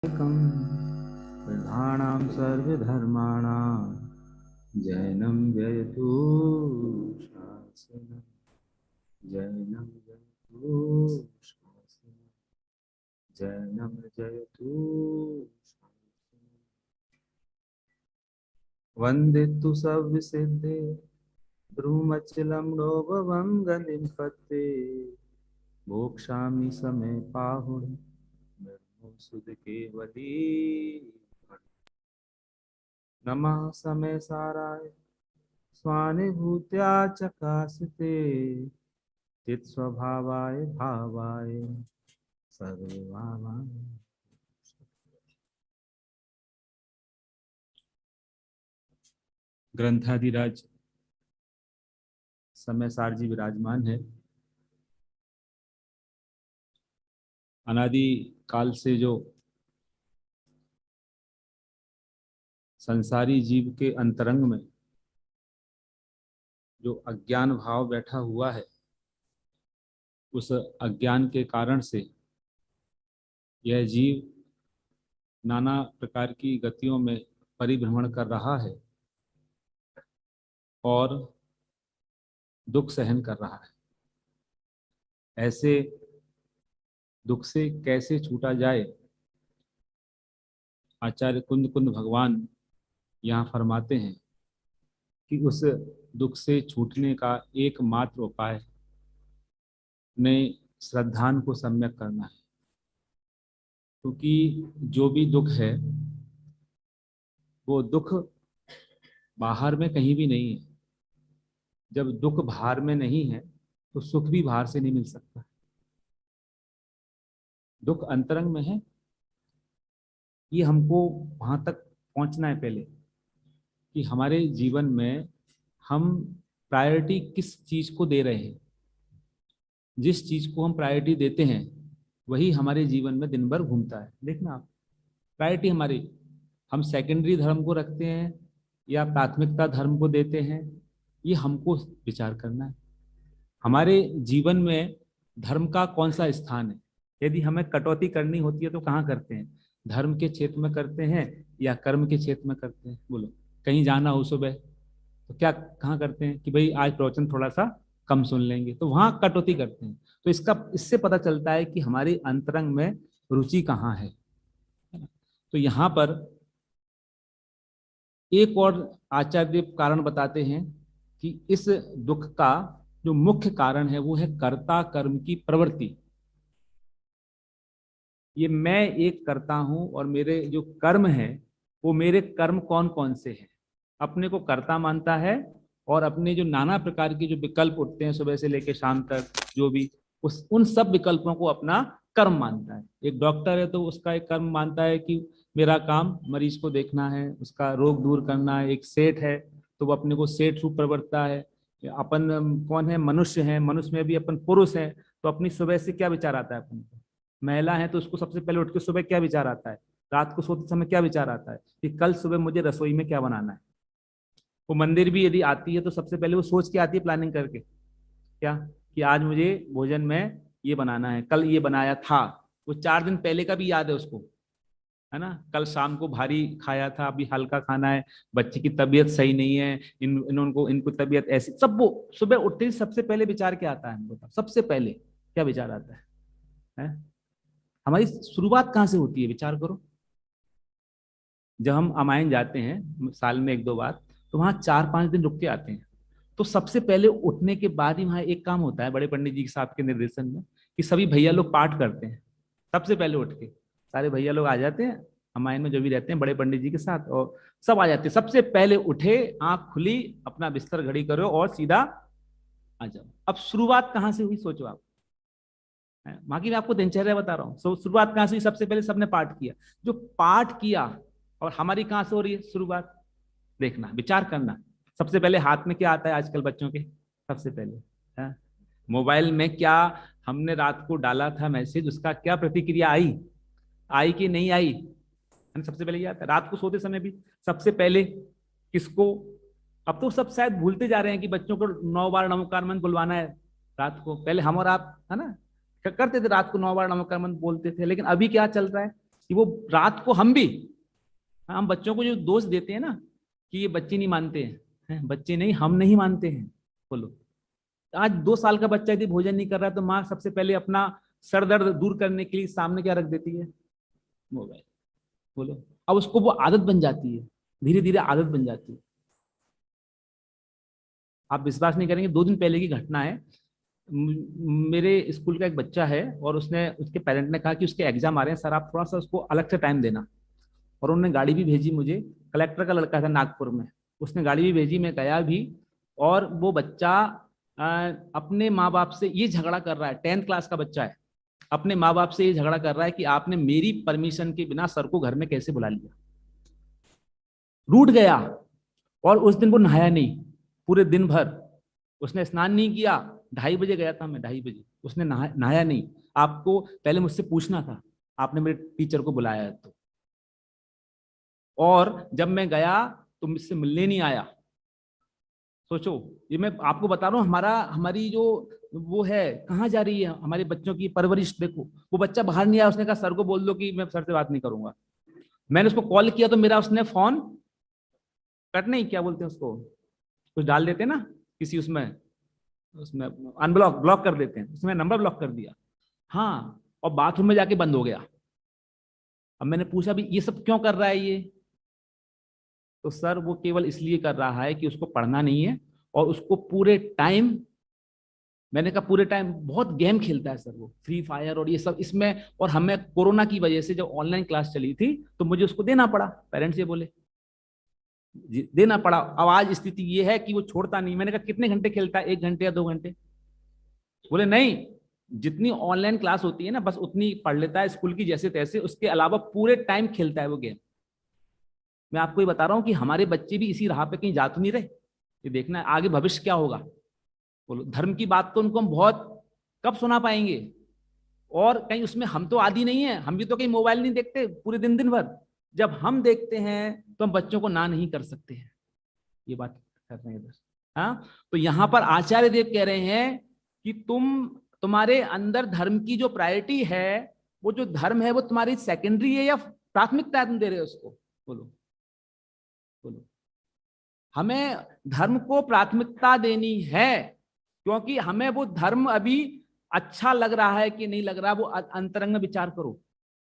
एकं प्रधानां सर्वधर्माणां जैनं जयतु शासनं जैनं जयतु शासनं जैनं जयतु शासनं वन्दे तु सव्विसिद्धे ब्रूमचलं लोभवं गतिं मोक्षामि समे पाहुः सुध केवली नमः समय साराय स्वानुभूत्या चकासिते चित स्वभावाय भावाय सर्वभावाय। ग्रंथाधिराज समय सार जी विराजमान है। अनादि काल से जो संसारी जीव के अंतरंग में जो अज्ञान भाव बैठा हुआ है, उस अज्ञान के कारण से यह जीव नाना प्रकार की गतियों में परिभ्रमण कर रहा है और दुख सहन कर रहा है। ऐसे दुख से कैसे छूटा जाए, आचार्य कुंद कुंद भगवान यहाँ फरमाते हैं कि उस दुख से छूटने का एकमात्र उपाय ने श्रद्धान को सम्यक करना है। क्योंकि जो भी दुख है वो दुख बाहर में कहीं भी नहीं है। जब दुख बाहर में नहीं है तो सुख भी बाहर से नहीं मिल सकता। दुख अंतरंग में है, ये हमको वहां तक पहुंचना है पहले कि हमारे जीवन में हम प्रायोरिटी किस चीज को दे रहे हैं। जिस चीज को हम प्रायोरिटी देते हैं वही हमारे जीवन में दिन भर घूमता है। देखना आप, प्रायोरिटी हमारी, हम सेकेंडरी धर्म को रखते हैं या प्राथमिकता धर्म को देते हैं, ये हमको विचार करना है। हमारे जीवन में धर्म का कौन सा स्थान है। यदि हमें कटौती करनी होती है तो कहाँ करते हैं? धर्म के क्षेत्र में करते हैं या कर्म के क्षेत्र में करते हैं? बोलो, कहीं जाना हो सुबह तो क्या कहाँ करते हैं कि भाई आज प्रवचन थोड़ा सा कम सुन लेंगे, तो वहां कटौती करते हैं। तो इससे पता चलता है कि हमारी अंतरंग में रुचि कहाँ है। तो यहाँ पर एक और आचार्य कारण बताते हैं कि इस दुख का जो मुख्य कारण है वो है कर्ता कर्म की प्रवृत्ति। ये मैं एक करता हूं और मेरे जो कर्म है वो मेरे कर्म कौन कौन से हैं, अपने को कर्ता मानता है और अपने जो नाना प्रकार के जो विकल्प उठते हैं सुबह से लेकर शाम तक, जो भी उन सब विकल्पों को अपना कर्म मानता है। एक डॉक्टर है तो उसका एक कर्म मानता है कि मेरा काम मरीज को देखना है, उसका रोग दूर करना है। एक सेठ है तो वो अपने को सेठ रूप प्रवर्तता है। अपन कौन है? मनुष्य है, मनुष्य में भी अपन पुरुष है तो अपनी सुबह से क्या विचार आता है अपन को? महिला है तो उसको सबसे पहले उठ के सुबह क्या विचार आता है? रात को सोते समय क्या विचार आता है कि कल सुबह मुझे रसोई में क्या बनाना है। वो मंदिर भी यदि आती है तो सबसे पहले वो सोच के आती है, प्लानिंग करके, क्या कि आज मुझे भोजन में ये बनाना है, कल ये बनाया था। वो 4 दिन पहले का भी याद है उसको, है ना। कल शाम को भारी खाया था, अभी हल्का खाना है, बच्चे की तबीयत सही नहीं है, इनको तबीयत ऐसी, सब वो सुबह उठते ही सबसे पहले विचार क्या आता है हमको? सबसे पहले क्या विचार आता है? हमारी शुरुआत कहाँ से होती है? विचार करो। जब हम अमायन जाते हैं साल में 1-2 बार, तो वहां 4-5 दिन रुक के आते हैं। तो सबसे पहले उठने के बाद ही वहां एक काम होता है बड़े पंडित जी के साहब के निर्देशन में कि सभी भैया लोग पाठ करते हैं। सबसे पहले उठ के सारे भैया लोग आ जाते हैं, अमायन में जो भी रहते हैं बड़े पंडित जी के साथ, और सब आ जाते हैं। सबसे पहले उठे, आंख खुली, अपना बिस्तर घड़ी करो और सीधा आ जाओ। अब शुरुआत कहाँ से हुई सोचो आप। बाकी मैं आपको दिनचर्या बता रहा हूँ। शुरुआत कहाँ से हुई? सबसे पहले सबने पाठ किया। जो पाठ किया, और हमारी कहाँ से हो रही है शुरुआत? देखना, विचार करना। सबसे पहले हाथ में क्या आता है आजकल बच्चों के? सबसे पहले मोबाइल में क्या हमने रात को डाला था मैसेज, उसका क्या प्रतिक्रिया आई? आई कि नहीं आई? सबसे पहले ये आता है। रात को सोते समय भी सबसे पहले किसको, अब तो सब शायद भूलते जा रहे हैं कि बच्चों को 9 बार नमोकार मंत्र बुलवाना है रात को। पहले हम और आप, है ना, करते थे, रात को 9 बार नमोकार मंत्र बोलते थे। लेकिन अभी क्या चल रहा है? कि वो रात को हम बच्चों को जो दोष देते हैं ना कि ये बच्चे नहीं मानते हैं, बच्चे नहीं, हम नहीं मानते हैं। बोलो, आज 2 साल का बच्चा यदि भोजन नहीं कर रहा है तो माँ सबसे पहले अपना सर दर्द दूर करने के लिए सामने क्या रख देती है? मोबाइल। बोलो, अब उसको वो आदत बन जाती है, धीरे धीरे आदत बन जाती है। आप विश्वास नहीं करेंगे, 2 दिन पहले की घटना है। मेरे स्कूल का एक बच्चा है और उसके पेरेंट ने कहा कि उसके एग्जाम आ रहे हैं सर, आप थोड़ा सा उसको अलग से टाइम देना। और उन्होंने गाड़ी भी भेजी मुझे, कलेक्टर का लड़का था नागपुर में, उसने गाड़ी भी भेजी, मैं गया भी। और वो बच्चा अपने माँ बाप से ये झगड़ा कर रहा है, 10th क्लास का बच्चा है, अपने माँ बाप से ये झगड़ा कर रहा है कि आपने मेरी परमिशन के बिना सर को घर में कैसे बुला लिया। रूठ गया। और उस दिन वो नहाया नहीं पूरे दिन भर, उसने स्नान नहीं किया। 2:30 बजे गया था मैं, 2:30 बजे, उसने नहाया नहीं। आपको पहले मुझसे पूछना था, आपने मेरे टीचर को बुलाया है तो। और जब मैं गया तो मुझसे मिलने नहीं आया। सोचो, ये मैं आपको बता रहा हूँ, हमारी जो वो है कहाँ जा रही है हमारे बच्चों की परवरिश। देखो, वो बच्चा बाहर नहीं आया, उसने कहा सर को बोल दो कि मैं सर से बात नहीं करूंगा। मैंने उसको कॉल किया तो मेरा उसने फोन कट, नहीं क्या बोलते हैं उसको, कुछ डाल देते ना किसी उसमें, अनब्लॉक ब्लॉक कर देते हैं, उसमें नंबर ब्लॉक कर दिया। हाँ, और बाथरूम में जाके बंद हो गया। अब मैंने पूछा भी ये सब क्यों कर रहा है ये? तो सर वो केवल इसलिए कर रहा है कि उसको पढ़ना नहीं है और उसको पूरे टाइम, मैंने कहा पूरे टाइम बहुत गेम खेलता है सर वो, फ्री फायर और ये सब इसमें। और हमें कोरोना की वजह से जब ऑनलाइन क्लास चली थी तो मुझे उसको देना पड़ा, पेरेंट्स ये बोले देना पड़ा। अब आज स्थिति ये है कि वो छोड़ता नहीं। मैंने कहा कितने घंटे खेलता है, 1 घंटे या 2 घंटे? बोले नहीं, जितनी ऑनलाइन क्लास होती है ना बस उतनी पढ़ लेता है स्कूल की जैसे तैसे, उसके अलावा पूरे टाइम खेलता है वो गेम। मैं आपको ये बता रहा हूँ कि हमारे बच्चे भी इसी राह पे कहीं जा तो नहीं रहे। ये देखना है आगे भविष्य क्या होगा। बोलो, धर्म की बात तो उनको हम बहुत कब सुना पाएंगे? और कहीं उसमें हम तो आदी नहीं है, हम भी तो कहीं मोबाइल नहीं देखते पूरे दिन दिन भर। जब हम देखते हैं तो हम बच्चों को ना नहीं कर सकते हैं, ये बात कर रहे हैं बस। हाँ, तो यहां पर आचार्य देव कह रहे हैं कि तुम्हारे अंदर धर्म की जो प्रायोरिटी है, वो जो धर्म है वो तुम्हारी सेकेंडरी है या प्राथमिकता तुम दे रहे हो उसको? बोलो, बोलो। हमें धर्म को प्राथमिकता देनी है, क्योंकि हमें वो धर्म अभी अच्छा लग रहा है कि नहीं लग रहा, वो अंतरंग में विचार करो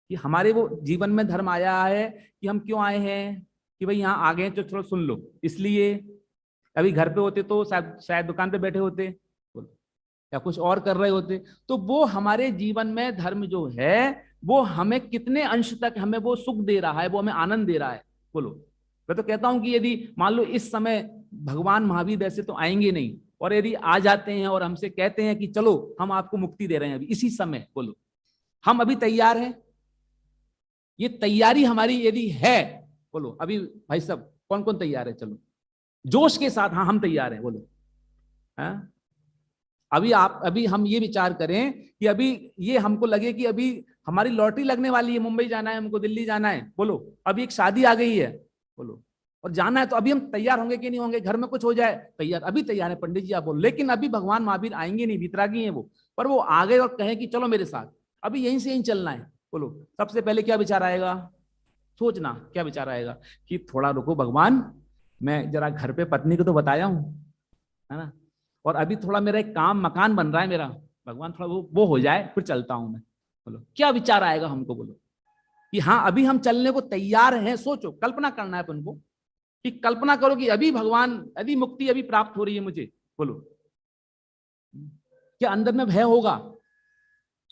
कि हमारे वो जीवन में धर्म आया है कि हम क्यों आए हैं, कि भाई यहाँ आ गए तो थोड़ा सुन लो इसलिए। अभी घर पे होते तो शायद शायद दुकान पे बैठे होते या कुछ और कर रहे होते। तो वो हमारे जीवन में धर्म जो है वो हमें कितने अंश तक हमें वो सुख दे रहा है, वो हमें आनंद दे रहा है। बोलो, मैं तो कहता हूं कि यदि मान लो इस समय भगवान महावीर वैसे तो आएंगे नहीं, और यदि आ जाते हैं और हमसे कहते हैं कि चलो हम आपको मुक्ति दे रहे हैं अभी इसी समय, बोलो हम अभी तैयार हैं? ये तैयारी हमारी यदि है, बोलो अभी भाई साहब कौन कौन तैयार है? चलो जोश के साथ, हाँ हम तैयार हैं, बोलो। हाँ, अभी हम ये विचार करें कि अभी ये हमको लगे कि अभी हमारी लॉटरी लगने वाली है, मुंबई जाना है हमको, दिल्ली जाना है, बोलो अभी एक शादी आ गई है, बोलो और जाना है, तो अभी हम तैयार होंगे कि नहीं होंगे? घर में कुछ हो जाए तैयार, अभी तैयार है पंडित जी आप बोलो। लेकिन अभी भगवान महावीर आएंगे नहीं, वितरागी हैं वो, पर वो आ गए और कहें कि चलो मेरे साथ, अभी यहीं से यहीं चलना है, बोलो सबसे पहले क्या विचार आएगा? सोचना क्या विचार आएगा कि थोड़ा रुको भगवान, मैं जरा घर पे पत्नी को तो बताया हूं, है ना, और अभी थोड़ा मेरा एक काम मकान बन रहा है मेरा, भगवान थोड़ा वो हो जाए फिर चलता हूं मैं। बोलो क्या विचार आएगा हमको? बोलो कि हाँ अभी हम चलने को तैयार हैं। सोचो, कल्पना करना है अपन को, कि कल्पना करो कि अभी भगवान, अभी मुक्ति अभी प्राप्त हो रही है मुझे। बोलो क्या अंदर में भय होगा?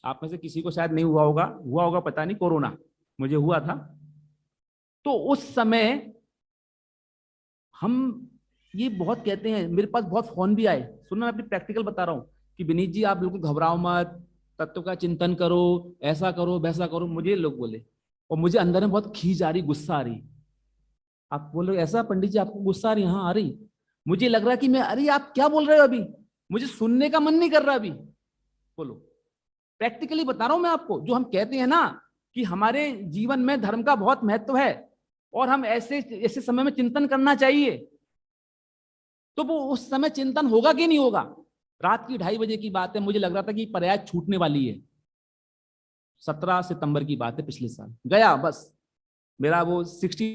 आप में से किसी को शायद नहीं हुआ होगा पता नहीं, कोरोना मुझे हुआ था। तो उस समय हम ये बहुत कहते हैं, मेरे पास बहुत फोन भी आए, सुनना मैं अपनी प्रैक्टिकल बता रहा हूँ कि विनीत जी आप बिल्कुल घबराओ मत, तत्व का चिंतन करो, ऐसा करो वैसा करो, मुझे लोग बोले। और मुझे अंदर में बहुत खींच आ रही, गुस्सा आ रही। आप बोल रहे हो ऐसा पंडित जी आपको गुस्सा आ रही? हाँ आ रही। मुझे लग रहा है कि मैं, अरे आप क्या बोल रहे हो अभी, मुझे सुनने का मन नहीं कर रहा अभी। बोलो, प्रैक्टिकली बता रहा हूं मैं आपको, जो हम कहते हैं ना कि हमारे जीवन में धर्म का बहुत महत्व है और हम ऐसे ऐसे समय में चिंतन करना चाहिए, तो वो उस समय चिंतन होगा कि नहीं होगा? रात की 2:30 बजे की बात है, मुझे लग रहा था कि पर्याय छूटने वाली है, 17 सितंबर की बात है, पिछले साल गया बस। मेरा वो 60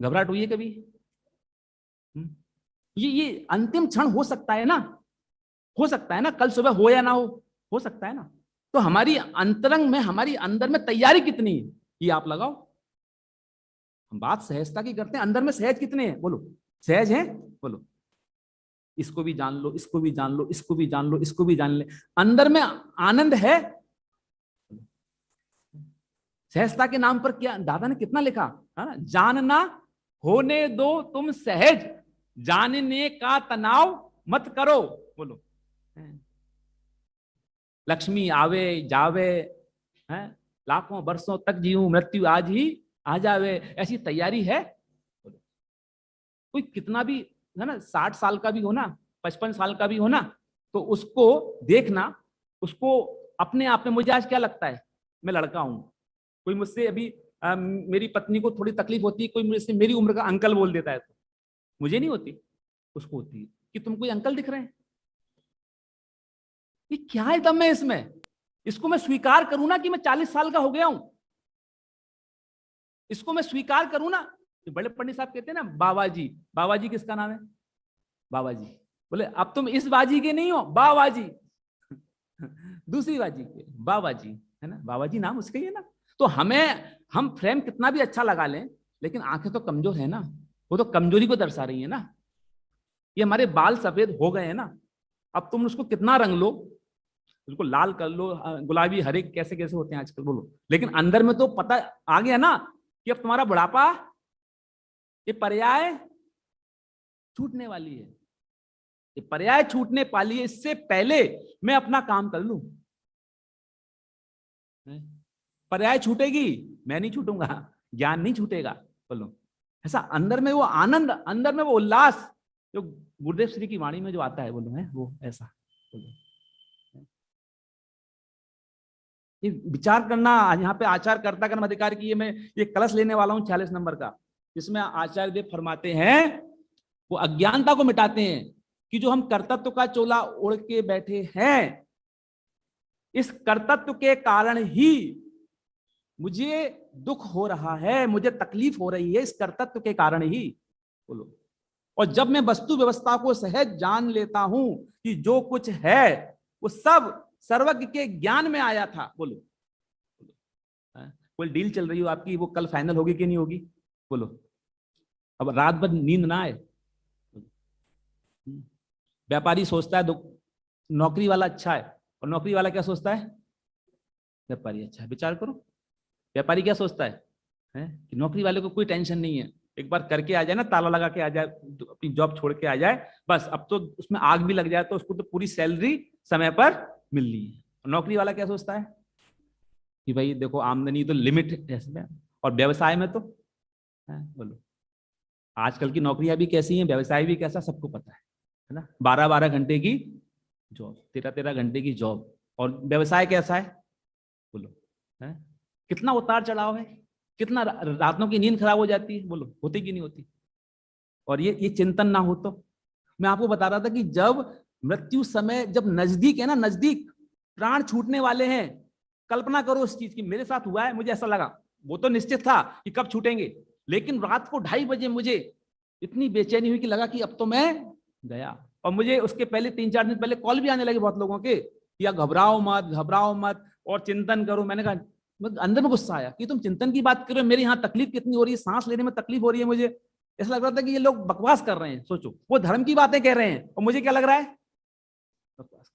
घबराहट हुई है कभी? ये अंतिम क्षण हो सकता है ना, हो सकता है ना, कल सुबह हो या ना हो सकता है ना। तो हमारी अंतरंग में, हमारी अंदर में तैयारी कितनी है, ये आप लगाओ। हम बात सहजता की करते हैं, अंदर में सहज कितने हैं बोलो? सहज है बोलो? इसको भी जान लो, इसको भी जान लो, इसको भी जान लो, इसको भी जान ले, अंदर में आनंद है। सहजता के नाम पर क्या दादा ने कितना लिखा है ना, जानना होने दो तुम सहज, जानने का तनाव मत करो बोलो। लक्ष्मी आवे जावे है, लाखों वर्षों तक जीऊं मृत्यु आज ही आ जावे, ऐसी तैयारी है? कोई कितना भी है ना 60 साल का भी हो ना, 55 साल का भी हो ना, तो उसको देखना, उसको अपने आप में, मुझे आज क्या लगता है, मैं लड़का हूं, कोई मुझसे अभी मेरी पत्नी को थोड़ी तकलीफ होती है, कोई मुझसे मेरी उम्र का अंकल बोल देता है, तो मुझे नहीं होती, उसको होती है कि तुम कोई अंकल दिख रहे हैं, ये क्या है दम है इसमें? इसको मैं स्वीकार करूं ना कि मैं 40 साल का हो गया हूं, इसको मैं स्वीकार करूं ना। बड़े पंडित साहब कहते हैं ना बाबा जी, बाबा जी किसका नाम है? बाबा जी। बोले अब तुम इस बाजी के नहीं हो, बाबा जी दूसरी बाजी के बाबा जी, है ना, बाबा जी नाम उसका ही है ना। तो हम फ्रेम कितना भी अच्छा लगा लें, लेकिन आंखें तो कमजोर है ना, वो तो कमजोरी को दर्शा रही है ना। ये हमारे बाल सफेद हो गए हैं ना, अब तुम उसको कितना रंग लो, उसको लाल कर लो, गुलाबी हरे कैसे कैसे होते हैं आजकल बोलो, लेकिन अंदर में तो पता आ गया ना कि अब तुम्हारा बुढ़ापा, ये पर्याय छूटने वाली है, ये पर्याय छूटने वाली है, इससे पहले मैं अपना काम कर लूं। पर्याय छूटेगी, मैं नहीं छूटूंगा, ज्ञान नहीं छूटेगा बोलो। ऐसा अंदर में वो आनंद, अंदर में वो उल्लास जो गुरुदेव श्री की वाणी में जो आता है बोलो, है वो ऐसा बोलो। ये विचार करना, यहाँ पे आचार कर्ता कर्म अधिकार की मैं ये कलश लेने वाला हूं 46 नंबर का, जिसमें आचार्य देव फरमाते हैं, वो अज्ञानता को मिटाते हैं कि जो हम कर्तत्व का चोला ओढ़ के बैठे हैं, इस कर्तत्व के कारण ही मुझे दुख हो रहा है, मुझे तकलीफ हो रही है, इस कर्तत्व के कारण ही बोलो। और जब मैं वस्तु व्यवस्था को सहज जान लेता हूं कि जो कुछ है वो सब सर्वज्ञ के ज्ञान में आया था बोलो। कोई डील चल रही हो आपकी, वो कल फाइनल होगी कि नहीं होगी बोलो? अब रात भर नींद ना आए, व्यापारी सोचता है नौकरी वाला अच्छा है, और नौकरी वाला क्या सोचता है? व्यापारी अच्छा है। विचार करो, व्यापारी क्या सोचता है कि नौकरी वाले को कोई टेंशन नहीं है, एक बार करके आ जाए ना, ताला लगा के आ जाए, अपनी जॉब छोड़ के आ जाए, बस अब तो उसमें आग भी लग जाए तो उसको तो पूरी सैलरी समय पर मिलनी है। नौकरी वाला क्या सोचता है कि भाई देखो आमदनी तो लिमिट है, और व्यवसाय में तो बोलो आजकल की नौकरियां भी कैसी हैं, व्यवसाय भी कैसा, सबको पता है ना, 12-12 घंटे की जॉब, 13-13 घंटे की जॉब, और व्यवसाय कैसा है बोलो, है कितना उतार चढ़ाव है, कितना रातों की नींद खराब हो जाती है बोलो, होती कि नहीं होती? और ये चिंतन ना हो तो, मैं आपको बता रहा था कि जब मृत्यु समय जब नजदीक है ना, नजदीक प्राण छूटने वाले हैं, कल्पना करो उस चीज की, मेरे साथ हुआ है, मुझे ऐसा लगा, वो तो निश्चित था कि कब छूटेंगे, लेकिन रात को 2:30 बजे मुझे इतनी बेचैनी हुई कि लगा कि अब तो मैं गया। और मुझे उसके पहले 3-4 दिन पहले कॉल भी आने लगे बहुत लोगों के, या घबराओ मत घबराओ मत और चिंतन करो। मैंने कहा, अंदर में गुस्सा आया कि तुम चिंतन की बात करो, मेरे यहाँ तकलीफ कितनी हो रही है, सांस लेने में तकलीफ हो रही है, मुझे ऐसा लग रहा था कि ये लोग बकवास कर रहे हैं। सोचो, वो धर्म की बातें कह रहे हैं और मुझे क्या लग रहा है, बकवास।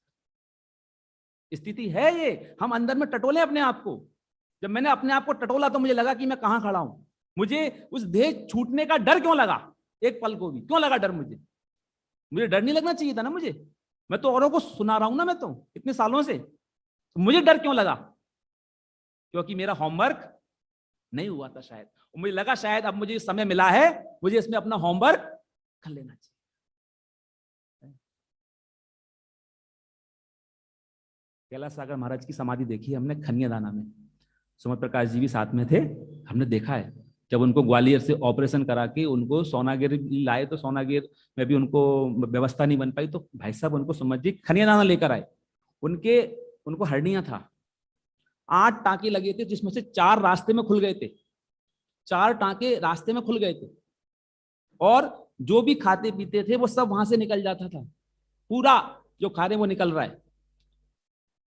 स्थिति है ये, हम अंदर में टटोले अपने आप को। जब मैंने अपने आप को टटोला तो मुझे लगा कि मैं कहां खड़ा हूं, मुझे उस देह छूटने का डर क्यों लगा, एक पल को भी क्यों लगा डर? मुझे डर नहीं लगना चाहिए था ना, मैं तो औरों को सुना रहा हूं ना, मैं तो इतने सालों से, तो मुझे डर क्यों लगा? क्योंकि मेरा होमवर्क नहीं हुआ था शायद। मुझे लगा शायद अब मुझे समय मिला है, मुझे इसमें अपना होमवर्क कर लेना चाहिए। कैलाश सागर महाराज की समाधि देखी हमने खनियादाना में, सुमत प्रकाश जी भी साथ में थे। हमने देखा है जब उनको ग्वालियर से ऑपरेशन करा के उनको सोनागिर लाए, तो सोनागिर में भी उनको व्यवस्था नहीं बन पाई, तो भाई साहब उनको समझ जी खनियादाना लेकर आए। उनके उनको हर्निया था, 8 टांके लगे थे, जिसमें से 4 रास्ते में खुल गए थे। 4 टांके रास्ते में खुल गए थे, और जो भी खाते पीते थे वो सब वहां से निकल जाता था, पूरा जो खा रहे वो निकल रहा है।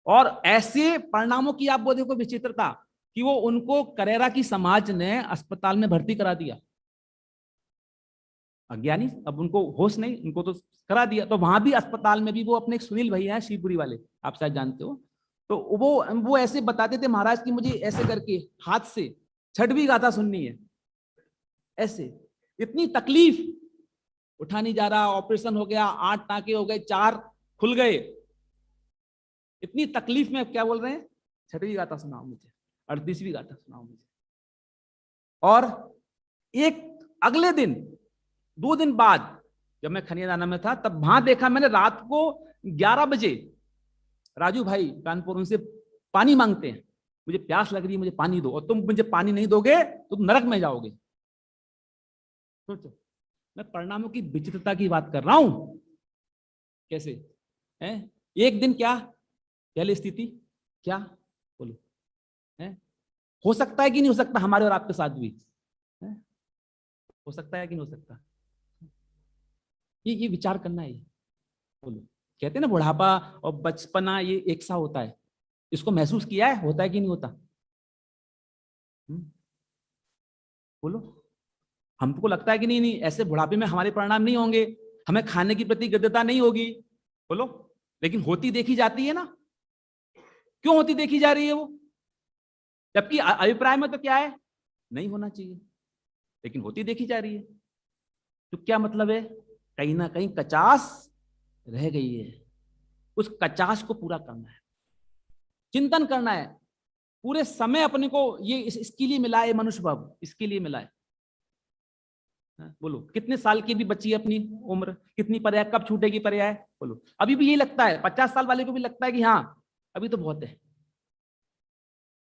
और ऐसे परिणामों की आप वो देखो विचित्रता, कि वो उनको करेरा की समाज ने अस्पताल में भर्ती करा दिया। अज्ञानी, अब उनको होश नहीं, उनको तो करा दिया। तो वहां भी अस्पताल में भी वो अपने एक सुनील भैया हैं शिवपुरी वाले, आप शायद जानते हो, तो वो ऐसे बताते थे महाराज की मुझे ऐसे करके हाथ से छठवीं गाथा सुननी है, ऐसे इतनी तकलीफ, उठा नहीं जा रहा, ऑपरेशन हो गया, 8 टांके हो गए, 4 खुल गए, इतनी तकलीफ में क्या बोल रहे हैं, छठवीं गाथा सुनाओ मुझे, 38वीं गाथा सुनाओ मुझे। और एक अगले दिन 2 दिन बाद जब मैं खनियादाना में था, तब वहां देखा मैंने रात को 11 बजे राजू भाई कानपुर उनसे पानी मांगते हैं, मुझे प्यास लग रही है, मुझे पानी दो, और तुम मुझे पानी नहीं दोगे तो तुम नरक में जाओगे। सोचो, मैं परिणामों की विचित्रता की बात कर रहा हूं। कैसे है एक दिन, क्या पहले स्थिति क्या, बोलो है? हो सकता है कि नहीं हो सकता हमारे और आपके साथ भी है? हो सकता है कि नहीं हो सकता? ये विचार करना है। बोलो, कहते हैं ना बुढ़ापा और बचपना ये एक सा होता है, इसको महसूस किया है, होता है कि नहीं होता? बोलो, हमको लगता है कि नहीं नहीं ऐसे बुढ़ापे में हमारे परिणाम नहीं होंगे, हमें खाने की प्रति गद्यता नहीं होगी, बोलो, लेकिन होती देखी जाती है ना। क्यों होती देखी जा रही है वो? जबकि अभिप्राय में तो क्या है, नहीं होना चाहिए, लेकिन होती देखी जा रही है। तो क्या मतलब है, कहीं ना कहीं कचास रह गई है, उस कचास को पूरा करना है, चिंतन करना है। पूरे समय अपने को ये इसके लिए मिला है, मनुष्य भाव इसके लिए मिला है। बोलो, कितने साल की भी बच्ची है अपनी उम्र, कितनी पर्याय, कब छूटेगी पर्याय? बोलो, अभी भी ये लगता है, 50 साल वाले को भी लगता है कि हाँ अभी तो बहुत है,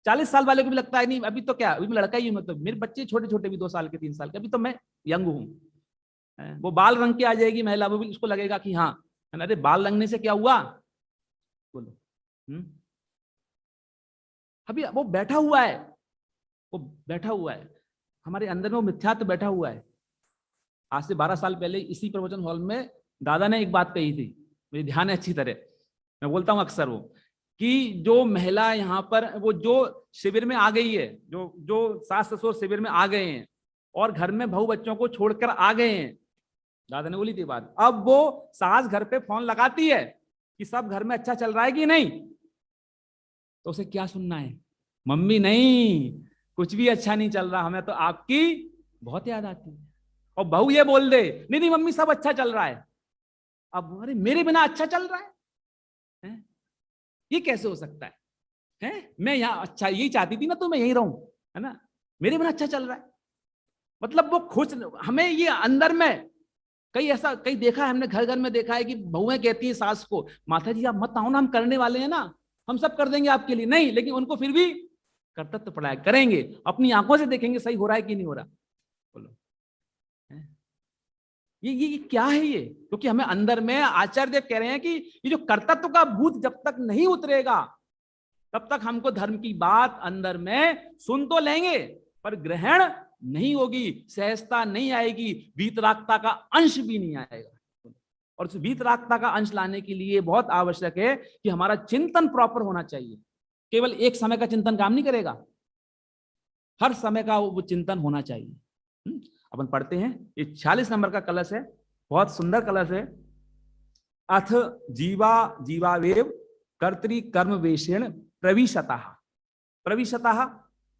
40 साल वाले को भी लगता है नहीं अभी तो क्या, अभी मैं लड़का ही हूं, मतलब मेरे बच्चे छोटे छोटे भी 2 साल के 3 साल के, अभी तो मैं यंग हूं। वो बाल रंग के आ जाएगी महिला, वो भी उसको लगेगा कि हाँ, अरे बाल रंगने से क्या हुआ? बोलो, अभी वो बैठा हुआ है, वो बैठा हुआ है हमारे अंदर में, वो मिथ्यात्व बैठा हुआ है। आज से 12 साल पहले इसी प्रवचन हॉल में दादा ने एक बात कही थी, मुझे ध्यान है अच्छी तरह, मैं बोलता हूं अक्सर वो, कि जो महिला यहाँ पर वो जो शिविर में आ गई है, जो सास ससुर शिविर में आ गए हैं और घर में बहू बच्चों को छोड़कर आ गए हैं, दादा ने बोली थी बात, अब वो सास घर पे फोन लगाती है कि सब घर में अच्छा चल रहा है कि नहीं, तो उसे क्या सुनना है, मम्मी नहीं कुछ भी अच्छा नहीं चल रहा, हमें तो आपकी बहुत याद आती है। और बहू ये बोल दे, नहीं नहीं मम्मी सब अच्छा चल रहा है, अब अरे मेरे बिना अच्छा चल रहा है? ये कैसे हो सकता है? मैं यहाँ अच्छा यही चाहती थी ना, तो मैं यही रहूं, है ना, मेरे बिना अच्छा चल रहा है। मतलब वो खुश, हमें ये अंदर में कई देखा है हमने, घर घर में देखा है कि बहुएं कहती है सास को, माता जी आप मत आओ ना, हम करने वाले हैं ना, हम सब कर देंगे आपके लिए, नहीं, लेकिन उनको फिर भी कर्तव्य पढ़ाया करेंगे, अपनी आंखों से देखेंगे सही हो रहा है कि नहीं हो रहा। बोलो, ये क्या है ये? क्योंकि हमें अंदर में आचार्य कह रहे हैं कि ये जो कर्तव्य का भूत जब तक नहीं उतरेगा, तब तक हमको धर्म की बात अंदर में सुन तो लेंगे पर ग्रहण नहीं होगी, सहजता नहीं आएगी, वीतरागता का अंश भी नहीं आएगा। और उस वीतरागता का अंश लाने के लिए बहुत आवश्यक है कि हमारा चिंतन प्रॉपर होना चाहिए। केवल एक समय का चिंतन काम नहीं करेगा, हर समय का वो चिंतन होना चाहिए। अपन पढ़ते हैं, ये 46 नंबर का कलश है, बहुत सुंदर कलश है। अथ जीवा जीवावेव कर्तरी कर्म वेशेण प्रविशतः, प्रविशतः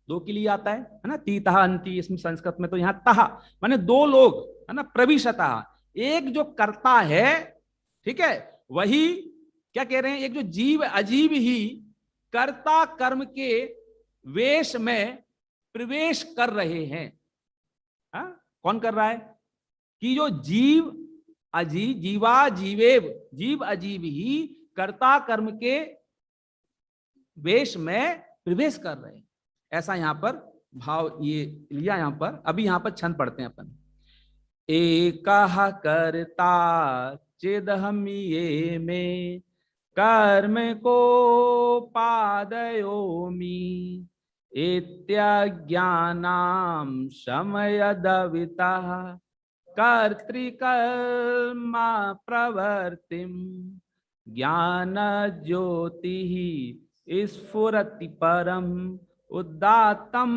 2 के लिए आता है ना, तीतः अंति, इसमें संस्कृत में तो यहाँ तः माने 2 लोग, है ना, प्रविशतः, एक जो कर्ता है, ठीक है, वही क्या कह रहे हैं, एक जो जीव अजीव ही कर्ता कर्म के वेश में प्रवेश कर रहे हैं। कौन कर रहा है? कि जो जीव अजीव, जीवा जीवेव, जीव अजीव ही कर्ता कर्म के वेश में प्रवेश कर रहे हैं। ऐसा यहां पर भाव ये लिया। यहां पर अभी यहां पर छंद पढ़ते हैं अपन। एकः कर्ता चिदहम ये में कर्म को पादयोमि इत्यज्ञानां शमयदवितः कर्तृकर्मा प्रवर्तिम ज्ञान ज्योति स्फुरति परम उदात्तम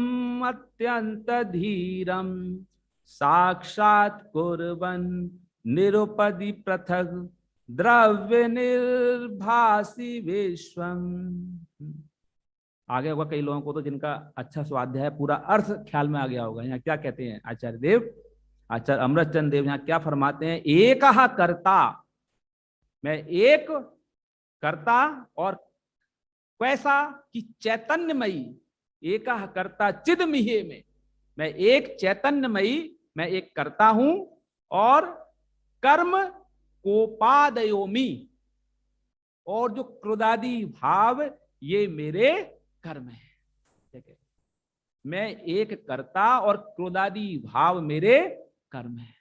अत्यंत धीरम साक्षात कुर्वन् निरुपदि पृथक द्रव्य निर्भासी विश्वम। आगे होगा कई लोगों को तो जिनका अच्छा स्वाध्याय है, पूरा अर्थ ख्याल में आ गया होगा। यहाँ क्या कहते हैं आचार्य देव, आचार्य अमृतचंद देव यहाँ क्या फरमाते हैं? एकः कर्ता, मैं एक कर्ता, और कैसा कि चैतन्यमयी, एकः कर्ता चिदमिहे में, मैं एक चैतन्यमयी, मैं एक करता हूं, और कर्म कोपादयोमि, और जो क्रोधादि भाव ये मेरे कर्म है। ठीक है, मैं एक कर्ता और क्रोधादि भाव मेरे कर्म है।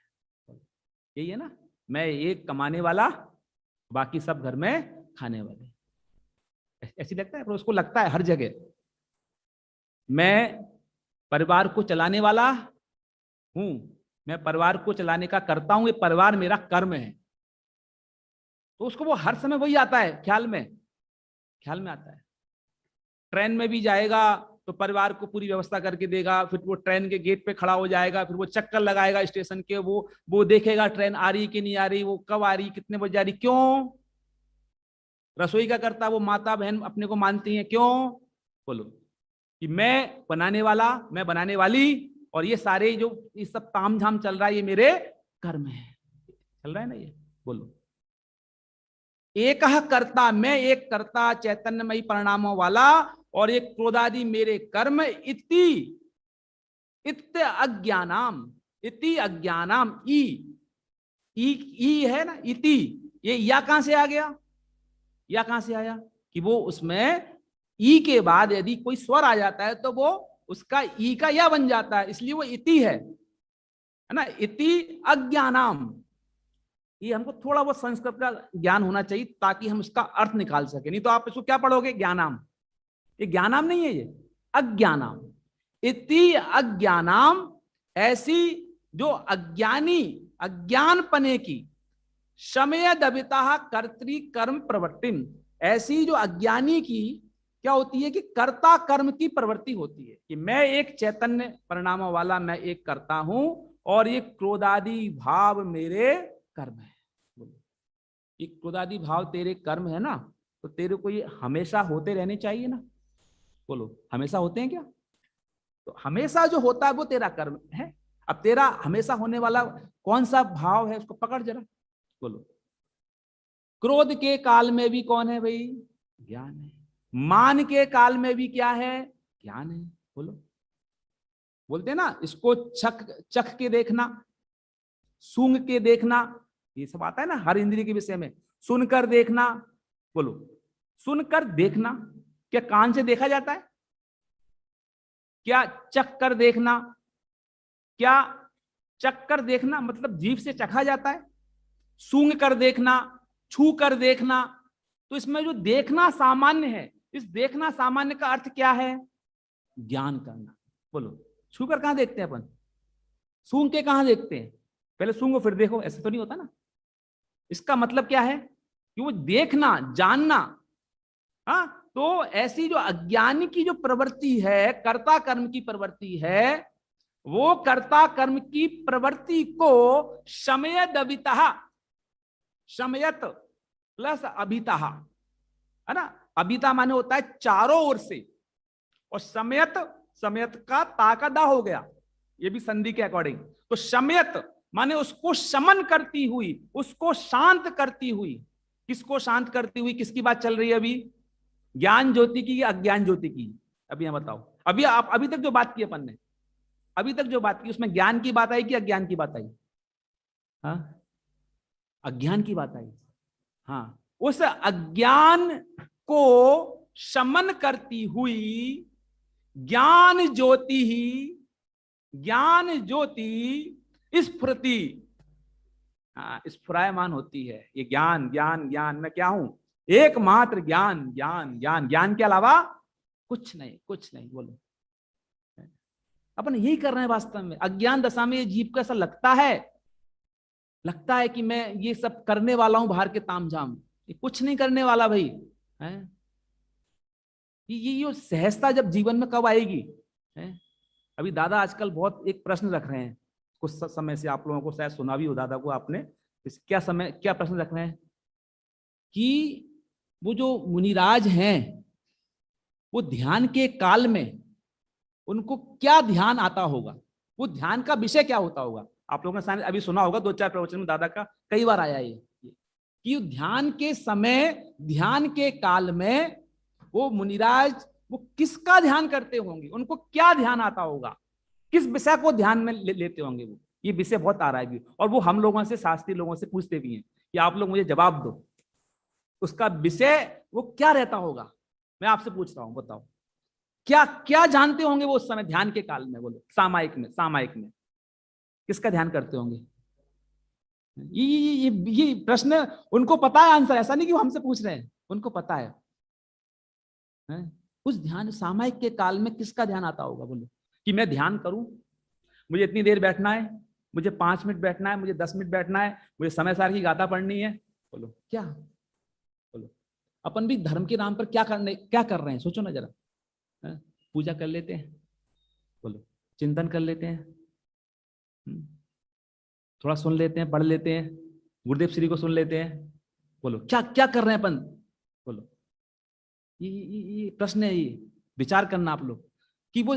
यही है ना, मैं एक कमाने वाला, बाकी सब घर में खाने वाले। ऐसी लगता है, पर उसको लगता है हर जगह। मैं परिवार को चलाने वाला हूं, मैं परिवार को चलाने का करता हूं, ये परिवार मेरा कर्म है। तो उसको वो हर समय वही आता है, ख्याल में आता है। ट्रेन में भी जाएगा तो परिवार को पूरी व्यवस्था करके देगा, फिर वो ट्रेन के गेट पे खड़ा हो जाएगा, फिर वो चक्कर लगाएगा स्टेशन के, वो देखेगा ट्रेन आ रही कि नहीं आ रही, वो कब आ रही, कितने बजे आ रही। क्यों? रसोई का करता वो माता बहन अपने को मानती हैं। क्यों? बोलो कि मैं बनाने वाला, मैं बनाने वाली, और ये सारे जो ये सब तामझाम चल रहा है, ये मेरे कर्म है। चल रहा है ना ये? बोलो, एकः कर्ता, मैं एक कर्ता चैतन्यमयी परिणामों वाला, और एक क्रोधादि मेरे कर्म। इति इत्य अज्ञानाम, इति अज्ञानाम, ई है ना, इति, ये या कहां से आ गया? या कहां से आया? कि वो उसमें ई के बाद यदि कोई स्वर आ जाता है तो वो उसका ई का या बन जाता है, इसलिए वो इति है ना। इति अज्ञानाम, ये हमको थोड़ा बहुत संस्कृत का ज्ञान होना चाहिए ताकि हम उसका अर्थ निकाल सके। नहीं तो आप इसको क्या पढ़ोगे? ज्ञानाम। ये ज्ञानाम नहीं है, ये अज्ञानाम। इति अज्ञानाम, ऐसी जो अज्ञानी, अज्ञान पने की, शमय दबिता कर्तृ कर्म प्रवृत्तिम, ऐसी जो अज्ञानी की क्या होती है कि कर्ता कर्म की प्रवृत्ति होती है। कि मैं एक चैतन्य परिणामों वाला, मैं एक करता हूं, और ये क्रोधादि भाव मेरे कर्म है। बोलो, ये क्रोधादि भाव तेरे कर्म है ना, तो तेरे को ये हमेशा होते रहने चाहिए ना। बोलो, हमेशा होते हैं क्या? तो हमेशा जो होता है वो तेरा कर्म है। अब तेरा हमेशा होने वाला कौन सा भाव है, उसको पकड़ जरा। बोलो, क्रोध के काल में भी कौन है भाई? ज्ञान है। मान के काल में भी क्या है? ज्ञान है। बोलो, बोलते हैं ना, इसको चख के देखना, सूंघ के देखना, ये सब आता है ना हर इंद्रिय के विषय में। सुनकर देखना, बोलो, सुनकर देखना, क्या कान से देखा जाता है? क्या चख कर देखना, क्या चख कर देखना मतलब जीभ से चखा जाता है? सूंघ कर देखना, छू कर देखना, तो इसमें जो देखना सामान्य है, इस देखना सामान्य का अर्थ क्या है? ज्ञान करना। बोलो, छू कर कहां देखते हैं अपन? सूंघ के कहां देखते हैं? पहले सूंघो फिर देखो, ऐसा तो नहीं होता ना। इसका मतलब क्या है? कि वो देखना, जानना। हाँ, तो ऐसी जो अज्ञानी की जो प्रवृत्ति है, कर्ता कर्म की प्रवृत्ति है, वो कर्ता कर्म की प्रवृत्ति को शमयद अभितः, शमयत प्लस अभितः है ना। अभिता माने होता है चारों ओर से, और समयत, समयत का ताकदा हो गया, ये भी संधि के अकॉर्डिंग। तो शमयत माने उसको शमन करती हुई, उसको शांत करती हुई। किसको शांत करती हुई? किसकी बात चल रही है अभी? ज्ञान ज्योति की या अज्ञान ज्योति की? अभी यहां बताओ। अभी तक जो बात की अपन ने, अभी तक जो बात की, उसमें ज्ञान की बात आई कि अज्ञान की बात आई? हाँ, अज्ञान की बात आई। हाँ, उस अज्ञान को शमन करती हुई ज्ञान ज्योति ही, ज्ञान ज्योति स्फुरति, स्फुरायमान होती है। ये ज्ञान ज्ञान ज्ञान, मैं क्या हूं? एकमात्र ज्ञान ज्ञान ज्ञान, ज्ञान के अलावा कुछ नहीं, कुछ नहीं। बोलो, अपन यही कर रहे हैं वास्तव में। अज्ञान दशा में ये जीव को ऐसा लगता है कि मैं ये सब करने वाला हूं, बाहर के तामझाम। ये कुछ नहीं करने वाला भाई है। ये सहजता जब जीवन में कब आएगी है? अभी दादा आजकल बहुत एक प्रश्न रख रहे हैं, कुछ समय से आप लोगों को शायद सुना भी हो दादा को आपने। क्या प्रश्न रख रहे हैं कि वो जो मुनिराज हैं, वो ध्यान के काल में उनको क्या ध्यान आता होगा, वो ध्यान का विषय क्या होता होगा। आप लोगों ने अभी सुना होगा, 2-4 प्रवचन में दादा का कई बार आया ये कि ध्यान के समय, ध्यान के काल में वो मुनिराज वो किसका ध्यान करते होंगे, उनको क्या ध्यान आता होगा, किस विषय को ध्यान में लेते होंगे वो। ये विषय बहुत आ रहा है भी, और वो हम लोगों से, शास्त्रीय लोगों से पूछते भी हैं कि आप लोग मुझे जवाब दो, उसका विषय वो क्या रहता होगा। मैं आपसे पूछ रहा हूं, बताओ क्या क्या जानते होंगे वो उस समय ध्यान के काल में। बोलो, सामायिक में किसका ध्यान करते होंगे? ये प्रश्न उनको पता है आंसर, ऐसा नहीं कि वो हमसे पूछ रहे हैं, उनको पता है। उस ध्यान सामायिक के काल में किसका ध्यान आता होगा? बोलो, कि मैं ध्यान करूं, मुझे इतनी देर बैठना है, मुझे 5 मिनट बैठना है, मुझे 10 मिनट बैठना है, मुझे समय सार की गाथा पढ़नी है। बोलो क्या? बोलो, अपन भी धर्म के नाम पर क्या कर रहे हैं, सोचो ना जरा। पूजा कर लेते हैं, बोलो, चिंतन कर लेते हैं, थोड़ा सुन लेते हैं, पढ़ लेते हैं, गुरुदेव श्री को सुन लेते हैं। बोलो क्या क्या कर रहे हैं अपन? बोलो, ये प्रश्न है, ये विचार करना आप लोग कि वो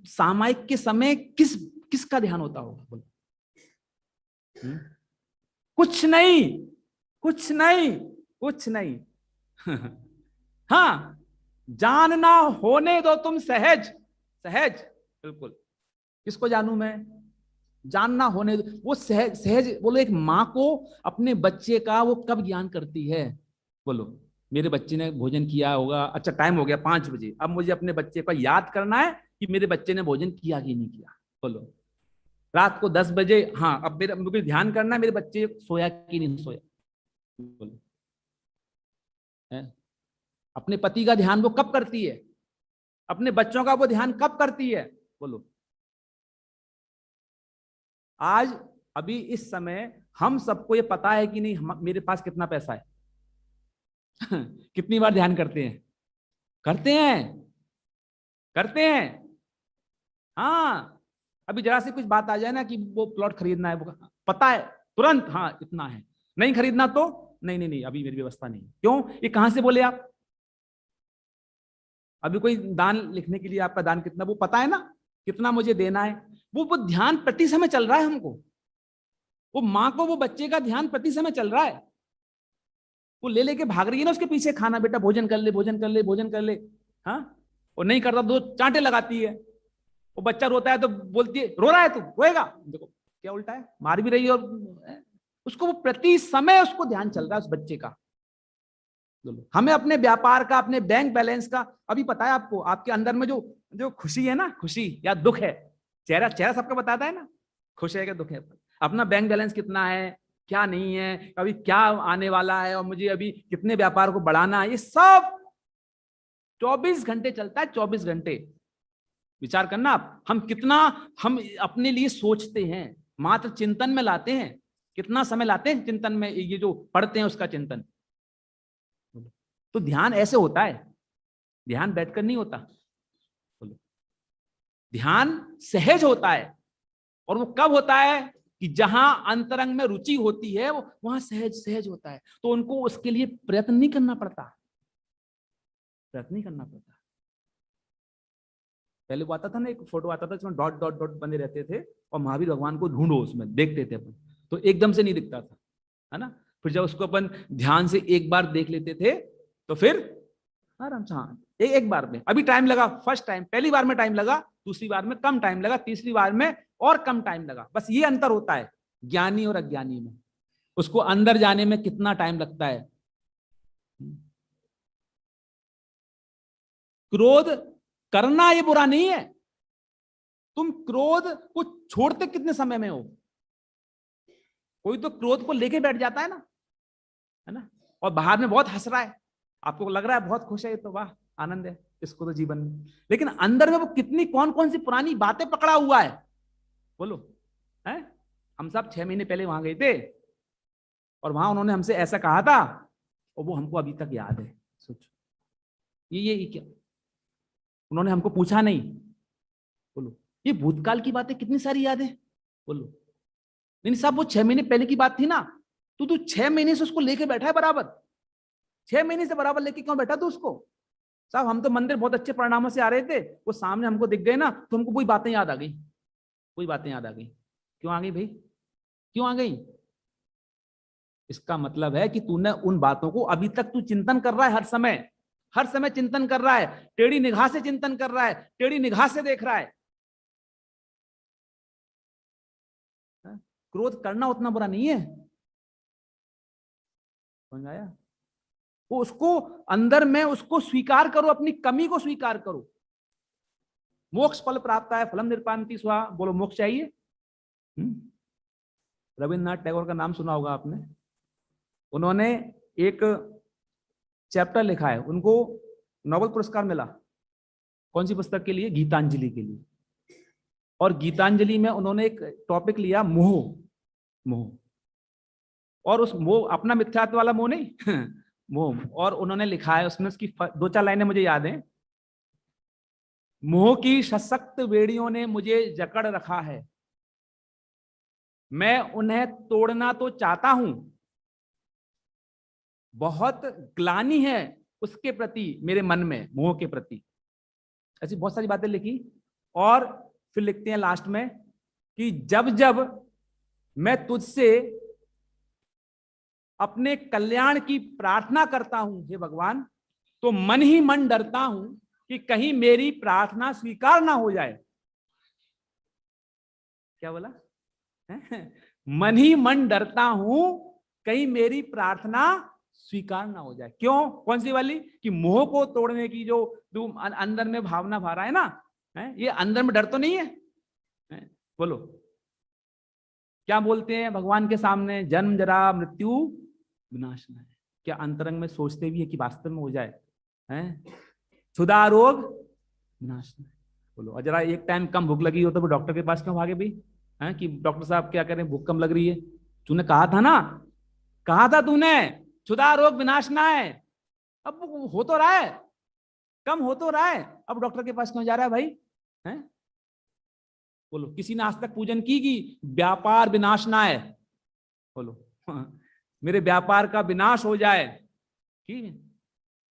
सामायिक के समय किसका ध्यान होता होगा। बोलो, कुछ नहीं, कुछ नहीं, कुछ नहीं। हाँ, जानना होने दो तुम सहज, सहज, बिल्कुल। किसको जानू मैं? जानना होने दो। वो सहज, सहज। बोलो, एक माँ को अपने बच्चे का वो कब ज्ञान करती है? बोलो, मेरे बच्चे ने भोजन किया होगा, अच्छा टाइम हो गया 5 बजे, अब मुझे अपने बच्चे को याद करना है कि मेरे बच्चे ने भोजन किया कि नहीं किया। बोलो, रात को 10 बजे, हाँ अब मुझे ध्यान करना है मेरे बच्चे सोया कि नहीं सोया। बोलो, अपने पति का ध्यान वो कब करती है? अपने बच्चों का वो ध्यान कब करती है? बोलो, आज अभी इस समय हम सबको ये पता है कि नहीं मेरे पास कितना पैसा है। कितनी बार ध्यान करते हैं? करते हैं, करते हैं। हाँ, अभी जरा से कुछ बात आ जाए ना कि वो प्लॉट खरीदना है, वो पता है तुरंत, हाँ इतना है। नहीं खरीदना तो नहीं नहीं नहीं, अभी मेरी व्यवस्था नहीं। क्यों? ये कहां से बोले आप? अभी कोई दान लिखने के लिए आपका दान कितना, वो पता है ना कितना मुझे देना है। वो ध्यान प्रति समय चल रहा है हमको। वो माँ को वो बच्चे का ध्यान प्रति समय चल रहा है। वो ले लेके भाग रही है ना उसके पीछे, खाना बेटा भोजन कर ले, भोजन कर ले, भोजन कर ले। हाँ, और नहीं करता दो चांटे लगाती है। वो बच्चा रोता है तो बोलती है, रो रहा है तू, रोएगा। देखो क्या उल्टा है, मार भी रही है। और उसको वो प्रति समय उसको ध्यान चल रहा है उस बच्चे का। हमें अपने व्यापार का, अपने बैंक बैलेंस का अभी पता है आपको, आपके अंदर में जो जो खुशी है ना, खुशी या दुख है, चेहरा चेहरा सबका बताता है ना, खुश है क्या दुख है। अपना बैंक बैलेंस कितना है, क्या नहीं है, अभी क्या आने वाला है, और मुझे अभी कितने व्यापार को बढ़ाना है, ये सब 24 घंटे चलता है। 24 घंटे विचार करना आप, हम कितना हम अपने लिए सोचते हैं, मात्र चिंतन में लाते हैं। कितना समय लाते हैं चिंतन में, ये जो पढ़ते हैं उसका चिंतन। तो ध्यान ऐसे होता है, ध्यान बैठकर नहीं होता। ध्यान सहज होता है, और वो कब होता है कि जहां अंतरंग में रुचि होती है वो वहां सहज सहज होता है। तो उनको उसके लिए प्रयत्न नहीं करना पड़ता, प्रयत्न नहीं करना पड़ता। पहले वो आता था ना, एक फोटो आता था जिसमें डॉट डॉट डॉट बने रहते थे, और महावीर भगवान को ढूंढो उसमें देखते थे अपन, तो एकदम से नहीं दिखता था, है ना। फिर जब उसको अपन ध्यान से एक बार देख लेते थे तो फिर आराम से, हाँ एक बार में। अभी टाइम लगा, फर्स्ट टाइम पहली बार में टाइम लगा, दूसरी बार में कम टाइम लगा, तीसरी बार में और कम टाइम लगा। बस ये अंतर होता है ज्ञानी और अज्ञानी में, उसको अंदर जाने में कितना टाइम लगता है। क्रोध करना ये बुरा नहीं है, तुम क्रोध को छोड़ते कितने समय में हो। कोई तो क्रोध को लेके बैठ जाता है ना, और बाहर में बहुत हंस रहा है, आपको लग रहा है बहुत खुश है, तो वाह आनंद है इसको तो जीवन में, लेकिन अंदर में वो कितनी कौन कौन सी पुरानी बातें पकड़ा हुआ है, बोलो है। हम सब 6 महीने पहले वहां गए थे और वहां उन्होंने हमसे ऐसा कहा था और वो हमको अभी तक याद है। सोचो ये क्या, उन्होंने हमको पूछा नहीं, बोलो ये भूतकाल की बातें कितनी सारी याद है, बोलो। नहीं साहब वो 6 महीने पहले की बात थी ना, तू 6 महीने से उसको लेके बैठा है बराबर, 6 महीने से बराबर लेके क्यों बैठा तू उसको। साहब हम तो मंदिर बहुत अच्छे परिणामों से आ रहे थे, वो सामने हमको दिख गए ना, तो हमको वही बातें याद आ गई, वही बातें याद आ गई। क्यों आ गई भाई, क्यों आ गई। इसका मतलब है कि तूने उन बातों को अभी तक तू चिंतन कर रहा है, हर समय चिंतन कर रहा है, टेढ़ी निगाह से चिंतन कर रहा है, टेढ़ी निगाह से देख रहा है। क्रोध करना उतना बुरा नहीं है, समझ आया। वो उसको अंदर में उसको स्वीकार करो, अपनी कमी को स्वीकार करो। मोक्ष फल प्राप्त है, फलम निर्पान्ति स्वाहा, बोलो मोक्ष चाहिए। रविन्द्रनाथ टैगोर का नाम सुना होगा आपने, उन्होंने एक चैप्टर लिखा है, उनको नोबेल पुरस्कार मिला, कौन सी पुस्तक के लिए, गीतांजलि के लिए। और गीतांजलि में उन्होंने एक टॉपिक लिया, मोह। और उस मोह अपना मिथ्यात्व वाला मोह नहीं मोह। और उन्होंने लिखा है उसमें, उसकी 2-4 लाइनें मुझे याद हैं। मोह की सशक्त बेड़ियों ने मुझे जकड़ रखा है, मैं उन्हें तोड़ना तो चाहता हूं, बहुत ग्लानि है उसके प्रति मेरे मन में, मोह के प्रति। ऐसी बहुत सारी बातें लिखी। और फिर लिखते हैं लास्ट में कि जब जब मैं तुझसे अपने कल्याण की प्रार्थना करता हूं हे भगवान, तो मन ही मन डरता हूं कि कहीं मेरी प्रार्थना स्वीकार ना हो जाए। क्या बोला मन ही मन डरता हूं कहीं मेरी प्रार्थना स्वीकार ना हो जाए। क्यों, कौन सी वाली, कि मोह को तोड़ने की जो अंदर में भावना भा रहा है ना, ये अंदर में डर तो नहीं है। बोलो क्या बोलते हैं भगवान के सामने, जन्म जरा मृत्यु विनाश न है। क्या अंतरंग में सोचते भी है कि वास्तव में हो जाए, हैं क्षुधा रोग विनाश न है। बोलो, और जरा एक टाइम कम भूख लगी हो तो डॉक्टर के पास क्यों भागे भाई, हैं कि डॉक्टर साहब क्या करें, भूख कम लग रही है। तूने कहा था ना, कहा था तूने क्षुधा रोग विनाश ना है। अब हो तो रहा है, कम हो तो रहा है, अब डॉक्टर के पास क्यों जा रहा है भाई, हैं। बोलो, किसी ने आज तक पूजन की कि व्यापार विनाश ना है, बोलो मेरे व्यापार का विनाश हो जाए। ठीक है,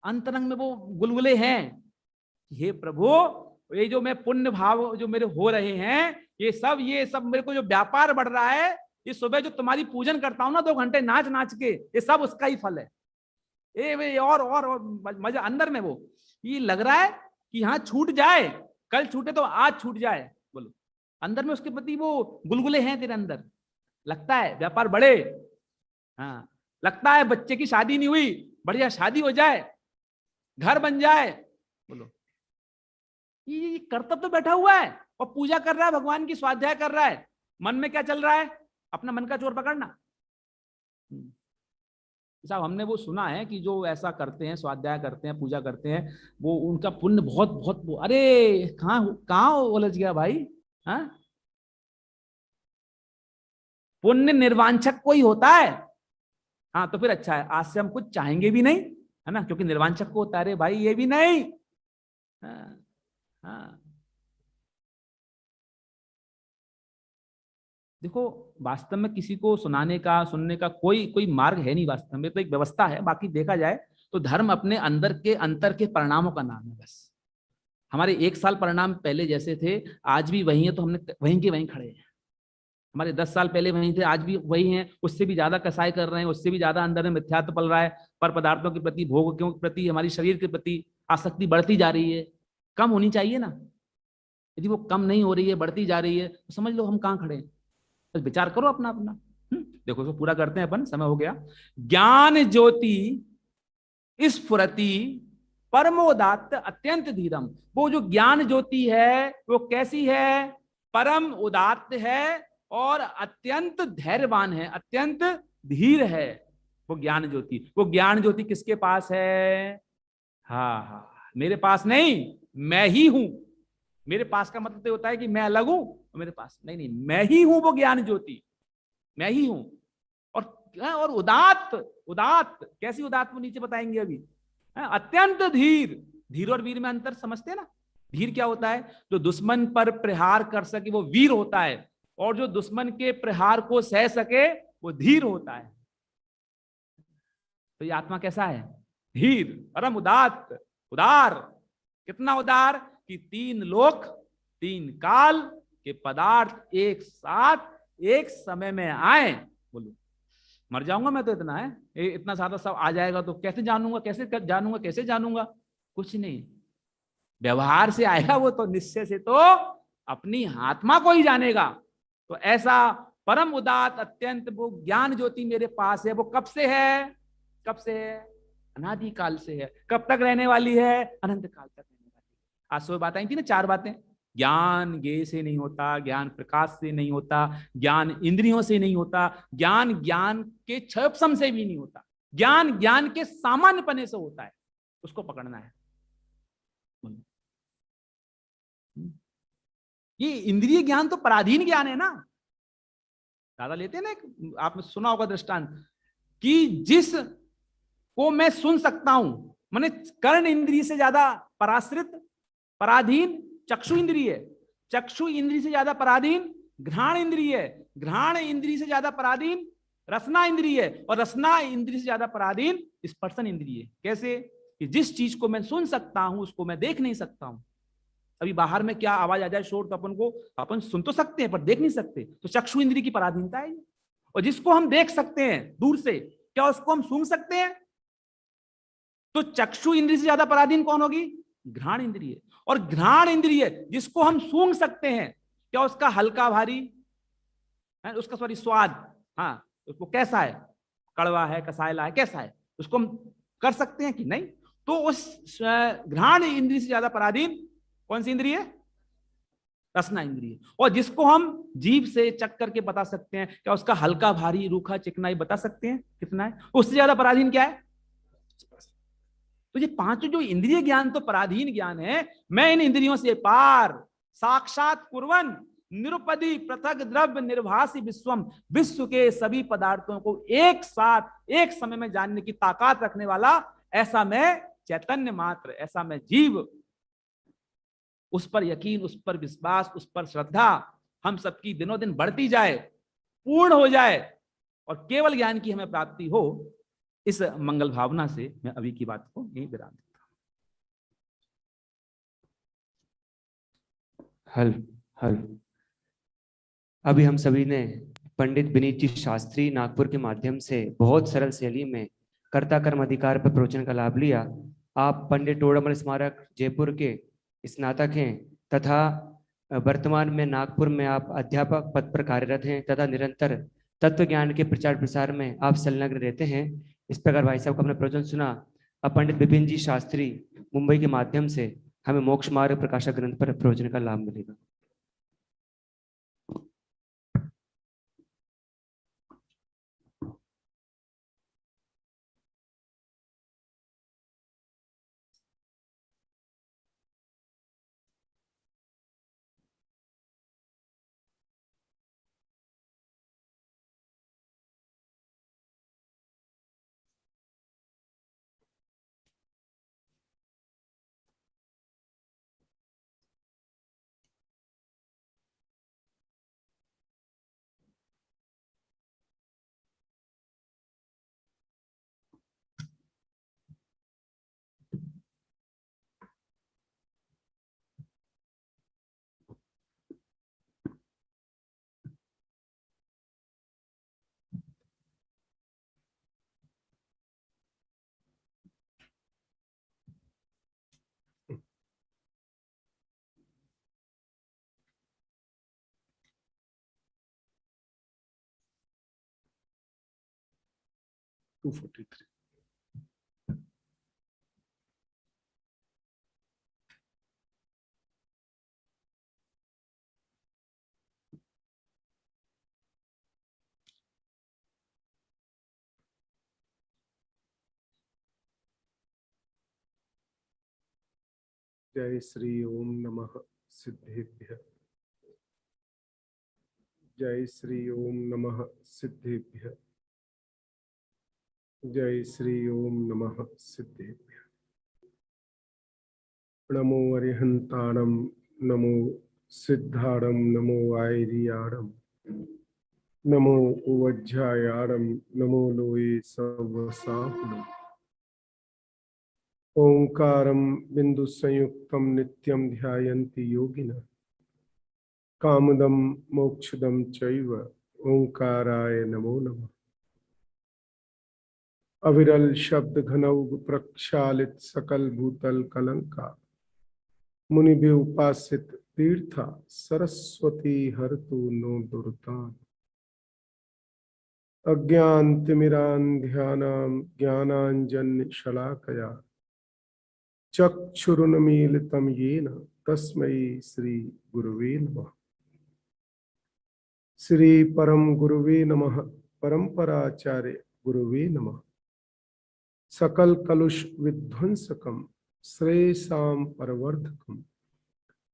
अंतरंग में वो गुलगुले हैं, हे प्रभु ये जो मैं पुण्य भाव जो मेरे हो रहे हैं, ये सब मेरे को जो व्यापार बढ़ रहा है, ये सुबह जो तुम्हारी पूजन करता हूं ना 2 घंटे नाच नाच के, ये सब उसका ही फल है। ये और मजा अंदर में वो ये लग रहा है कि हाँ छूट जाए, कल छूटे तो आज छूट जाए। बोलो, अंदर में उसके प्रति वो गुलगुले हैं तेरे अंदर, लगता है व्यापार बढ़े, हाँ लगता है बच्चे की शादी नहीं हुई, बढ़िया शादी हो जाए, घर बन जाए। बोलो, ये कर्तव्य तो बैठा हुआ है और पूजा कर रहा है, भगवान की स्वाध्याय कर रहा है, मन में क्या चल रहा है, अपना मन का चोर पकड़ना। साहब हमने वो सुना है कि जो ऐसा करते हैं, स्वाध्याय करते हैं, पूजा करते हैं, वो उनका पुण्य बहुत बहुत अरे कहाँ उलझ गया भाई, हाँ पुण्य निर्वांछक कोई होता है, हाँ तो फिर अच्छा है, आज से हम कुछ चाहेंगे भी नहीं, है ना, क्योंकि निर्वांछक को होता है रे भाई ये भी नहीं। हाँ, हाँ देखो वास्तव में किसी को सुनाने का सुनने का कोई मार्ग है नहीं, वास्तव में तो एक व्यवस्था है। बाकी देखा जाए तो धर्म अपने अंतर के परिणामों का नाम है बस। हमारे 1 साल परिणाम पहले जैसे थे आज भी वही है, तो हमने वहीं के वहीं खड़े हैं। हमारे 10 साल पहले वहीं थे, आज भी वही हैं, उससे भी ज्यादा कसाई कर रहे हैं, उससे भी ज्यादा अंदर में मिथ्यात्व पल रहा है, पर पदार्थों के प्रति, भोग के प्रति, हमारी शरीर के प्रति। आसक्ति बढ़ती जा रही है, कम होनी चाहिए ना। यदि वो कम नहीं हो रही है, बढ़ती जा रही है, तो समझ लो हम कहाँ खड़े हैं। बस विचार करो अपना अपना। देखो इसको पूरा करते हैं अपन, समय हो गया। ज्ञान ज्योति स्फुरति परमोदात्त अत्यंत धीरम। वो जो ज्ञान ज्योति है वो कैसी है? परम उदात्त है और अत्यंत धैर्यवान है, अत्यंत धीर है वो ज्ञान ज्योति। वो ज्ञान ज्योति किसके पास है? हाँ हाँ, मेरे पास नहीं, मैं ही हूं। मेरे पास का मतलब तो होता है कि मैं अलग हूं, मेरे पास नहीं, नहीं, मैं ही हूं वो ज्ञान ज्योति, मैं ही हूं। और उदात्त, उदात्त कैसी उदात्त वो नीचे बताएंगे अभी। अत्यंत धीर, धीर और वीर में अंतर समझते हैं ना? धीर क्या होता है? जो दुश्मन पर प्रहार कर सके वो वीर होता है, और जो दुश्मन के प्रहार को सह सके वो धीर होता है। तो ये आत्मा कैसा है? धीर, परम उदात्त, उदार। कितना उदार कि तीन लोक, तीन काल के पदार्थ एक साथ एक समय में आए। बोलो, मर जाऊंगा मैं तो, इतना है, इतना ज्यादा सब आ जाएगा तो कैसे जानूंगा, कैसे जानूंगा, कैसे जानूंगा? कुछ नहीं, व्यवहार से आएगा वो तो, निश्चय से तो अपनी आत्मा को ही जानेगा। तो ऐसा परम उदात अत्यंत वो ज्ञान ज्योति मेरे पास है। वो कब से है? कब से है? अनादि काल से है। कब तक रहने वाली है? अनंत काल तक रहने वाली है। आज सुबह बात आई थी ना, चार बातें। ज्ञान ज्ञेय से नहीं होता, ज्ञान प्रकाश से नहीं होता, ज्ञान इंद्रियों से नहीं होता, ज्ञान ज्ञान के क्षयपसम से भी नहीं होता, ज्ञान ज्ञान के सामान्य पने से होता है। उसको पकड़ना है। ये इंद्रिय ज्ञान तो पराधीन ज्ञान है ना। दादा लेते हैं ना, आपने सुना होगा दृष्टांत कि जिस को मैं सुन सकता हूं, माने कर्ण इंद्रिय से ज्यादा पराश्रित, पराधीन चक्षु इंद्रिय, चक्षु इंद्रिय से ज्यादा पराधीन घ्राण इंद्रिय, घ्राण इंद्रिय से ज्यादा पराधीन रसना इंद्रिय, और रसना इंद्रिय से ज्यादा पराधीन स्पर्शन इंद्रिय। कैसे? कि जिस चीज को मैं सुन सकता हूं उसको मैं देख नहीं सकता हूं। अभी बाहर में क्या आवाज आ जाए, शोर, तो अपन को, अपन सुन तो सकते हैं पर देख नहीं सकते, तो चक्षु इंद्रिय की पराधीनता है। और जिसको हम देख सकते हैं दूर से, क्या उसको हम सूंघ सकते हैं? तो चक्षु इंद्रिय से ज्यादा पराधीन कौन होगी? घ्राण इंद्रिय। और घ्राण इंद्रिय जिसको हम सूंघ सकते हैं, क्या उसका हल्का भारी है, उसका सॉरी स्वाद, हाँ, उसको कैसा है, कड़वा है, कसायला है, कैसा है, उसको हम कर सकते हैं कि नहीं? तो उस घ्राण इंद्रिय से ज्यादा पराधीन कौन सी इंद्रिय है? रसना इंद्रिय। और जिसको हम जीभ से चख करके बता सकते हैं, क्या उसका हल्का भारी रूखा चिकनाई बता सकते हैं कितना है? उससे ज्यादा पराधीन क्या है? तो ये पांचों जो इंद्रिय ज्ञान तो पराधीन ज्ञान है। मैं इन इंद्रियों से पार साक्षात कुर्वन निरुपदी पृथक द्रव्य निर्भासी विश्वम, विश्व के सभी पदार्थों को एक साथ एक समय में जानने की ताकत रखने वाला ऐसा मैं चैतन्य मात्र, ऐसा मैं जीव। उस पर यकीन, उस पर विश्वास, उस पर श्रद्धा हम सबकी दिनों दिन बढ़ती जाए, पूर्ण हो जाए, और केवल ज्ञान की हमें प्राप्ति हो। इस मंगल भावना से मैं अभी की बात को यही विराम देता हल हल अभी हम सभी ने पंडित विनीत जी शास्त्री नागपुर के माध्यम से बहुत सरल शैली में कर्ता कर्म अधिकार पर प्रवचन का लाभ लिया। आप पंडित टोडामल स्मारक जयपुर के स्नातक हैं तथा वर्तमान में नागपुर में आप अध्यापक पद पर कार्यरत हैं तथा निरंतर तत्व ज्ञान के प्रचार प्रसार में आप संलग्न रहते हैं। इस प्रकार भाई साहब का अपना प्रवचन सुना। अब पंडित विपिन जी शास्त्री मुंबई के माध्यम से हमें मोक्ष मार्ग प्रकाशक ग्रंथ पर प्रवचन का लाभ मिलेगा। 243। जय श्री ओम नमः सिद्धेभ्य। जय श्री ओम नमः सिद्धेभ्य। जय श्री ओम नमः सिद्धेभ्य। नमो अरिहंताणम, नमो सिद्धाणम, नमो आयरियाणम, नमो उवज्झायाणम, नमो लोये सवसाहुणम। ओंकारम बिंदु संयुक्तम नित्यम ध्यायन्ति योगिनः। कामदम मोक्षदम चैव ओंकाराय नमो नमः। अविरल शब्द घनौघ प्रक्षालित सकल भूतल कलंका। मुनि उपासित तीर्था सरस्वती हरतु नो दुर्तान। अज्ञान तिमिरान्ध्यानां ज्ञानांजन शलाकया चक्षुरुन्मीलितं येन तस्मै श्री गुरुवे नमः। श्री परम गुरुवे नमः। परंपराचार्य गुरुवे नमः। सकल कलुष विध्वंसकम श्रेयसां परवर्धकम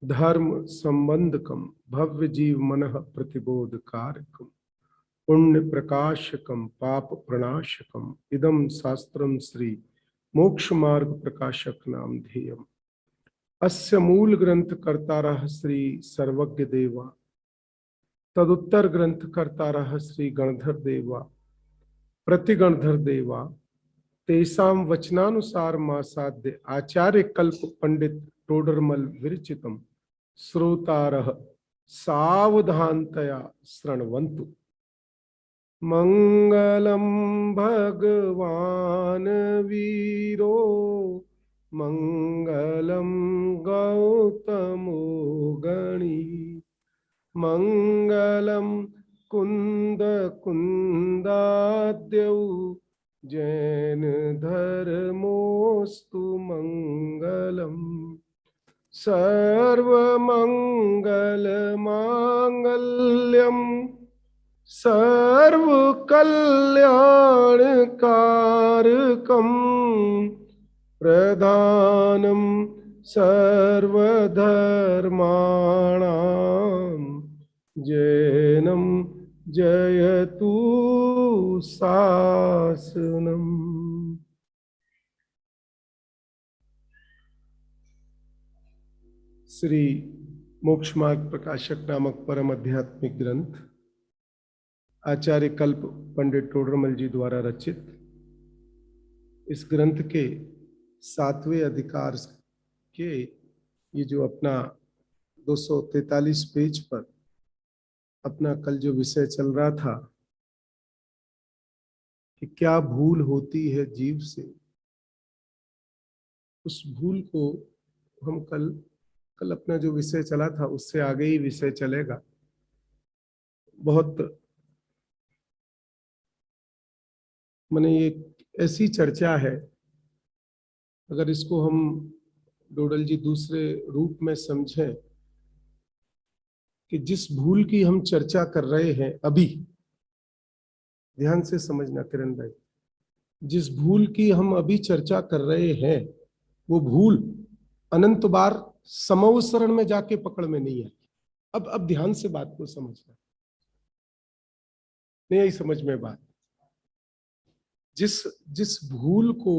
धर्म संबंधकम भव्य जीव मनः प्रतिबोधकारकम पुण्य प्रकाशकम पाप प्रणाशकम इदम शास्त्रम श्री मोक्ष मार्ग प्रकाशक नाम ध्येयम्। अस्य मूल ग्रंथ कर्तारः श्री सर्वज्ञ देवा। तदुत्तर ग्रंथ कर्तारः श्री गणधर देवा। प्रतिगणधर देवा तेषां वचनानुसार मासाद्य आचार्य कल्प पंडित टोडरमल विरचितम श्रोतारः सावधानतया शृण्वन्तु। मंगलम भगवान वीरो मंगलम गौतमो गणी मंगलम कुंद कुंदाद्यौ जैन धर्मोस्तु मंगलम। सर्वमंगल मांगल्यम सर्व कल्याणकारकम प्रधानम सर्वधर्माणां जैनम जयतु शासनम। श्री मोक्ष मार्ग प्रकाशक नामक परम आध्यात्मिक ग्रंथ आचार्य कल्प पंडित टोडरमल जी द्वारा रचित इस ग्रंथ के 7वें अधिकार के ये जो अपना 243 पेज पर अपना कल जो विषय चल रहा था कि क्या भूल होती है जीव से, उस भूल को हम कल अपना जो विषय चला था उससे आगे ही विषय चलेगा। बहुत माने ये ऐसी चर्चा है, अगर इसको हम डोडल जी दूसरे रूप में समझें कि जिस भूल की हम चर्चा कर रहे हैं अभी, ध्यान से समझना किरण भाई, जिस भूल की हम अभी चर्चा कर रहे हैं वो भूल अनंत बार समवसरण में जाके पकड़ में नहीं आई। अब ध्यान से बात को समझना, नहीं आई समझ में बात। जिस भूल को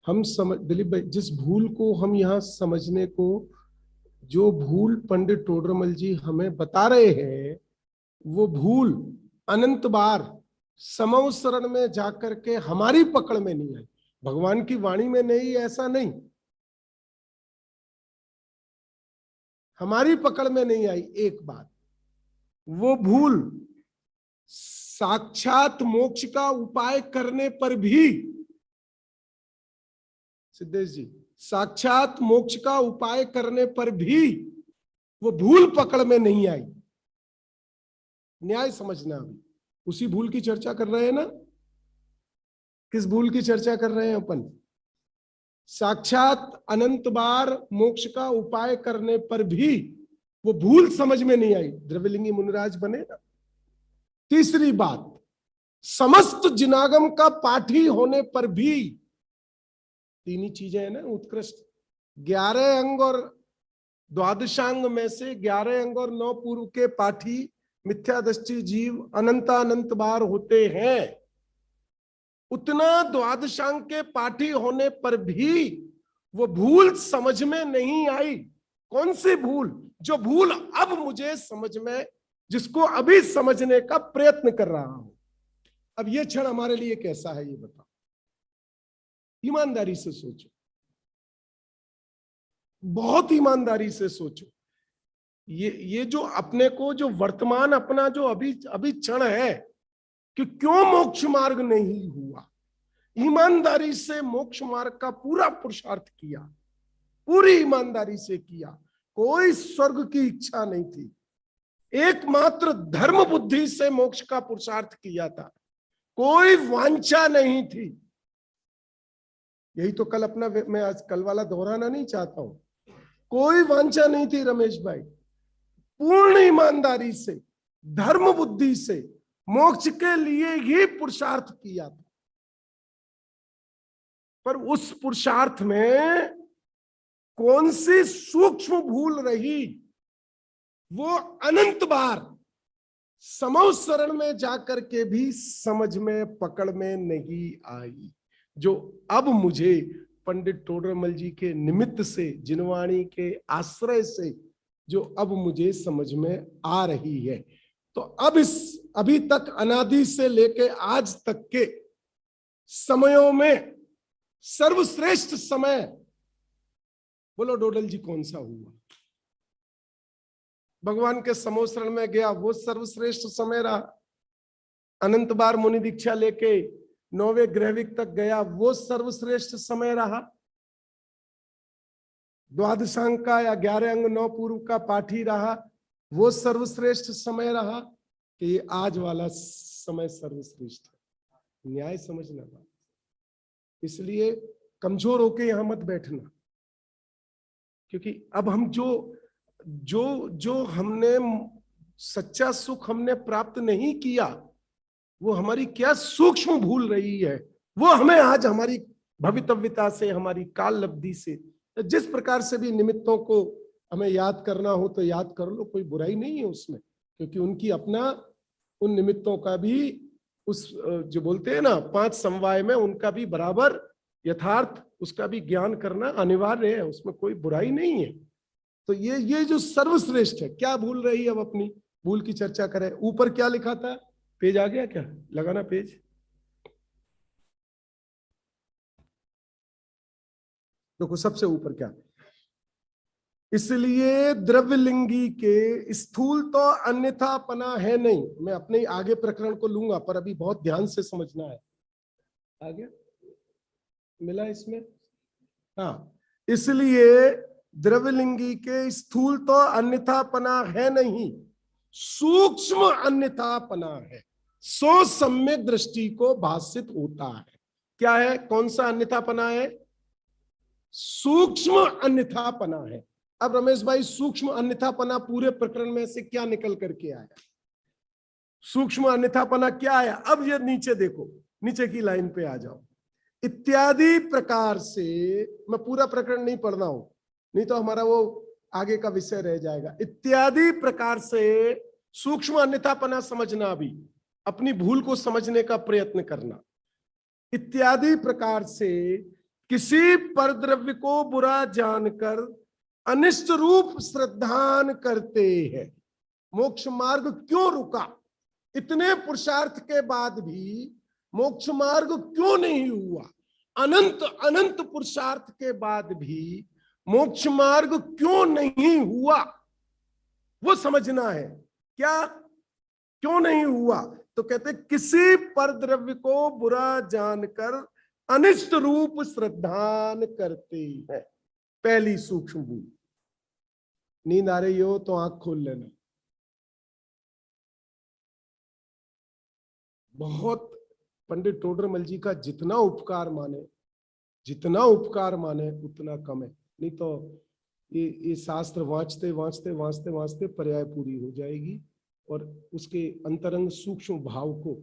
हम समझ, दिलीप भाई, जिस भूल को हम यहाँ समझने को, जो भूल पंडित टोडरमल जी हमें बता रहे हैं वो भूल अनंत बार समवसरण में जाकर के हमारी पकड़ में नहीं आई, भगवान की वाणी में नहीं, ऐसा नहीं, हमारी पकड़ में नहीं आई। एक बात, वो भूल साक्षात मोक्ष का उपाय करने पर भी, सिद्धेश जी, साक्षात मोक्ष का उपाय करने पर भी वो भूल पकड़ में नहीं आई। न्याय समझना, अभी उसी भूल की चर्चा कर रहे हैं ना। किस भूल की चर्चा कर रहे हैं अपन? साक्षात अनंत बार मोक्ष का उपाय करने पर भी वो भूल समझ में नहीं आई, द्रव्यलिंगी मुनिराज बने ना। तीसरी बात, समस्त जिनागम का पाठी होने पर भी, तीन ही चीजें हैं ना उत्कृष्ट, 11 अंग और द्वादशांग में से 11 अंग और 9 पूर्व के पाठी मिथ्यादृष्टि जीव अनंत बार होते हैं। उतना द्वादशांग के पाठी होने पर भी वो भूल समझ में नहीं आई। कौन सी भूल? जो भूल अब मुझे समझ में, जिसको अभी समझने का प्रयत्न कर रहा हूं। अब ये क्षण हमारे लिए कैसा है ये बताओ, ईमानदारी से सोचो, बहुत ईमानदारी से सोचो। ये जो अपने को, जो वर्तमान अपना जो अभी क्षण है कि क्यों मोक्ष मार्ग नहीं हुआ, ईमानदारी से मोक्ष मार्ग का पूरा पुरुषार्थ किया, पूरी ईमानदारी से किया। कोई स्वर्ग की इच्छा नहीं थी, एकमात्र धर्म बुद्धि से मोक्ष का पुरुषार्थ किया था, कोई वांछा नहीं थी। यही तो कल अपना, मैं आज कल वाला दोहराना नहीं चाहता हूं, कोई वांछा नहीं थी रमेश भाई, पूर्ण ईमानदारी से धर्म बुद्धि से मोक्ष के लिए ही पुरुषार्थ किया था। पर उस पुरुषार्थ में कौन सी सूक्ष्म भूल रही, वो अनंत बार समव शरण में जाकर के भी समझ में, पकड़ में नहीं आई। जो अब मुझे पंडित टोडरमल जी के निमित्त से, जिनवाणी के आश्रय से जो अब मुझे समझ में आ रही है। तो अब इस अभी तक अनादि से लेके आज तक के समयों में सर्वश्रेष्ठ समय बोलो डोडल जी कौन सा हुआ? भगवान के समो शरण में गया वो सर्वश्रेष्ठ समय रहा। अनंत बार मुनि दीक्षा लेके 9वें ग्रहविक तक गया वो सर्वश्रेष्ठ समय रहा। द्वादशांग का या 11 अंग 9 पूर्व का पाठी रहा वो सर्वश्रेष्ठ समय रहा, कि आज वाला समय सर्वश्रेष्ठ है। न्याय समझना बात, इसलिए कमजोर होके यहां मत बैठना, क्योंकि अब हम जो हमने सच्चा सुख हमने प्राप्त नहीं किया, वो हमारी क्या सूक्ष्म भूल रही है, वो हमें आज हमारी भवितव्यता से, हमारी काल लब्धि से, जिस प्रकार से भी निमित्तों को हमें याद करना हो तो याद कर लो, कोई बुराई नहीं है उसमें, क्योंकि उनकी अपना, उन निमित्तों का भी, उस जो बोलते हैं ना 5 समवाय में, उनका भी बराबर यथार्थ, उसका भी ज्ञान करना अनिवार्य है, उसमें कोई बुराई नहीं है। तो ये जो सर्वश्रेष्ठ है, क्या भूल रही है अब अपनी भूल की चर्चा करें। ऊपर क्या लिखा था, पेज आ गया क्या, लगाना पेज, देखो सबसे ऊपर क्या, इसलिए द्रव्यलिंगी के स्थूल तो अन्यथापना है नहीं। मैं अपने आगे प्रकरण को लूंगा, पर अभी बहुत ध्यान से समझना है। आगे मिला इसमें, हाँ, इसलिए द्रव्यलिंगी के स्थूल तो अन्यथापना है नहीं, सूक्ष्म अन्यथापना है, सो सम्यक दृष्टि को भाषित होता है। क्या है, कौन सा अन्यथापना है? सूक्ष्म अन्यथापना है। अब रमेश भाई, सूक्ष्म अन्यथापना पूरे प्रकरण में से क्या निकल करके आया? सूक्ष्म अन्यथापना क्या आया? अब ये नीचे देखो, नीचे की लाइन पे आ जाओ। इत्यादि प्रकार से, मैं पूरा प्रकरण नहीं पढ़ रहा हूं, नहीं तो हमारा वो आगे का विषय रह जाएगा। इत्यादि प्रकार से सूक्ष्म अन्यथापना समझना, भी अपनी भूल को समझने का प्रयत्न करना। इत्यादि प्रकार से किसी परद्रव्य को बुरा जानकर अनिष्ट रूप श्रद्धान करते हैं। मोक्ष मार्ग क्यों रुका? इतने पुरुषार्थ के बाद भी मोक्ष मार्ग क्यों नहीं हुआ? अनंत अनंत पुरुषार्थ के बाद भी मोक्ष मार्ग क्यों नहीं हुआ, वो समझना है। क्या क्यों नहीं हुआ? तो कहते किसी परद्रव्य को बुरा जानकर अनिष्ट रूप श्रद्धान करते हैं। पहली सूक्ष्म भूल। नींद आ रही हो तो आंख खोल लेना। बहुत पंडित टोडरमल जी का जितना उपकार माने उतना कम है। नहीं तो ये शास्त्र वांचते वांचते वांचते वांचते पर्याय पूरी हो जाएगी और उसके अंतरंग सूक्ष्म भाव को,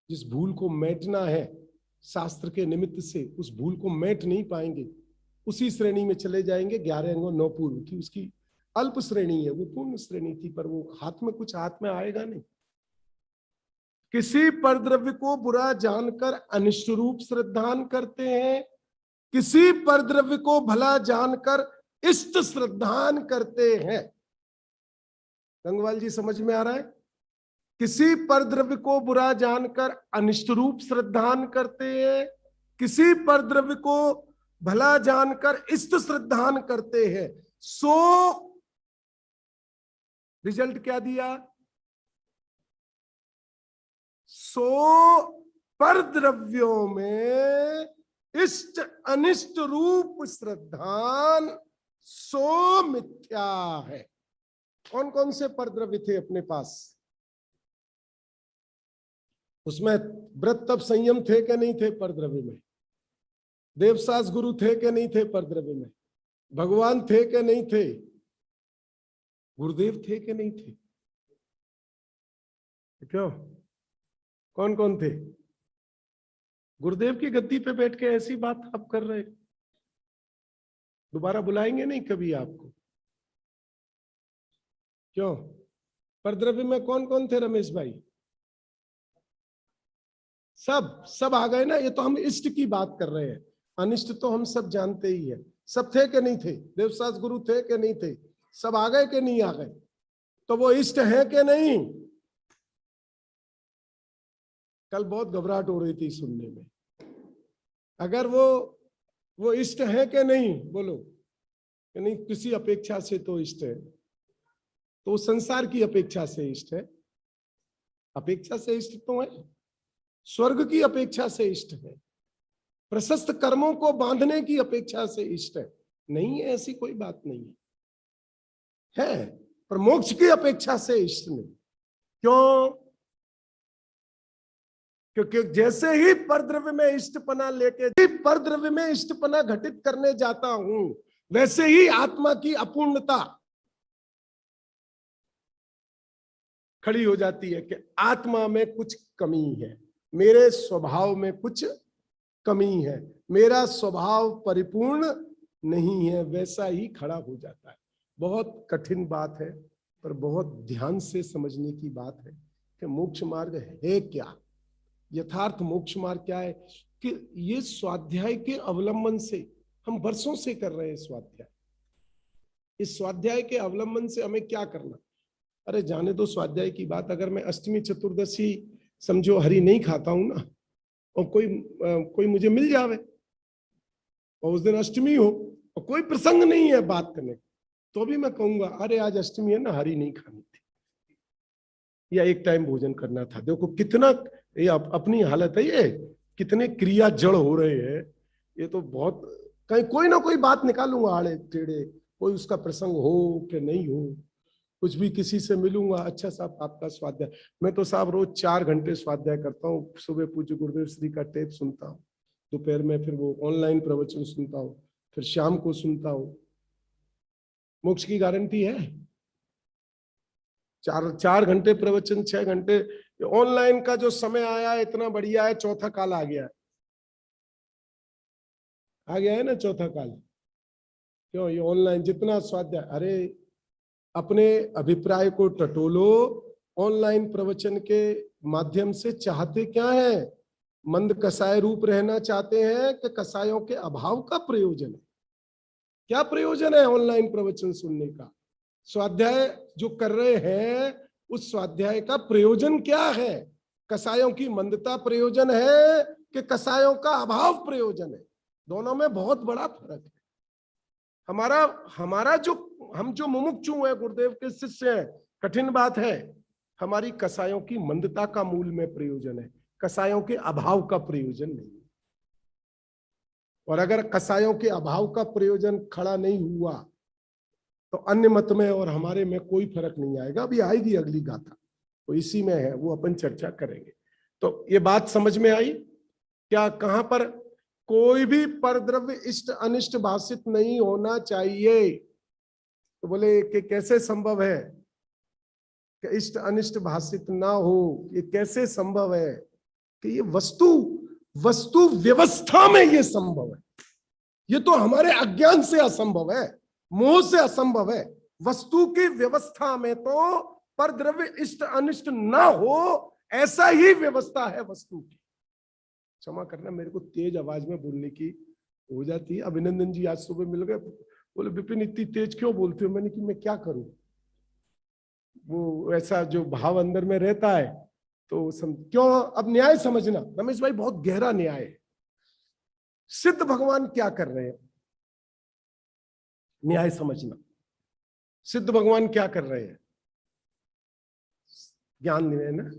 जिस भूल को मेटना है शास्त्र के निमित्त से, उस भूल को मेट नहीं पाएंगे, उसी श्रेणी में चले जाएंगे। 11 अंगों 9 पूर्व की उसकी अल्प श्रेणी है, वो पूर्ण श्रेणी थी, पर वो हाथ में आएगा नहीं। किसी परद्रव्य को बुरा जानकर अनिष्ट रूप श्रद्धान करते हैं, किसी परद्रव्य को भला जानकर इष्ट श्रद्धान करते हैं। गंगवाल जी समझ में आ रहा है? किसी परद्रव्य को बुरा जानकर अनिष्ट रूप श्रद्धान करते हैं, किसी परद्रव्य को भला जानकर इष्ट श्रद्धान करते हैं। सो रिजल्ट क्या दिया? सो परद्रव्यों में इष्ट अनिष्ट रूप श्रद्धान सो मिथ्या है। कौन कौन से परद्रव्य थे अपने पास? उसमें व्रत तप संयम थे कि नहीं थे परद्रव्य में? देवसास गुरु थे कि नहीं थे परद्रव्य में? भगवान थे कि नहीं थे? गुरुदेव थे कि नहीं थे? क्यों? कौन कौन थे? गुरुदेव की गद्दी पे बैठ के ऐसी बात आप कर रहे, दोबारा बुलाएंगे नहीं कभी आपको? क्यों? परद्रव्य में कौन कौन थे रमेश भाई? सब आ गए ना। ये तो हम इष्ट की बात कर रहे हैं, अनिष्ट तो हम सब जानते ही है। सब थे कि नहीं थे? देवसास गुरु थे कि नहीं थे? सब आ गए कि नहीं आ गए? तो वो इष्ट है कि नहीं? कल बहुत घबराहट हो रही थी सुनने में। अगर वो इष्ट है कि नहीं, बोलो कि नहीं, किसी अपेक्षा से तो इष्ट है, तो संसार की अपेक्षा से इष्ट है। अपेक्षा से इष्ट तो है, स्वर्ग की अपेक्षा से इष्ट है, प्रशस्त कर्मों को बांधने की अपेक्षा से इष्ट है। नहीं है, ऐसी कोई बात नहीं है, पर मोक्ष की अपेक्षा से इष्ट नहीं। क्यों? क्योंकि जैसे ही परद्रव्य में इष्टपना लेके परद्रव्य में इष्टपना घटित करने जाता हूं, वैसे ही आत्मा की अपूर्णता खड़ी हो जाती है कि आत्मा में कुछ कमी है, मेरे स्वभाव में कुछ कमी है, मेरा स्वभाव परिपूर्ण नहीं है, वैसा ही खड़ा हो जाता है। बहुत कठिन बात है, पर बहुत ध्यान से समझने की बात है कि मोक्ष मार्ग है क्या, यथार्थ मोक्ष मार्ग क्या है। कि ये स्वाध्याय के अवलंबन से हम वर्षों से कर रहे हैं स्वाध्याय। इस स्वाध्याय के अवलंबन से हमें क्या करना? अरे जाने दो स्वाध्याय की बात। अगर मैं अष्टमी चतुर्दशी समझो हरि नहीं खाता हूं ना, और कोई मुझे मिल जावे और उस दिन अष्टमी हो और कोई प्रसंग नहीं है बात करने, तो भी मैं कहूंगा अरे आज अष्टमी है ना, हरि नहीं खानी थी, या एक टाइम भोजन करना था। देखो कितना ये अपनी हालत है, ये कितने क्रिया जड़ हो रहे हैं। ये तो बहुत कहीं कोई ना कोई बात निकालूंगा आड़े टेढ़े, कोई उसका प्रसंग हो कि नहीं हो, कुछ भी किसी से मिलूंगा, अच्छा साहब आपका स्वाध्याय। मैं तो साहब रोज 4 घंटे स्वाध्याय करता हूँ। सुबह पूज्य गुरुदेव श्री का टेप सुनता हूँ, दोपहर में फिर वो ऑनलाइन प्रवचन सुनता हूँ, फिर शाम को सुनता हूँ। मोक्ष की गारंटी है? 4 घंटे प्रवचन, 6 घंटे ऑनलाइन का जो समय आया है इतना बढ़िया है, चौथा काल आ गया है ना, चौथा काल। क्यों? ये ऑनलाइन जितना स्वाध्याय, अरे अपने अभिप्राय को टटोलो। ऑनलाइन प्रवचन के माध्यम से चाहते क्या है? मंद कसाय रूप रहना चाहते हैं कि कसायों के अभाव का प्रयोजन है? क्या प्रयोजन है ऑनलाइन प्रवचन सुनने का? स्वाध्याय जो कर रहे हैं उस स्वाध्याय का प्रयोजन क्या है? कसायों की मंदता प्रयोजन है कि कसायों का अभाव प्रयोजन है? दोनों में बहुत बड़ा फर्क है। हमारा जो हम जो मुमुक्षु हैं, गुरुदेव के शिष्य हैं, कठिन बात है, हमारी कसायों की मंदता का मूल में प्रयोजन है, कसायों के अभाव का प्रयोजन नहीं। और अगर कसायों के अभाव का प्रयोजन खड़ा नहीं हुआ तो अन्य मत में और हमारे में कोई फर्क नहीं आएगा। अभी आएगी अगली गाथा, तो इसी में है, वो अपन चर्चा करेंगे। तो ये बात समझ में आई क्या? कहां पर कोई भी परद्रव्य इष्ट अनिष्ट भाषित नहीं होना चाहिए। तो बोले कि कैसे संभव है कि इष्ट अनिष्ट भाषित ना हो? ये कैसे संभव है कि ये वस्तु व्यवस्था में ये संभव है। ये तो हमारे अज्ञान से असंभव है, मोह से असंभव है। वस्तु की व्यवस्था में तो परद्रव्य इष्ट अनिष्ट ना हो, ऐसा ही व्यवस्था है वस्तु की। क्षमा करना, मेरे को तेज आवाज में बोलने की हो जाती है। अभिनंदन जी आज सुबह मिल गए, बोले विपिन इतनी तेज क्यों बोलते हो? मैंने कि मैं क्या करूं, वो ऐसा जो भाव अंदर में रहता है तो क्यों। अब न्याय समझना रमेश भाई, बहुत गहरा न्याय है। सिद्ध भगवान क्या कर रहे हैं, न्याय समझना। सिद्ध भगवान क्या कर रहे हैं, ज्ञान है ना।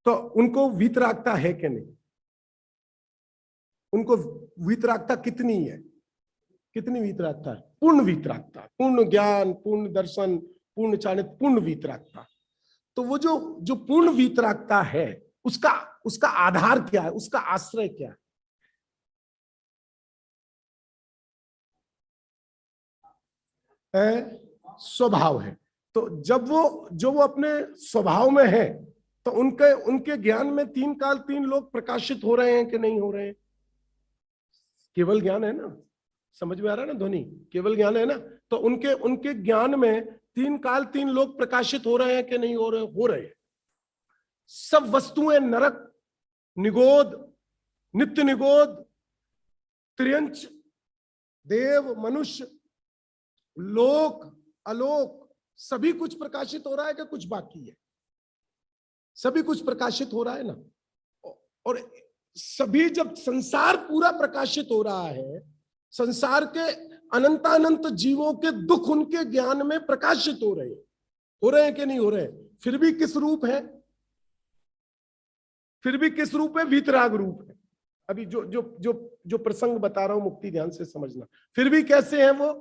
तो उनको वीतरागता है कि नहीं? उनको वीतरागता कितनी है? कितनी वीतरागता है? पूर्ण वीतरागता, पूर्ण ज्ञान, पूर्ण दर्शन, पूर्ण चाणित, पूर्ण वीतरागता। तो वो जो पूर्ण वीतरागता है, उसका आधार क्या है, उसका आश्रय क्या है? स्वभाव है। तो जब वो अपने स्वभाव में है, तो उनके ज्ञान में तीन काल तीन लोग प्रकाशित हो रहे हैं कि नहीं हो रहे हैं? केवल ज्ञान है ना, समझ में आ रहा है ना ध्वनि? केवल ज्ञान है ना। तो उनके ज्ञान में तीन काल तीन लोग प्रकाशित हो रहे हैं कि नहीं हो रहे? हो रहे हैं। सब वस्तुएं, नरक, निगोद, नित्य निगोद, त्रियंच, देव, मनुष्य, लोक, अलोक, सभी कुछ प्रकाशित हो रहा है कि कुछ बाकी है? सभी कुछ प्रकाशित हो रहा है ना। और सभी, जब संसार पूरा प्रकाशित हो रहा है, संसार के अनंतानंत जीवों के दुख उनके ज्ञान में प्रकाशित हो रहे हैं कि नहीं हो रहे? फिर भी किस रूप है? फिर भी किस रूप है? वीतराग रूप है। अभी जो प्रसंग बता रहा हूं, मुक्ति ध्यान से समझना। फिर भी कैसे है वो?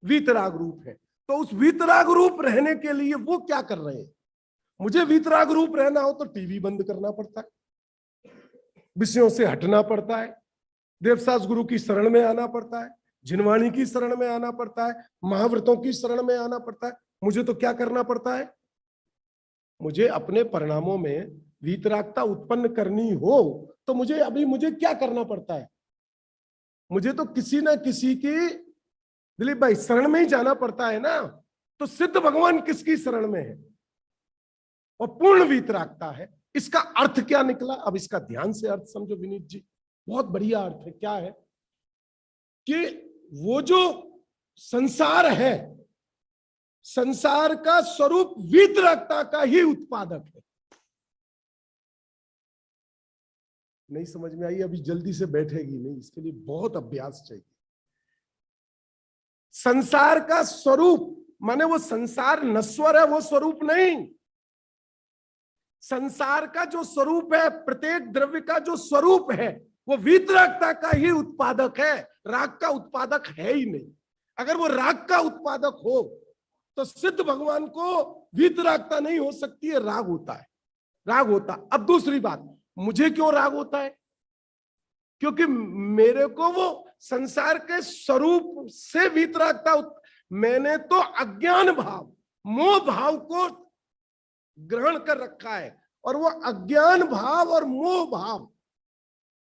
वीतराग रूप है। तो उस वीतराग रूप रहने के लिए वो क्या कर रहे हैं? मुझे वीतराग रूप रहना हो तो टीवी बंद करना पड़ता है, विषयों से हटना पड़ता है, देवसास गुरु की शरण में आना पड़ता है, जिनवाणी की शरण में आना पड़ता है, महाव्रतों की शरण में आना पड़ता है। मुझे तो क्या करना पड़ता है? मुझे अपने परिणामों में वीतरागता उत्पन्न करनी हो तो मुझे क्या करना पड़ता है? मुझे तो किसी ना किसी की, दिलीप भाई, शरण में ही जाना पड़ता है ना। तो सिद्ध भगवान किसकी शरण में है? और पूर्ण वीतरागता है। इसका अर्थ क्या निकला? अब इसका ध्यान से अर्थ समझो विनीत जी, बहुत बढ़िया अर्थ है। क्या है कि वो जो संसार है, संसार का स्वरूप वीतरागता का ही उत्पादक है। नहीं समझ में आई? अभी जल्दी से बैठेगी नहीं, इसके लिए बहुत अभ्यास चाहिए। संसार का स्वरूप माने वो संसार नश्वर है, वो स्वरूप नहीं। संसार का जो स्वरूप है, प्रत्येक द्रव्य का जो स्वरूप है, वो वीतरागता का ही उत्पादक है, राग का उत्पादक है ही नहीं। अगर वो राग का उत्पादक हो तो सिद्ध भगवान को वीतरागता नहीं हो सकती है, राग होता है, राग होता। अब दूसरी बात, मुझे क्यों राग होता है? क्योंकि मेरे को वो संसार के स्वरूप से वीतरागता, मैंने तो अज्ञान भाव, मोह भाव को ग्रहण कर रखा है, और वो अज्ञान भाव और मोह भाव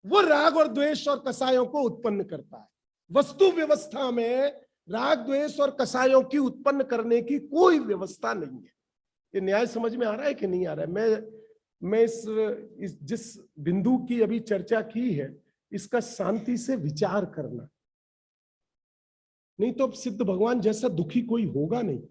वो राग और द्वेष और कसायों को उत्पन्न करता है। वस्तु व्यवस्था में राग, द्वेष और कसायों की उत्पन्न करने की कोई व्यवस्था नहीं है। ये न्याय समझ में आ रहा है कि नहीं आ रहा है? मैं इस जिस बिंदु की अभी चर्चा की है, इसका शांति से विचार करना, नहीं तो अब सिद्ध भगवान जैसा दुखी कोई होगा नहीं।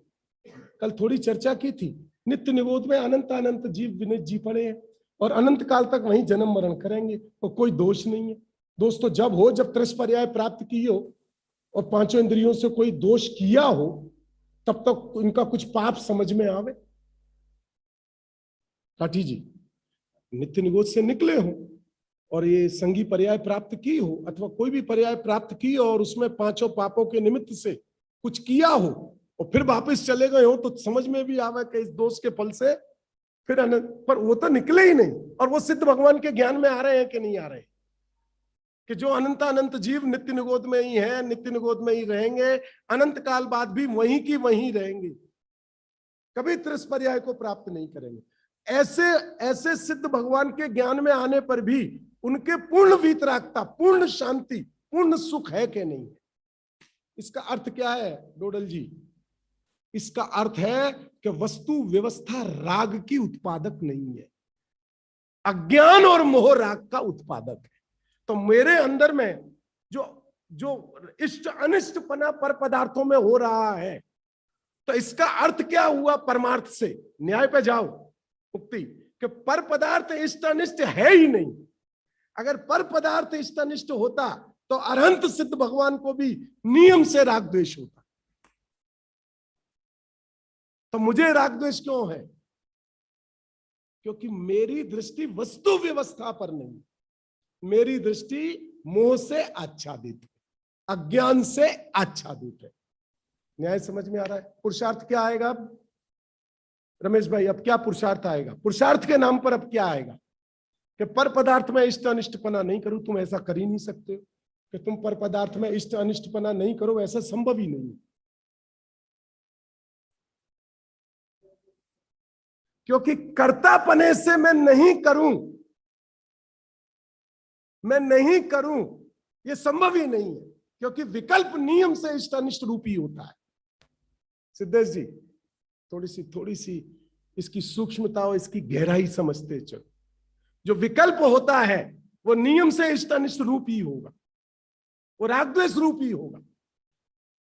कल थोड़ी चर्चा की थी, नित्य निगोद में अनंत अनंत जीव विनित जी पड़े हैं और अनंत काल तक वहीं जन्म मरण करेंगे, तो कोई दोष नहीं है। दोष तो जब हो जब त्रिस्पर्याय प्राप्त की हो और पांचों इंद्रियों से कोई दोष किया हो, तब तक इनका कुछ पाप समझ में आवे। काठी जी नित्य निगोद से निकले हो और ये संगी पर्याय प्राप्त की हो, अथवा कोई भी पर्याय प्राप्त की हो और उसमें पांचों पापों के निमित्त से कुछ किया हो और फिर वापस चले गए हो, तो समझ में भी आवे कि इस दोष के फल से फिर अनंत, पर वो तो निकले ही नहीं। और वो सिद्ध भगवान के ज्ञान में आ रहे हैं कि नहीं आ रहे हैं, कि जो अनंत अनंत जीव नित्य निगोद में ही है, नित्य निगोद में ही रहेंगे, अनंत काल बाद भी वहीं की वहीं रहेंगे, कभी त्रिस्पर्याय को प्राप्त नहीं करेंगे। ऐसे ऐसे सिद्ध भगवान के ज्ञान में आने पर भी उनके पूर्ण वीतरागता, पूर्ण शांति, पूर्ण सुख है कि नहीं है। इसका अर्थ क्या है डोडल जी? इसका अर्थ है कि वस्तु व्यवस्था राग की उत्पादक नहीं है, अज्ञान और मोह राग का उत्पादक है। तो मेरे अंदर में जो इष्ट अनिष्टपना पर पदार्थों में हो रहा है, तो इसका अर्थ क्या हुआ परमार्थ से? न्याय पे जाओ, मुक्ति, कि पर पदार्थ इष्ट अनिष्ट है ही नहीं। अगर पर पदार्थ इष्ट अनिष्ट होता तो अरहंत सिद्ध भगवान को भी नियम से राग द्वेष होता। तो मुझे राग द्वेष क्यों है? क्योंकि मेरी दृष्टि वस्तु व्यवस्था पर नहीं, मेरी दृष्टि मोह से आच्छादित है, अज्ञान से आच्छादित है। न्याय समझ में आ रहा है? पुरुषार्थ क्या आएगा अब रमेश भाई? अब क्या पुरुषार्थ आएगा? पुरुषार्थ के नाम पर अब क्या आएगा? कि पर पदार्थ में इष्ट अनिष्टपना नहीं करूं। तुम ऐसा कर ही नहीं सकते कि तुम पर पदार्थ में इष्ट अनिष्टपना नहीं करो, ऐसा संभव ही नहीं। क्योंकि कर्तापने से मैं नहीं करूं, ये संभव ही नहीं है, क्योंकि विकल्प नियम से इष्ट अनिष्ट रूप ही होता है। सिद्धेश जी थोड़ी सी इसकी सूक्ष्मता और इसकी गहराई समझते चलो। जो विकल्प होता है वो नियम से इष्ट अनिष्ट रूप ही होगा, वो रागद्वेष रूप ही होगा।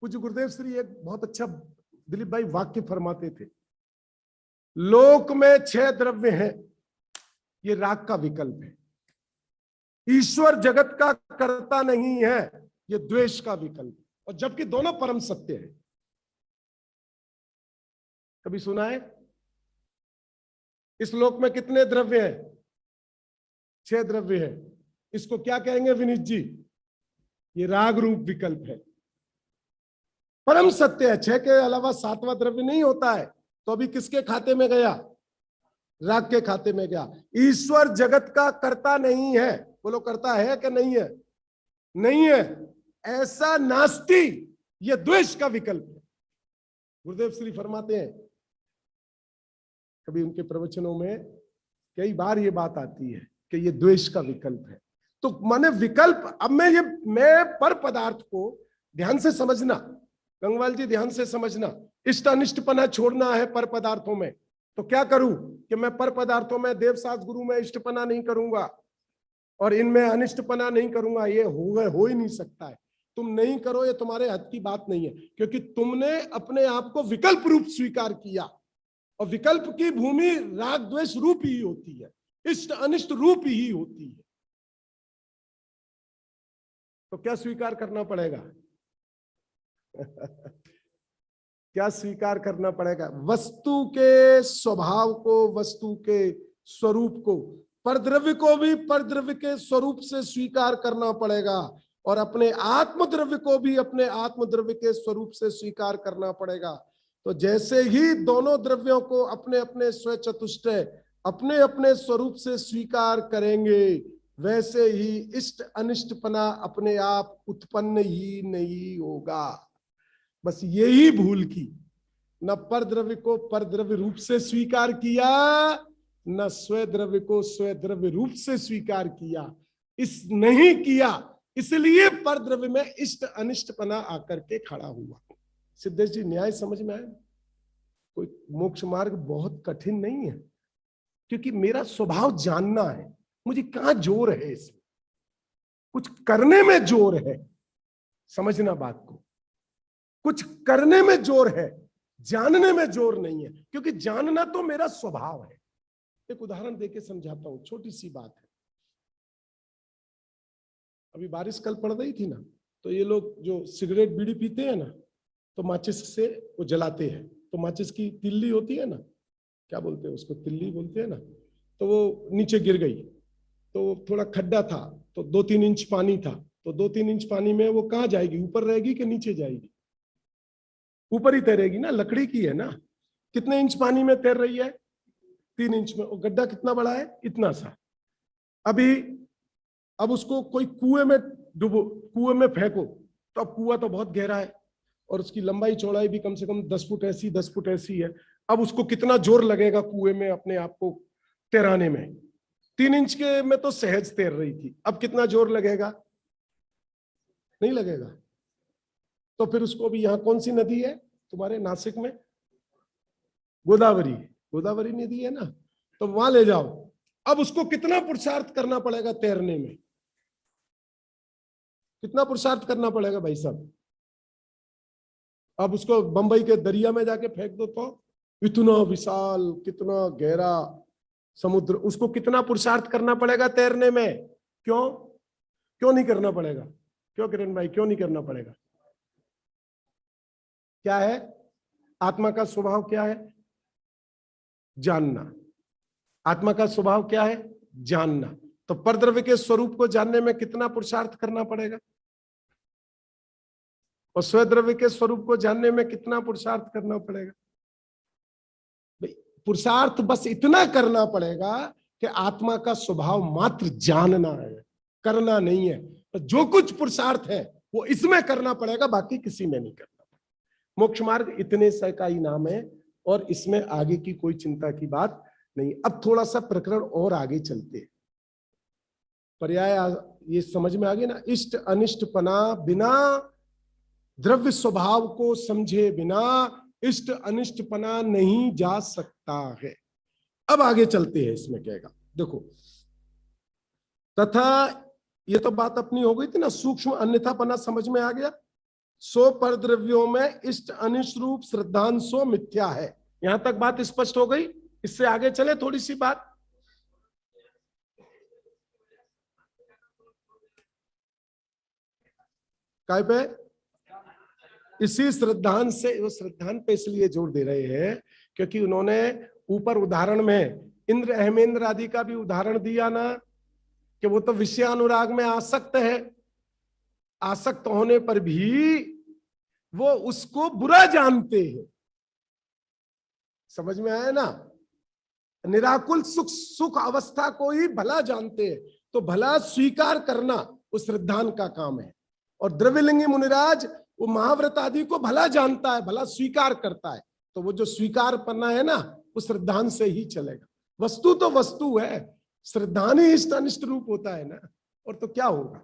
पूज्य गुरुदेव श्री एक बहुत अच्छा दिलीप भाई वाक्य फरमाते थे, लोक में 6 द्रव्य हैं, ये राग का विकल्प है। ईश्वर जगत का कर्ता नहीं है, ये द्वेष का विकल्प है। और जबकि दोनों परम सत्य है। कभी सुना है इस लोक में कितने द्रव्य हैं? 6 द्रव्य है। इसको क्या कहेंगे विनीत जी? ये राग रूप विकल्प है, परम सत्य है। 6 के अलावा 7वां द्रव्य नहीं होता है। तो अभी किसके खाते में गया? राग के खाते में गया। ईश्वर जगत का कर्ता नहीं है। बोलो कर्ता है कि नहीं है? नहीं है, ऐसा नास्ति, यह द्वेष का विकल्प है। गुरुदेव श्री फरमाते हैं, कभी उनके प्रवचनों में कई बार ये बात आती है कि ये द्वेष का विकल्प है। तो माने विकल्प, अब मैं पर पदार्थ को ध्यान से समझना, गंगवाल जी ध्यान से समझना, इष्ट अनिष्टपना छोड़ना है पर पदार्थों में। तो क्या करूं कि मैं पर पदार्थों में देवसास गुरु में इष्टपना नहीं करूंगा और इनमें अनिष्टपना नहीं करूंगा, ये हो ही नहीं सकता है। तुम नहीं करो, ये तुम्हारे हद की बात नहीं है, क्योंकि तुमने अपने आप को विकल्प रूप स्वीकार किया, और विकल्प की भूमि राग द्वेष रूप ही होती है, इष्ट अनिष्ट रूप ही होती है। तो क्या स्वीकार करना पड़ेगा? क्या स्वीकार करना पड़ेगा? वस्तु के स्वभाव को, वस्तु के स्वरूप को, परद्रव्य को भी परद्रव्य के स्वरूप से स्वीकार करना पड़ेगा, और अपने आत्मद्रव्य को भी अपने आत्मद्रव्य के स्वरूप से स्वीकार करना पड़ेगा। तो जैसे ही दोनों द्रव्यों को अपने अपने स्वचतुष्टय, अपने अपने स्वरूप से स्वीकार करेंगे, वैसे ही इष्ट अनिष्टपना अपने आप उत्पन्न ही नहीं होगा। बस यही भूल की, न परद्रव्य को परद्रव्य रूप से स्वीकार किया, न स्वद्रव्य को स्वद्रव्य रूप से स्वीकार किया। इस नहीं किया, इसलिए परद्रव्य में इष्ट अनिष्टपना आकर के खड़ा हुआ। सिद्धेश जी न्याय समझ में आया? कोई मोक्ष मार्ग बहुत कठिन नहीं है, क्योंकि मेरा स्वभाव जानना है, मुझे कहां जोर है इसमें, कुछ करने में जोर है। समझना बात को, कुछ करने में जोर है, जानने में जोर नहीं है, क्योंकि जानना तो मेरा स्वभाव है। एक उदाहरण देके समझाता हूं, छोटी सी बात है। अभी बारिश कल पड़ रही थी ना, तो ये लोग जो सिगरेट बीड़ी पीते हैं ना, तो माचिस से वो जलाते हैं। तो माचिस की तिल्ली होती है ना, क्या बोलते हैं उसको, तिल्ली बोलते हैं ना, तो वो नीचे गिर गई। तो थोड़ा खड्डा था, तो 2-3 इंच पानी था। तो 2-3 इंच पानी में वो कहाँ जाएगी? ऊपर रहेगी कि नीचे जाएगी? ऊपर ही तैरेगी ना, लकड़ी की है ना। कितने इंच पानी में तैर रही है? 3 इंच में, और गड्ढा कितना बड़ा है, इतना सा। अब उसको कोई कुएं में फेंको, तो अब कुआं तो बहुत गहरा है और उसकी लंबाई चौड़ाई भी कम से कम 10 फुट ऐसी 10 फुट ऐसी है। अब उसको कितना जोर लगेगा कुएं में अपने आप को तैराने में। 3 इंच के में तो सहज तैर रही थी, अब कितना जोर लगेगा, नहीं लगेगा। तो फिर उसको भी, यहाँ कौन सी नदी है तुम्हारे नासिक में, गोदावरी नदी है ना, तो वहां ले जाओ। अब उसको कितना पुरुषार्थ करना पड़ेगा तैरने में, कितना पुरुषार्थ करना पड़ेगा भाई साहब। अब उसको बंबई के दरिया में जाके फेंक दो तो इतना विशाल, कितना गहरा समुद्र, उसको कितना पुरुषार्थ करना पड़ेगा तैरने में। क्यों नहीं करना पड़ेगा, क्यों किरण भाई, क्यों नहीं करना पड़ेगा? क्या है आत्मा का स्वभाव, क्या है, जानना। आत्मा का स्वभाव क्या है, जानना। तो परद्रव्य के स्वरूप को जानने में कितना पुरुषार्थ करना पड़ेगा, और स्वद्रव्य के स्वरूप को जानने में कितना पुरुषार्थ करना पड़ेगा? पुरुषार्थ बस इतना करना पड़ेगा कि आत्मा का स्वभाव मात्र जानना है, करना नहीं है। तो जो कुछ पुरुषार्थ है वो इसमें करना पड़ेगा, बाकी किसी में नहीं करना। मोक्ष मार्ग इतने से का ही नाम है और इसमें आगे की कोई चिंता की बात नहीं। अब थोड़ा सा प्रकरण और आगे चलते हैं। पर्याय ये समझ में आ गया ना, इष्ट अनिष्टपना बिना, द्रव्य स्वभाव को समझे बिना इष्ट अनिष्टपना नहीं जा सकता है। अब आगे चलते हैं, इसमें कहेगा देखो, तथा ये तो बात अपनी हो गई थी ना, सूक्ष्म अन्यथापना समझ में आ गया। सो परद्रव्यों में इष्ट अनिष्ट रूप श्रद्धांशो मिथ्या है। यहां तक बात स्पष्ट हो गई। इससे आगे चले थोड़ी सी बात। काय पे, इसी श्रद्धांश से, वो श्रद्धांश पे इसलिए जोर दे रहे हैं क्योंकि उन्होंने ऊपर उदाहरण में इंद्र अहमेंद्र आदि का भी उदाहरण दिया ना, कि वो तो विषयानुराग में आसक्त है, आसक्त होने पर भी वो उसको बुरा जानते हैं। समझ में आया ना, निराकुल सुख अवस्था को ही भला जानते हैं, तो भला स्वीकार करना उस श्रद्धान का काम है। और द्रव्यलिंगी मुनिराज वो महाव्रत आदि को भला जानता है, भला स्वीकार करता है, तो वो जो स्वीकार करना है ना, वो श्रद्धान से ही चलेगा। वस्तु तो वस्तु है, श्रद्धान ही इष्ट अनिष्ट रूप होता है ना, और तो क्या होगा।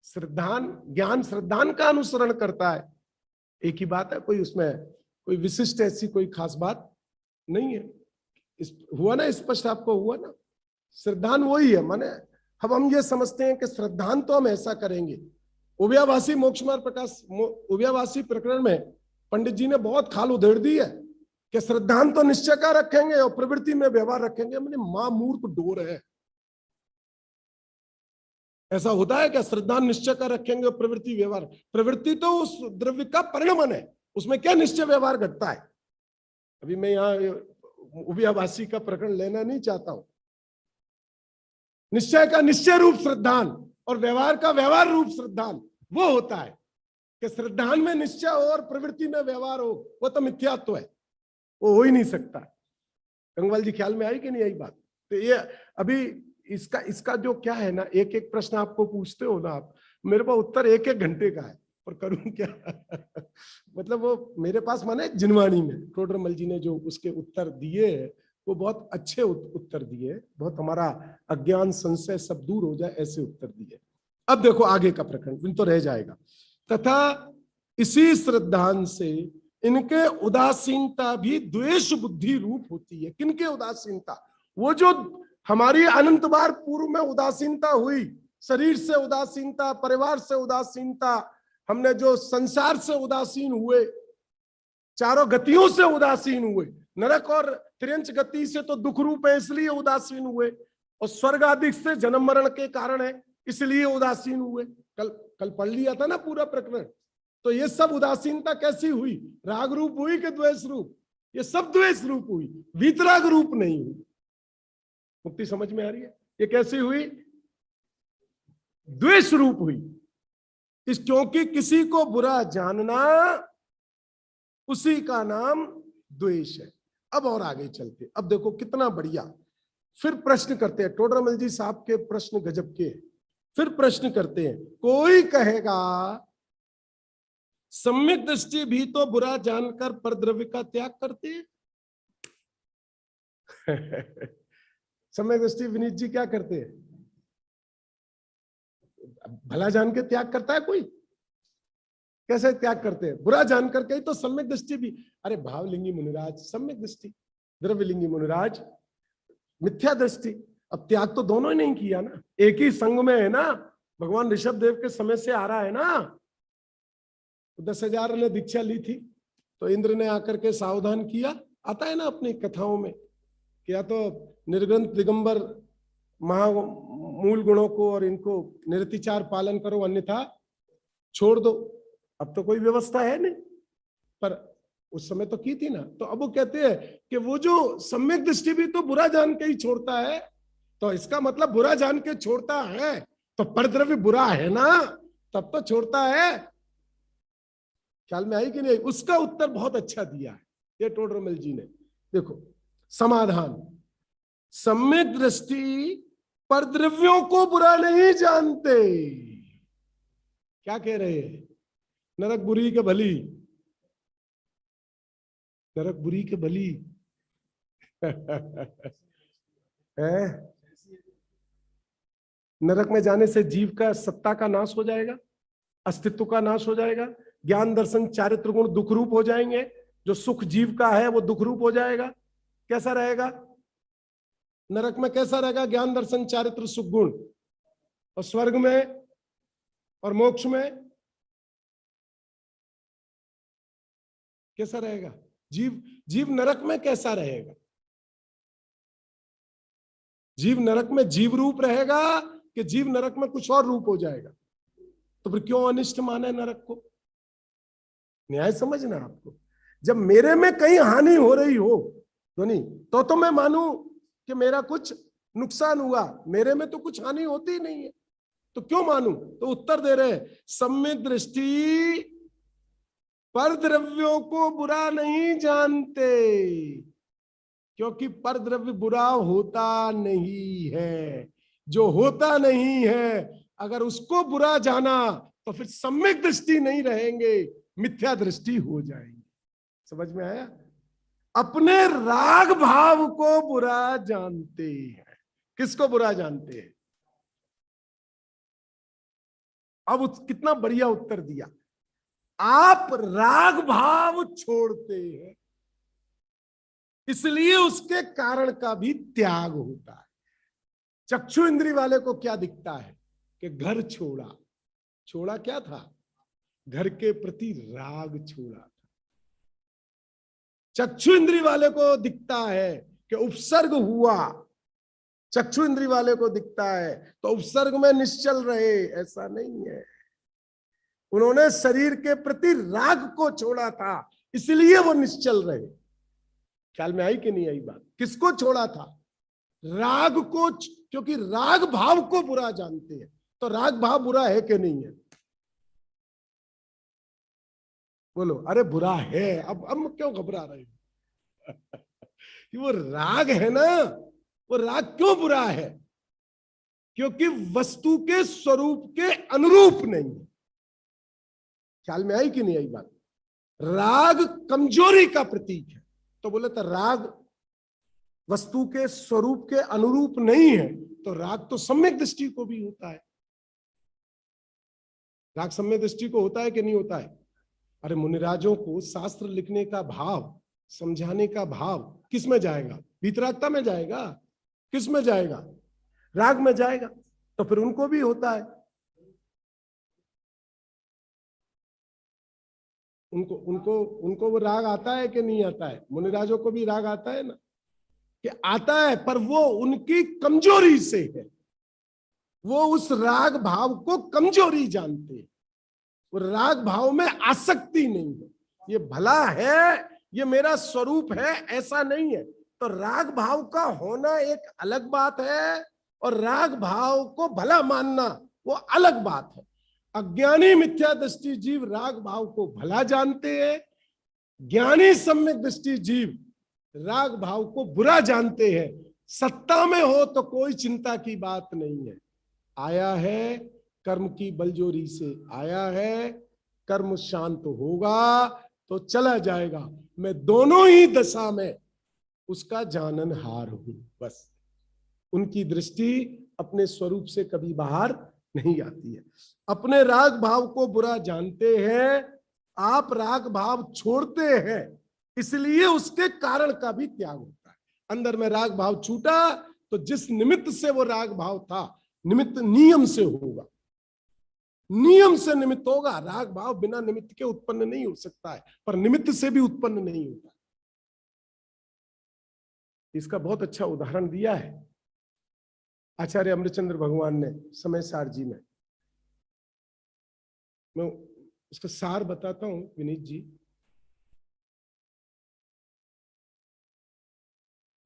श्रद्धान, ज्ञान श्रद्धान का अनुसरण करता है, एक ही बात है, कोई उसमें कोई विशिष्ट ऐसी कोई खास बात नहीं है। हुआ ना स्पष्ट, आपको हुआ ना, श्रद्धान वही है। माने अब हम ये समझते हैं कि श्रद्धान तो हम ऐसा करेंगे। उभयाभासी मोक्ष मार्ग प्रकाश, उभयाभासी प्रकरण में पंडित जी ने बहुत खाल उधेड़ दी है कि श्रद्धान तो निश्चय का रखेंगे और प्रवृत्ति में व्यवहार रखेंगे। मैंने मां मूर्ख डोर है, ऐसा होता है क्या? श्रद्धान निश्चय का रखेंगे और प्रवृत्ति व्यवहार, प्रवृत्ति तो उस द्रव्य का परिणमन है, उसमें क्या निश्चय व्यवहार घटता है। अभी मैं यहाँ उभयाभासी का प्रकरण लेना नहीं चाहता हूं। निश्चय का निश्चय रूप श्रद्धान और व्यवहार का व्यवहार रूप श्रद्धान वो होता है कि श्रद्धान में निश्चय हो और प्रवृत्ति में व्यवहार हो, वो तो मिथ्यात्व है, वो हो ही नहीं सकता। गंगवाल जी ख्याल में आई कि नहीं आई बात? तो ये अभी इसका जो क्या है ना, एक एक प्रश्न आपको पूछते हो ना आप, मेरे पास उत्तर एक एक घंटे का है, और करूं क्या मतलब वो मेरे पास माने जिनवाणी में टोडरमल जी ने जो उसके उत्तर दिए वो बहुत अच्छे उत्तर दिए, बहुत हमारा अज्ञान संशय सब दूर हो जाए ऐसे उत्तर दिए। अब देखो आगे का प्रकरण तो रह जाएगा। तथा इसी श्रद्धान से इनके उदासीनता भी द्वेष बुद्धि रूप होती है। किनके उदासीनता? वो जो हमारी अनंत बार पूर्व में उदासीनता हुई, शरीर से उदासीनता, परिवार से उदासीनता, हमने जो संसार से उदासीन हुए, चारों गतियों से उदासीन हुए, नरक और त्रियंच गति से तो दुख रूप है इसलिए उदासीन हुए, और स्वर्ग आदि से जन्म मरण के कारण है इसलिए उदासीन हुए। कल पढ़ लिया था ना पूरा प्रकरण। तो ये सब उदासीनता कैसी हुई? राग रूप हुई कि द्वेष रूप? ये सब द्वेष रूप हुई, वीतराग रूप नहीं हुई। मुक्ति समझ में आ रही है? ये कैसी हुई? द्वेष रूप हुई। क्योंकि किसी को बुरा जानना उसी का नाम द्वेष है। अब और आगे चलते, अब देखो कितना बढ़िया। फिर प्रश्न करते हैं, टोडरमल जी साहब के प्रश्न गजब के। फिर प्रश्न करते हैं, कोई कहेगा सम्यक दृष्टि भी तो बुरा जानकर परद्रव्य का त्याग करते हैं। सम्यक दृष्टि विनीत जी क्या करते हैं? भला जान के त्याग करता है कोई? कैसे त्याग करते हैं? बुरा जान करके ही तो सम्यक दृष्टि भी। अरे भावलिंगी मुनिराज सम्यक दृष्टि, द्रव्यलिंगी मुनिराज मिथ्या दृष्टि। अब त्याग तो दोनों ही नहीं किया ना, एक ही संग में है ना। भगवान ऋषभ देव के समय से आ रहा है ना। 10,000 ने दीक्षा ली थी तो इंद्र ने आकर के सावधान किया, आता है ना अपनी कथाओं में, कि या तो निर्ग्रंथ दिगंबर मूल गुणों को और इनको निरतिचार पालन करो, अन्यथा छोड़ दो। अब तो कोई व्यवस्था है नहीं, पर उस समय तो की थी ना। तो अब वो कहते हैं कि वो जो सम्यक दृष्टि भी तो बुरा जान के ही छोड़ता है, तो इसका मतलब बुरा जान के छोड़ता है तो परद्रव्य बुरा है ना, तब तो छोड़ता है। ख्याल में आई कि नहीं? उसका उत्तर बहुत अच्छा दिया है ये टोडरमल जी ने। देखो समाधान, सम्यक दृष्टि परद्रव्यों को बुरा नहीं जानते। क्या कह रहे हैं? नरक बुरी के भली, नरक बुरी के भली है। नरक में जाने से जीव का सत्ता का नाश हो जाएगा, अस्तित्व का नाश हो जाएगा, ज्ञान दर्शन चारित्र गुण दुख रूप हो जाएंगे, जो सुख जीव का है वो दुख रूप हो जाएगा। कैसा रहेगा नरक में? कैसा रहेगा? ज्ञान दर्शन चारित्र सुख गुण। और स्वर्ग में और मोक्ष में कैसा रहेगा? जीव नरक में कैसा रहेगा? जीव नरक में जीव रूप रहेगा कि जीव नरक में कुछ और रूप हो जाएगा? तो फिर क्यों अनिष्ट माने नरक को? न्याय समझना आपको। जब मेरे में कहीं हानि हो रही हो ध्वनि, तो मैं मानूं कि मेरा कुछ नुकसान हुआ, मेरे में तो कुछ हानि होती ही नहीं है, तो क्यों मानूं? तो उत्तर दे रहे हैं, सम्यक दृष्टि परद्रव्यों को बुरा नहीं जानते, क्योंकि परद्रव्य बुरा होता नहीं है। जो होता नहीं है, अगर उसको बुरा जाना तो फिर सम्यक दृष्टि नहीं रहेंगे, मिथ्या दृष्टि हो जाएंगे। समझ में आया? अपने राग भाव को बुरा जानते हैं। किसको बुरा जानते हैं? अब कितना बढ़िया उत्तर दिया। आप राग भाव छोड़ते हैं, इसलिए उसके कारण का भी त्याग होता है। चक्षु इंद्री वाले को क्या दिखता है कि घर छोड़ा, छोड़ा क्या था? घर के प्रति राग छोड़ा था। चक्षु इंद्री वाले को दिखता है कि उपसर्ग हुआ, चक्षु इंद्री वाले को दिखता है तो उपसर्ग में निश्चल रहे, ऐसा नहीं है। उन्होंने शरीर के प्रति राग को छोड़ा था, इसलिए वो निश्चल रहे। ख्याल में आई कि नहीं आई बात? किसको छोड़ा था? राग को, क्योंकि राग भाव को बुरा जानते हैं। तो राग भाव बुरा है कि नहीं है? बोलो। अरे बुरा है। अब क्यों घबरा रहे हो? वो राग है ना, वो राग क्यों बुरा है? क्योंकि वस्तु के स्वरूप के अनुरूप नहीं। ख्याल में आई कि नहीं आई बात? राग कमजोरी का प्रतीक है, तो बोले तो राग वस्तु के स्वरूप के अनुरूप नहीं है, तो राग तो सम्यक दृष्टि को भी होता है। राग सम्यक दृष्टि को होता है कि नहीं होता है? अरे मुनिराजों को शास्त्र लिखने का भाव, समझाने का भाव किस में जाएगा? वीतरागता में जाएगा? किस में जाएगा? राग में जाएगा। तो फिर उनको भी होता है। उनको वो राग आता है कि नहीं आता है? मुनिराजों को भी राग आता है ना, कि आता है, पर वो उनकी कमजोरी से है। वो उस राग भाव को कमजोरी जानते हैं, वो राग भाव में आसक्ति नहीं है। ये भला है, ये मेरा स्वरूप है, ऐसा नहीं है। तो राग भाव का होना एक अलग बात है, और राग भाव को भला मानना वो अलग बात है। अज्ञानी मिथ्या दृष्टि जीव राग भाव को भला जानते हैं, ज्ञानी सम्यक दृष्टि जीव राग भाव को बुरा जानते हैं। सत्ता में हो तो कोई चिंता की बात नहीं है। आया है कर्म की बलजोरी से, आया है, कर्म शांत होगा तो चला जाएगा। मैं दोनों ही दशा में उसका जाननहार हूं। बस उनकी दृष्टि अपने स्वरूप से कभी बाहर नहीं आती है। अपने राग भाव को बुरा जानते हैं, आप राग भाव छोड़ते हैं, इसलिए उसके कारण का भी त्याग होता है। अंदर में राग भाव छूटा तो जिस निमित्त से वो राग भाव था, निमित्त नियम से होगा, नियम से निमित्त होगा। राग भाव बिना निमित्त के उत्पन्न नहीं हो सकता है, पर निमित्त से भी उत्पन्न नहीं होता। इसका बहुत अच्छा उदाहरण दिया है आचार्य अमृतचंद्र भगवान ने समय सार जी में। मैं उसका सार बताता हूं विनीत जी।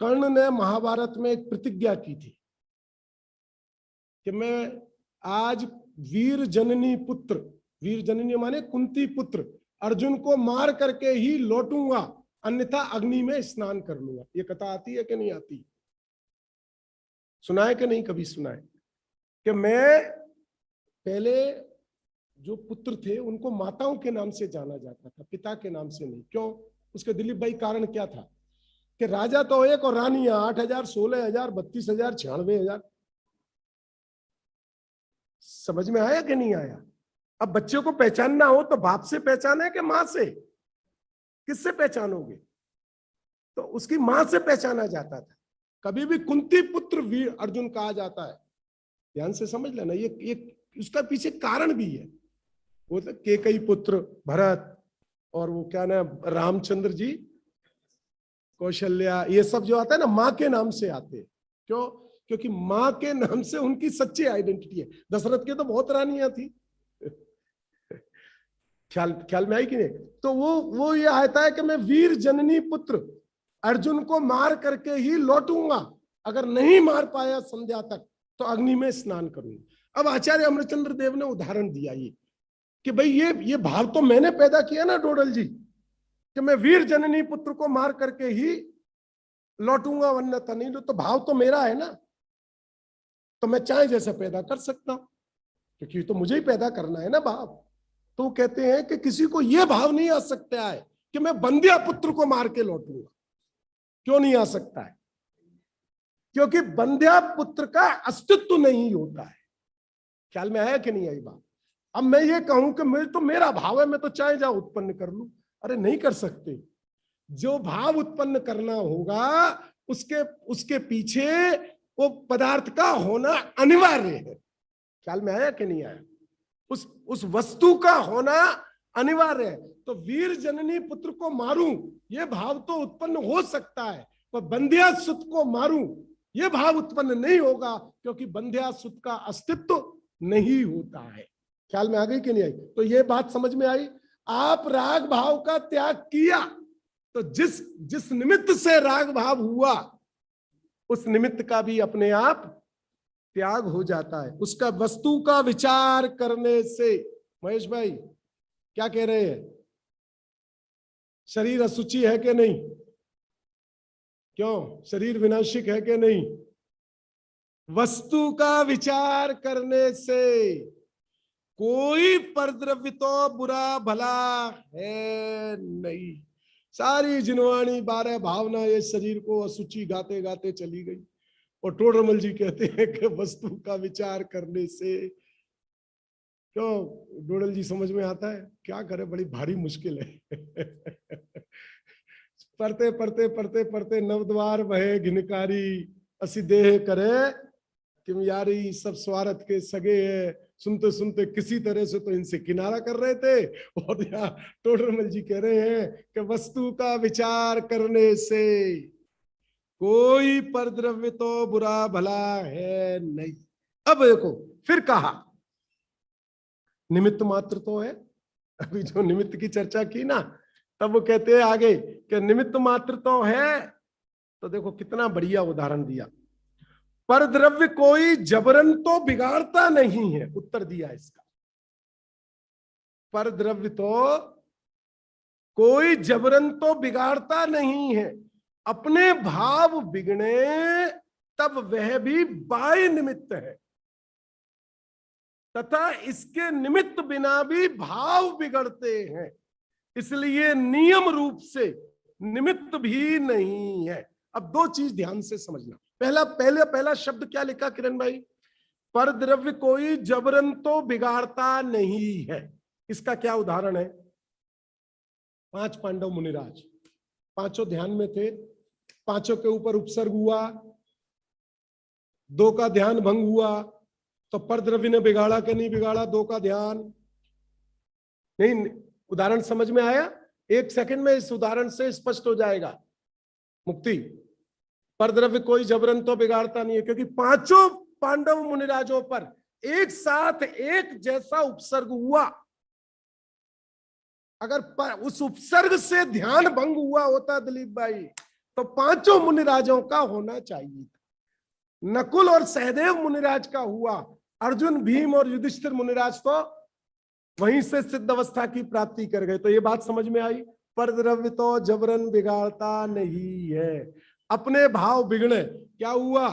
कर्ण ने महाभारत में एक प्रतिज्ञा की थी कि मैं आज वीर जननी पुत्र, वीर जननी माने कुंती पुत्र अर्जुन को मार करके ही लौटूंगा, अन्यथा अग्नि में स्नान कर लूंगा। ये कथा आती है कि नहीं आती? सुना है कि नहीं? कभी सुना है कि मैं पहले जो पुत्र थे उनको माताओं के नाम से जाना जाता था, पिता के नाम से नहीं। क्यों? उसके दिलीप भाई कारण क्या था कि राजा तो एक और रानियां 8,000, 16,000, 32,000, 96,000। समझ में आया कि नहीं आया? अब बच्चों को पहचानना हो तो बाप से पहचाने कि मां से? किससे पहचानोगे? तो उसकी मां से पहचाना जाता था। कभी भी कुंती पुत्र वीर अर्जुन कहा जाता है। ध्यान से समझ लेना, ये उसका पीछे कारण भी है। वो तो केकई पुत्र भरत और वो क्या ना रामचंद्र जी, कौशल्या, ये सब जो आता है ना मां के नाम से आते हैं। क्यों? क्योंकि मां के नाम से उनकी सच्ची आइडेंटिटी है। दशरथ के तो बहुत रानियां थी। ख्याल में आई कि नहीं? तो वो ये आता है कि मैं वीर जननी पुत्र अर्जुन को मार करके ही लौटूंगा, अगर नहीं मार पाया संध्या तक तो अग्नि में स्नान करूंगा। अब आचार्य अमृतचंद्र देव ने उदाहरण दिया ये कि भाई ये भाव तो मैंने पैदा किया ना डोडल जी, कि मैं वीर जननी पुत्र को मार करके ही लौटूंगा वरना नहीं। तो भाव तो मेरा है ना, तो मैं चाहे जैसा पैदा कर सकता हूं, क्योंकि तो मुझे ही पैदा करना है ना भाव। तो वो कहते हैं कि किसी को यह भाव नहीं आ सकता है कि मैं बंध्या पुत्र को मार के लौटूंगा। क्यों नहीं आ सकता है? क्योंकि बंध्या पुत्र का अस्तित्व नहीं होता है। ख्याल में आया कि नहीं आई बात? अब मैं ये कहूं कि मैं तो मेरा भाव है, मैं तो चाहे जाओ उत्पन्न कर लूं, अरे नहीं कर सकते। जो भाव उत्पन्न करना होगा उसके पीछे वो पदार्थ का होना अनिवार्य है। ख्याल में आया कि नहीं आया? उस वस्तु का होना अनिवार्य है। तो वीर जननी पुत्र को मारूं ये भाव तो उत्पन्न हो सकता है, पर बंध्या सुत को मारूं ये भाव उत्पन्न नहीं होगा, क्योंकि बंध्या सुत का अस्तित्व नहीं होता है। ख्याल में आ गई कि नहीं आई? तो ये बात समझ में आई। आप राग भाव का त्याग किया तो जिस निमित्त से राग भाव हुआ उस निमित्त का भी अपने आप त्याग हो जाता है। उसका वस्तु का विचार करने से। महेश भाई क्या कह रहे हैं? शरीर असुचि है कि नहीं? क्यों? शरीर विनाशिक है कि नहीं? वस्तु का विचार करने से कोई परद्रव्य तो बुरा भला है नहीं। सारी जिनवाणी 12 भावना ये शरीर को असुचि गाते गाते चली गई। और टोडरमल जी कहते हैं कि वस्तु का विचार करने से। क्यों डोडल जी समझ में आता है? क्या करे, बड़ी भारी मुश्किल है। पढ़ते पढ़ते पढ़ते पढ़ते नवद्वार बहे घिनकारी असी देह करे किम यारी, सब स्वार्थ के सगे है। सुनते सुनते किसी तरह से तो इनसे किनारा कर रहे थे, और यहाँ टोडरमल जी कह रहे हैं कि वस्तु का विचार करने से कोई परद्रव्य तो बुरा भला है नहीं। अब देखो फिर कहा निमित्त मात्र तो है। अभी जो निमित्त की चर्चा की ना, तब वो कहते हैं आगे कि निमित्त मात्र तो है। तो देखो कितना बढ़िया उदाहरण दिया। परद्रव्य कोई जबरन तो बिगाड़ता नहीं है। उत्तर दिया इसका, परद्रव्य तो कोई जबरन तो बिगाड़ता नहीं है। अपने भाव बिगड़े तब वह भी बाह्य निमित्त है, तथा इसके निमित्त बिना भी भाव बिगड़ते हैं, इसलिए नियम रूप से निमित्त भी नहीं है। अब दो चीज ध्यान से समझना। पहला शब्द क्या लिखा किरण भाई? पर द्रव्य कोई जबरन तो बिगाड़ता नहीं है। इसका क्या उदाहरण है? 5 पांडव मुनिराज, पांचों ध्यान में थे, पांचों के ऊपर उपसर्ग हुआ, 2 का ध्यान भंग हुआ, तो पर द्रव्य ने बिगाड़ा कि नहीं बिगाड़ा? 2 का ध्यान नहीं। उदाहरण समझ में आया? 1 सेकंड में इस उदाहरण से स्पष्ट हो जाएगा मुक्ति। पर द्रव्य कोई जबरन तो बिगाड़ता नहीं है, क्योंकि पांचों पांडव मुनिराजों पर एक साथ एक जैसा उपसर्ग हुआ। अगर उस उपसर्ग से ध्यान भंग हुआ होता दिलीप भाई, तो पांचों मुनिराजों का होना चाहिए था। नकुल और सहदेव मुनिराज का हुआ, अर्जुन, भीम और युधिष्ठिर मुनिराज तो वहीं से सिद्ध अवस्था की प्राप्ति कर गए। तो ये बात समझ में आई? पर द्रव्य तो जबरन बिगाड़ता नहीं है। अपने भाव बिगड़े, क्या हुआ?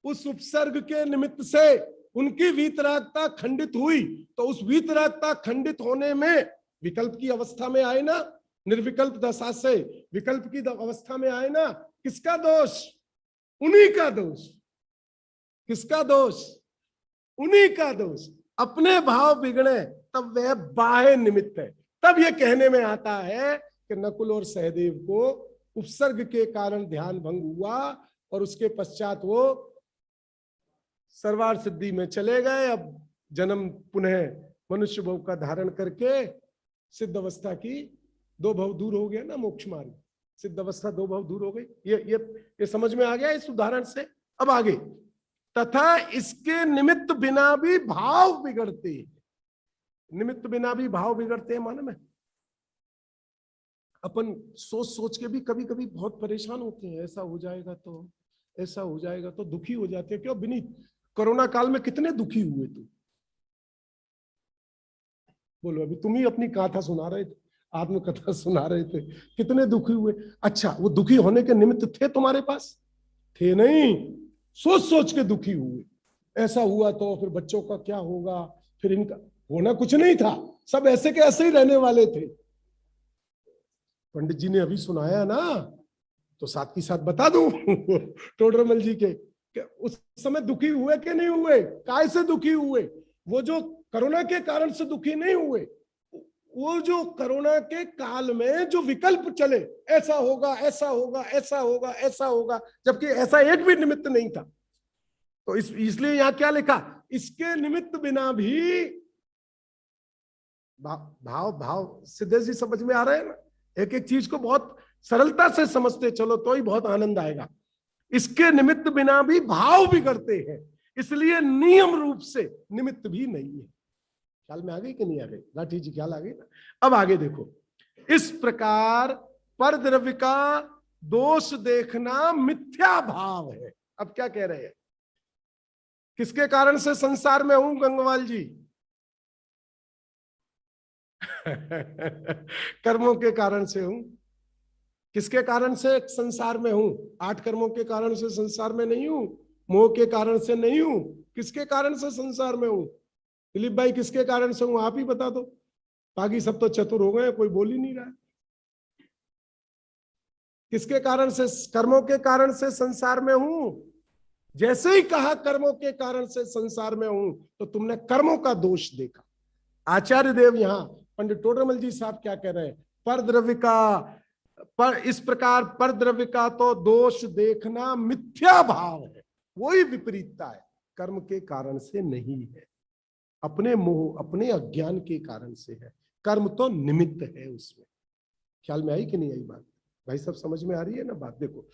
उस उपसर्ग के निमित्त से उनकी वीतरागता खंडित हुई, तो उस वीतरागता खंडित होने में विकल्प की अवस्था में आए ना, निर्विकल्प दशा से विकल्प की अवस्था में आए ना। किसका दोष? उन्हीं का दोष। किसका दोष? उन्हीं का दोष। अपने भाव बिगड़े तब वह बाह्य निमित्त है। तब यह कहने में आता है कि नकुल और सहदेव को उपसर्ग के कारण ध्यान भंग हुआ और उसके पश्चात वो सर्वार सिद्धि में चले गए। अब जन्म पुनः मनुष्य भव का धारण करके सिद्ध अवस्था की 2 भव दूर हो गया ना, मोक्ष मार्ग, सिद्ध अवस्था 2 भव दूर हो गई। ये समझ में आ गया इस उदाहरण से? अब आगे, तथा इसके निमित्त बिना भी भाव बिगड़ते। निमित्त बिना भी भाव बिगड़ते हैं माने में अपन सोच सोच के भी कभी कभी बहुत परेशान होते हैं। ऐसा हो जाएगा तो, ऐसा हो जाएगा तो दुखी हो जाते हैं। क्यों विनीत? कोरोना काल में कितने दुखी हुए तुम? बोलो, अभी तुम ही अपनी गाथा सुना रहे थे, आत्मकथा सुना रहे थे, कितने दुखी हुए। अच्छा, वो दुखी होने के निमित्त थे तुम्हारे पास? थे नहीं। सोच सोच के दुखी हुए, ऐसा हुआ तो फिर बच्चों का क्या होगा, फिर इनका होना कुछ नहीं था, सब ऐसे के ऐसे ही रहने वाले थे। पंडित जी ने अभी सुनाया ना, तो साथ की साथ बता दूं टोडरमल जी के, उस समय दुखी हुए कि नहीं हुए? काय से दुखी हुए? वो जो कोरोना के कारण से दुखी नहीं हुए, वो जो कोरोना के काल में जो विकल्प चले, ऐसा होगा, ऐसा होगा, ऐसा होगा, ऐसा होगा, जबकि ऐसा एक भी निमित्त नहीं था। तो इसलिए यहां क्या लिखा? इसके निमित्त बिना भी भाव सिद्धेश जी समझ में आ रहे हैं ना? एक एक चीज को बहुत सरलता से समझते चलो तो ही बहुत आनंद आएगा। इसके निमित्त बिना भी भाव बिगड़ते हैं, इसलिए नियम रूप से निमित्त भी नहीं है। ख्याल में आ गई कि नहीं आ गई? लाठी जी ख्याल आ गई ना? अब आगे देखो, इस प्रकार पर द्रव्य का दोष देखना मिथ्या भाव है। अब क्या कह रहे हैं? किसके कारण से संसार में हूं गंगवाल जी? कर्मों के कारण से हूं। किसके कारण से संसार में हूं? 8 कर्मों के कारण से संसार में नहीं हूं, मोह के कारण से नहीं हूं। किसके कारण से संसार में हूं? दिलीप भाई किसके कारण से हूं? आप ही बता दो। बाकी सब तो चतुर हो गए, कोई बोल ही नहीं रहा। किसके कारण से? कर्मों के कारण से संसार में हूं। जैसे ही कहा कर्मों के कारण से संसार में हूं, तो तुमने कर्मों का दोष देखा। आचार्य देव यहां पंडित टोडरमल जी साहब क्या कह रहे हैं? पर द्रव्य का, पर इस प्रकार पर द्रव्य का तो दोष देखना मिथ्या भाव है। वही विपरीतता है, कर्म के कारण से नहीं है, अपने मोह अपने अज्ञान के कारण से है। कर्म तो निमित्त है उसमें। ख्याल में आई कि नहीं आई बात? भाई सब समझ में आ रही है ना बात? देखो,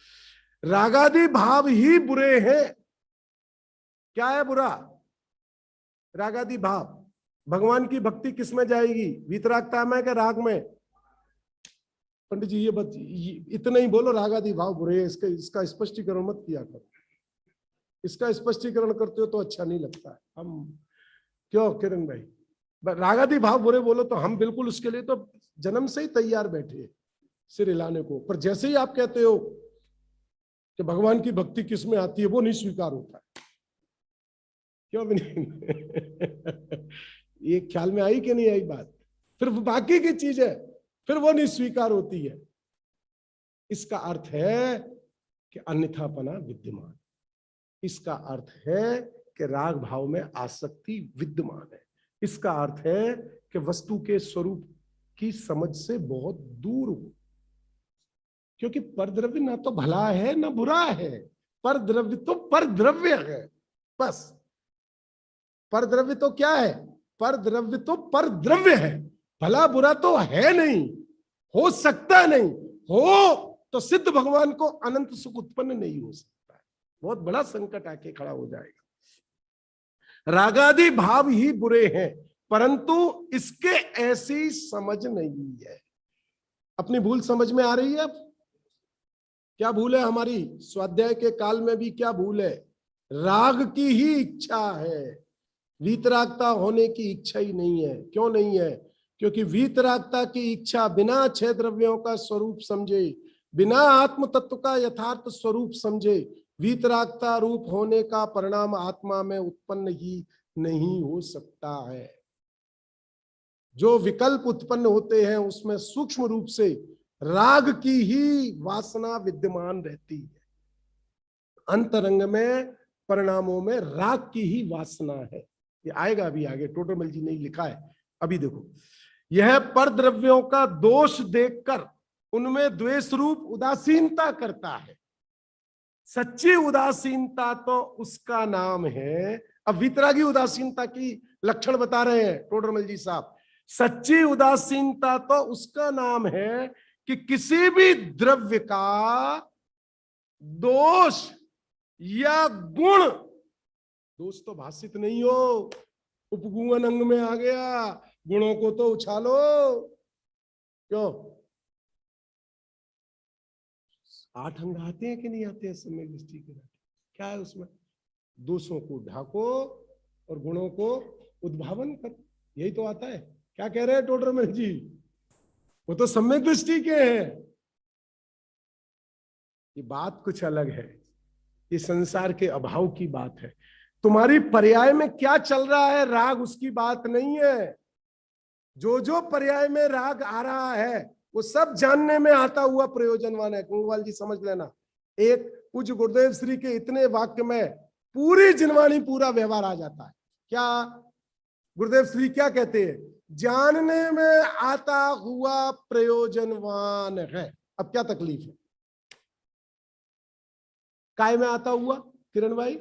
रागादि भाव ही बुरे हैं। क्या है बुरा? रागादि भाव। भगवान की भक्ति किस में जाएगी? वीतरागता में कि राग में? पंडित जी इतना ही बोलो, रागादि भाव बुरे हैं। इसका स्पष्टीकरण मत किया करो। इसका स्पष्टीकरण करते हो तो अच्छा नहीं लगता है। हम क्यों किरण भाई, रागादि भाव बुरे बोलो तो हम बिल्कुल उसके लिए तो जन्म से ही तैयार बैठे हैं सिर हिलाने को। पर जैसे ही आप कहते हो कि भगवान की भक्ति किस में आती है, वो नहीं स्वीकार होता है। क्यों भी नहीं? ये ख्याल में आई कि नहीं आई बात? फिर बाकी की चीज है, फिर वो नहीं स्वीकार होती है। इसका अर्थ है कि अन्यथापना विद्यमान, इसका अर्थ है कि राग भाव में आसक्ति विद्यमान है, इसका अर्थ है कि वस्तु के स्वरूप की समझ से बहुत दूर हो। क्योंकि परद्रव्य ना तो भला है ना बुरा है, परद्रव्य तो परद्रव्य है बस। परद्रव्य तो क्या है? परद्रव्य तो परद्रव्य है, भला बुरा तो है नहीं, हो सकता नहीं, हो तो सिद्ध भगवान को अनंत सुख उत्पन्न नहीं हो सकता है। बहुत बड़ा संकट आके खड़ा हो जाएगा। रागादि भाव ही बुरे हैं, परंतु इसके ऐसी समझ नहीं है। अपनी भूल समझ में आ रही है? क्या भूल है हमारी? स्वाध्याय के काल में भी क्या भूल है? राग की ही इच्छा है, वीतरागता होने की इच्छा ही नहीं है। क्यों नहीं है? क्योंकि वीतरागता की इच्छा बिना छह द्रव्यों का स्वरूप समझे, बिना आत्म तत्व का यथार्थ स्वरूप समझे, वीतरागता रूप होने का परिणाम आत्मा में उत्पन्न ही नहीं हो सकता है। जो विकल्प उत्पन्न होते हैं उसमें सूक्ष्म रूप से राग की ही वासना विद्यमान रहती है। अंतरंग में परिणामों में राग की ही वासना है। ये आएगा अभी आगे, टोटरमल जी ने लिखा है। अभी देखो, यह परद्रव्यों का दोष देखकर उनमें द्वेष रूप उदासीनता करता है। सच्ची उदासीनता तो उसका नाम है, अब वितरागी उदासीनता की लक्षण बता रहे हैं टोडरमल जी साहब। सच्ची उदासीनता तो उसका नाम है कि किसी भी द्रव्य का दोष या गुण, दोष तो भाषित नहीं हो, उपगुण अंग में आ गया, गुणों को तो उछालो। क्यों? 8 अंग आते हैं कि नहीं आते हैं सम्यक दृष्टि के? क्या है उसमें? दोषों को ढाको और गुणों को उद्भावन कर, यही तो आता है। क्या कह रहे हैं टोडरमल जी? वो तो सम्यक दृष्टि के हैं। ये बात कुछ अलग है, ये संसार के अभाव की बात है। तुम्हारी पर्याय में क्या चल रहा है राग, उसकी बात नहीं है। जो जो पर्याय में राग आ रहा है वो सब जानने में आता हुआ प्रयोजनवान है। कुंगवाल जी समझ लेना, एक पूज्य गुरुदेव श्री के इतने वाक्य में पूरी जिनवाणी पूरा व्यवहार आ जाता है। क्या गुरुदेव श्री क्या कहते हैं? जानने में आता हुआ प्रयोजनवान है। अब क्या तकलीफ है? काय में आता हुआ किरण भाई?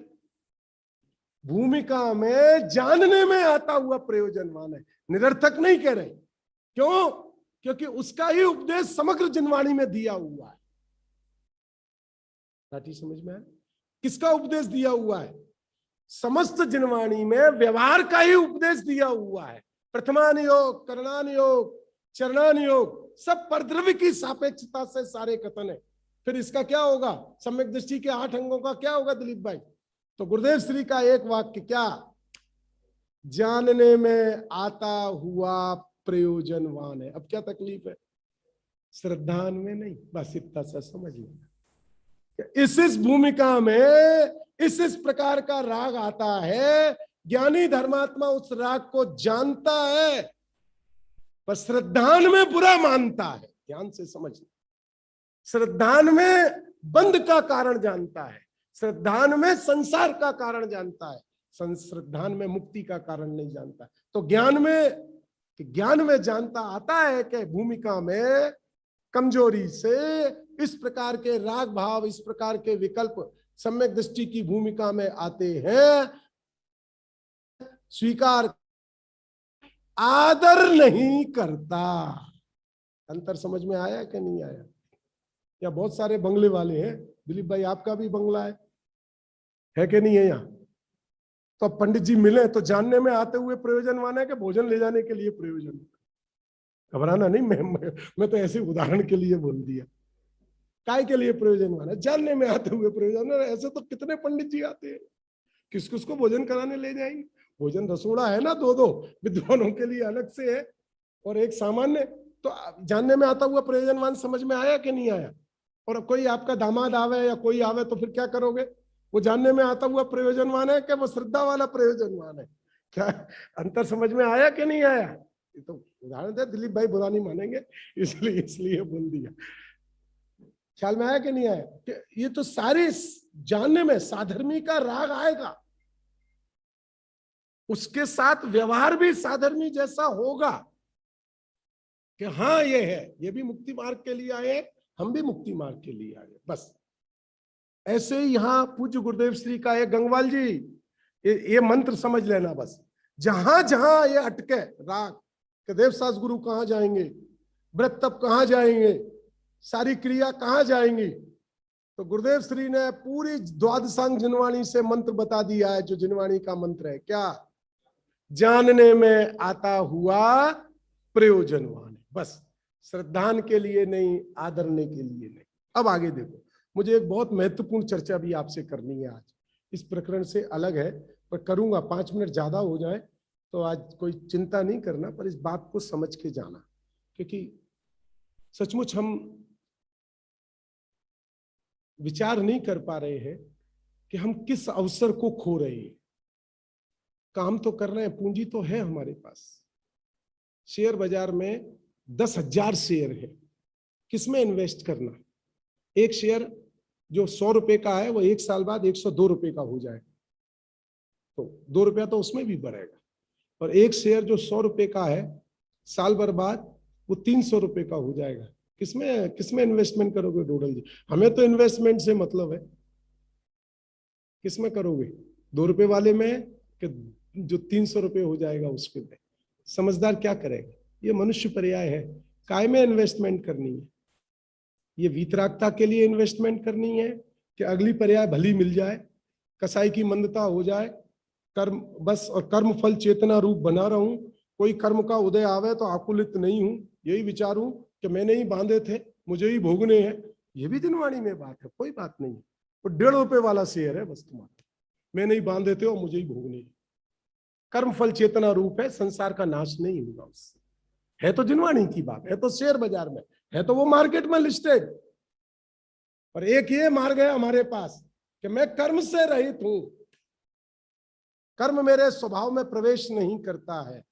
भूमिका में जानने में आता हुआ प्रयोजनवान है, निरर्थक नहीं कह रहे। क्यों? क्योंकि उसका ही उपदेश समग्र जिनवाणी में दिया हुआ है। बात समझ में आए? किसका उपदेश दिया हुआ है? समस्त जिनवाणी में व्यवहार का ही उपदेश दिया हुआ है। प्रथमान योग, करणान योग, चरणान योग, सब परद्रव्य की सापेक्षता से सारे कथन है। फिर इसका क्या होगा? सम्यक दृष्टि के 8 अंगों का क्या होगा दिलीप भाई? तो गुरुदेव श्री का एक वाक्य क्या? जानने में आता हुआ प्रयोजनवान है। अब क्या तकलीफ है? श्रद्धान में नहीं, बस इतना सा समझ लेना। इस भूमिका में इस प्रकार का राग आता है। ज्ञानी धर्मात्मा उस राग को जानता है, पर श्रद्धान में बुरा मानता है। ध्यान से समझना, श्रद्धान में बंध का कारण जानता है, श्रद्धान में संसार का कारण जानता है, श्रद्धान में मुक्ति का कारण नहीं जानता। तो ज्ञान में जानता आता है कि भूमिका में कमजोरी से इस प्रकार के राग भाव, इस प्रकार के विकल्प सम्यक दृष्टि की भूमिका में आते हैं। स्वीकार, आदर नहीं करता। अंतर समझ में आया कि नहीं आया? या बहुत सारे बंगले वाले हैं। दिलीप भाई आपका भी बंगला है कि नहीं है यहाँ? तो अब पंडित जी मिले तो जानने में आते हुए प्रयोजनवान है कि भोजन ले जाने के लिए प्रयोजन? घबराना नहीं, मैं तो ऐसे उदाहरण के लिए बोल दिया। काय के लिए प्रयोजनवान है? जानने में आते हुए प्रयोजन। ऐसे तो कितने पंडित जी आते हैं, किस किस को भोजन कराने ले जाएंगे? भोजन रसोड़ा है ना, 2 विद्वानों के लिए अलग से है और एक सामान्य। तो जानने में आता हुआ प्रयोजनवान समझ में आया कि नहीं आया? और कोई आपका दामाद आवे या कोई आवे तो फिर क्या करोगे? वो जानने में आता हुआ प्रयोजनवान है कि वो श्रद्धा वाला प्रयोजनवान है? क्या अंतर समझ में आया कि नहीं आया? ये तो उदाहरण दे, दिलीप भाई बुरा नहीं मानेंगे, इसलिए इसलिए बोल दिया। ख्याल में आया कि नहीं आया? कि ये तो सारे जानने में साधर्मी का राग आएगा, उसके साथ व्यवहार भी साधर्मी जैसा होगा कि हाँ ये है, ये भी मुक्ति मार्ग के लिए आए, हम भी मुक्ति मार्ग के लिए आए। बस ऐसे ही यहाँ पूज्य गुरुदेव श्री का है, गंगवाल जी ये मंत्र समझ लेना बस। जहां जहां ये अटके राग के देवसास गुरु कहाँ जाएंगे, व्रत तप कहाँ जाएंगे, सारी क्रिया कहाँ जाएंगी, तो गुरुदेव श्री ने पूरी द्वादशांग जिनवाणी से मंत्र बता दिया है, जो जिनवाणी का मंत्र है क्या? जानने में आता हुआ प्रयोजनवान है। बस श्रद्धान के लिए नहीं, आदरने के लिए नहीं। अब आगे देखो, मुझे एक बहुत महत्वपूर्ण चर्चा भी आपसे करनी है आज, इस प्रकरण से अलग है पर करूंगा। 5 मिनट ज्यादा हो जाए तो आज कोई चिंता नहीं करना, पर इस बात को समझ के जाना, क्योंकि सचमुच हम विचार नहीं कर पा रहे हैं कि हम किस अवसर को खो रहे हैं। काम तो कर रहे हैं, पूंजी तो है हमारे पास, शेयर बाजार में 10,000 शेयर है, किसमें इन्वेस्ट करना? एक शेयर जो 100 रुपए का है वो 1 साल बाद 102 रुपए का हो जाएगा, तो 2 रुपया तो उसमें भी बढ़ेगा। और एक शेयर जो 100 रुपए का है, साल भर बाद वो 300 रुपए का हो जाएगा। किसमें इन्वेस्टमेंट करोगे डोडल जी? हमें तो इन्वेस्टमेंट से मतलब है, किसमें करोगे? 2 रुपए वाले में कि जो 300 रुपए हो जाएगा उसके में? समझदार क्या करेगा? ये मनुष्य पर्याय है, काय में इन्वेस्टमेंट करनी है? ये वीतरागता के लिए इन्वेस्टमेंट करनी है कि अगली पर्याय भली मिल जाए, कसाई की मंदता हो जाए, कर्म बस, और कर्म फल चेतना रूप बना रहूं, कोई कर्म का उदय आवे तो आकुलित नहीं हूं, यही विचारूं कि मैंने ही बांधे थे, मुझे ही भोगने हैं। ये भी जिनवाणी में बात है, कोई बात नहीं है। वो 1.5 रुपए वाला शेयर है बस तुम्हारा, मैंने ही बांधे थे और मुझे ही भोगने हैं। कर्म फल चेतना रूप है, संसार का नाश नहीं होगा उससे। है तो जिनवाणी की बात, है तो शेयर बाजार में, है तो वो मार्केट में लिस्टेड। और एक ये मार्ग है हमारे पास कि मैं कर्म से रहित हूं, कर्म मेरे स्वभाव में प्रवेश नहीं करता है,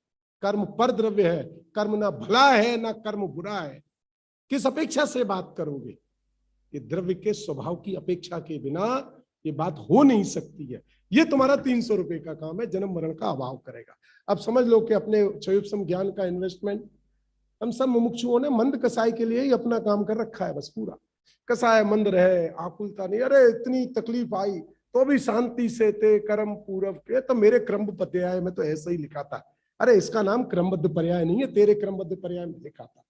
कर्म पर द्रव्य है, कर्म ना भला है ना कर्म बुरा है। किस अपेक्षा से बात करोगे? ये द्रव्य के स्वभाव की अपेक्षा के बिना ये बात हो नहीं सकती है। ये तुम्हारा 300 रुपए का काम है, जन्म मरण का अभाव करेगा। अब समझ लो कि अपने क्षयोपम ज्ञान का इन्वेस्टमेंट हम सब मुमुक्षुओं ने मंद कसाई के लिए ही अपना काम कर रखा है। बस पूरा कसाय मंद रहे, आकुलता नहीं, अरे इतनी तकलीफ आई तो भी शांति से ते कर्म पूर्व के, तो मेरे क्रमबद्ध पर्याय में तो ऐसा ही लिखा था। अरे इसका नाम क्रमबद्ध पर्याय नहीं है, तेरे क्रमबद्ध पर्याय में लिखा था।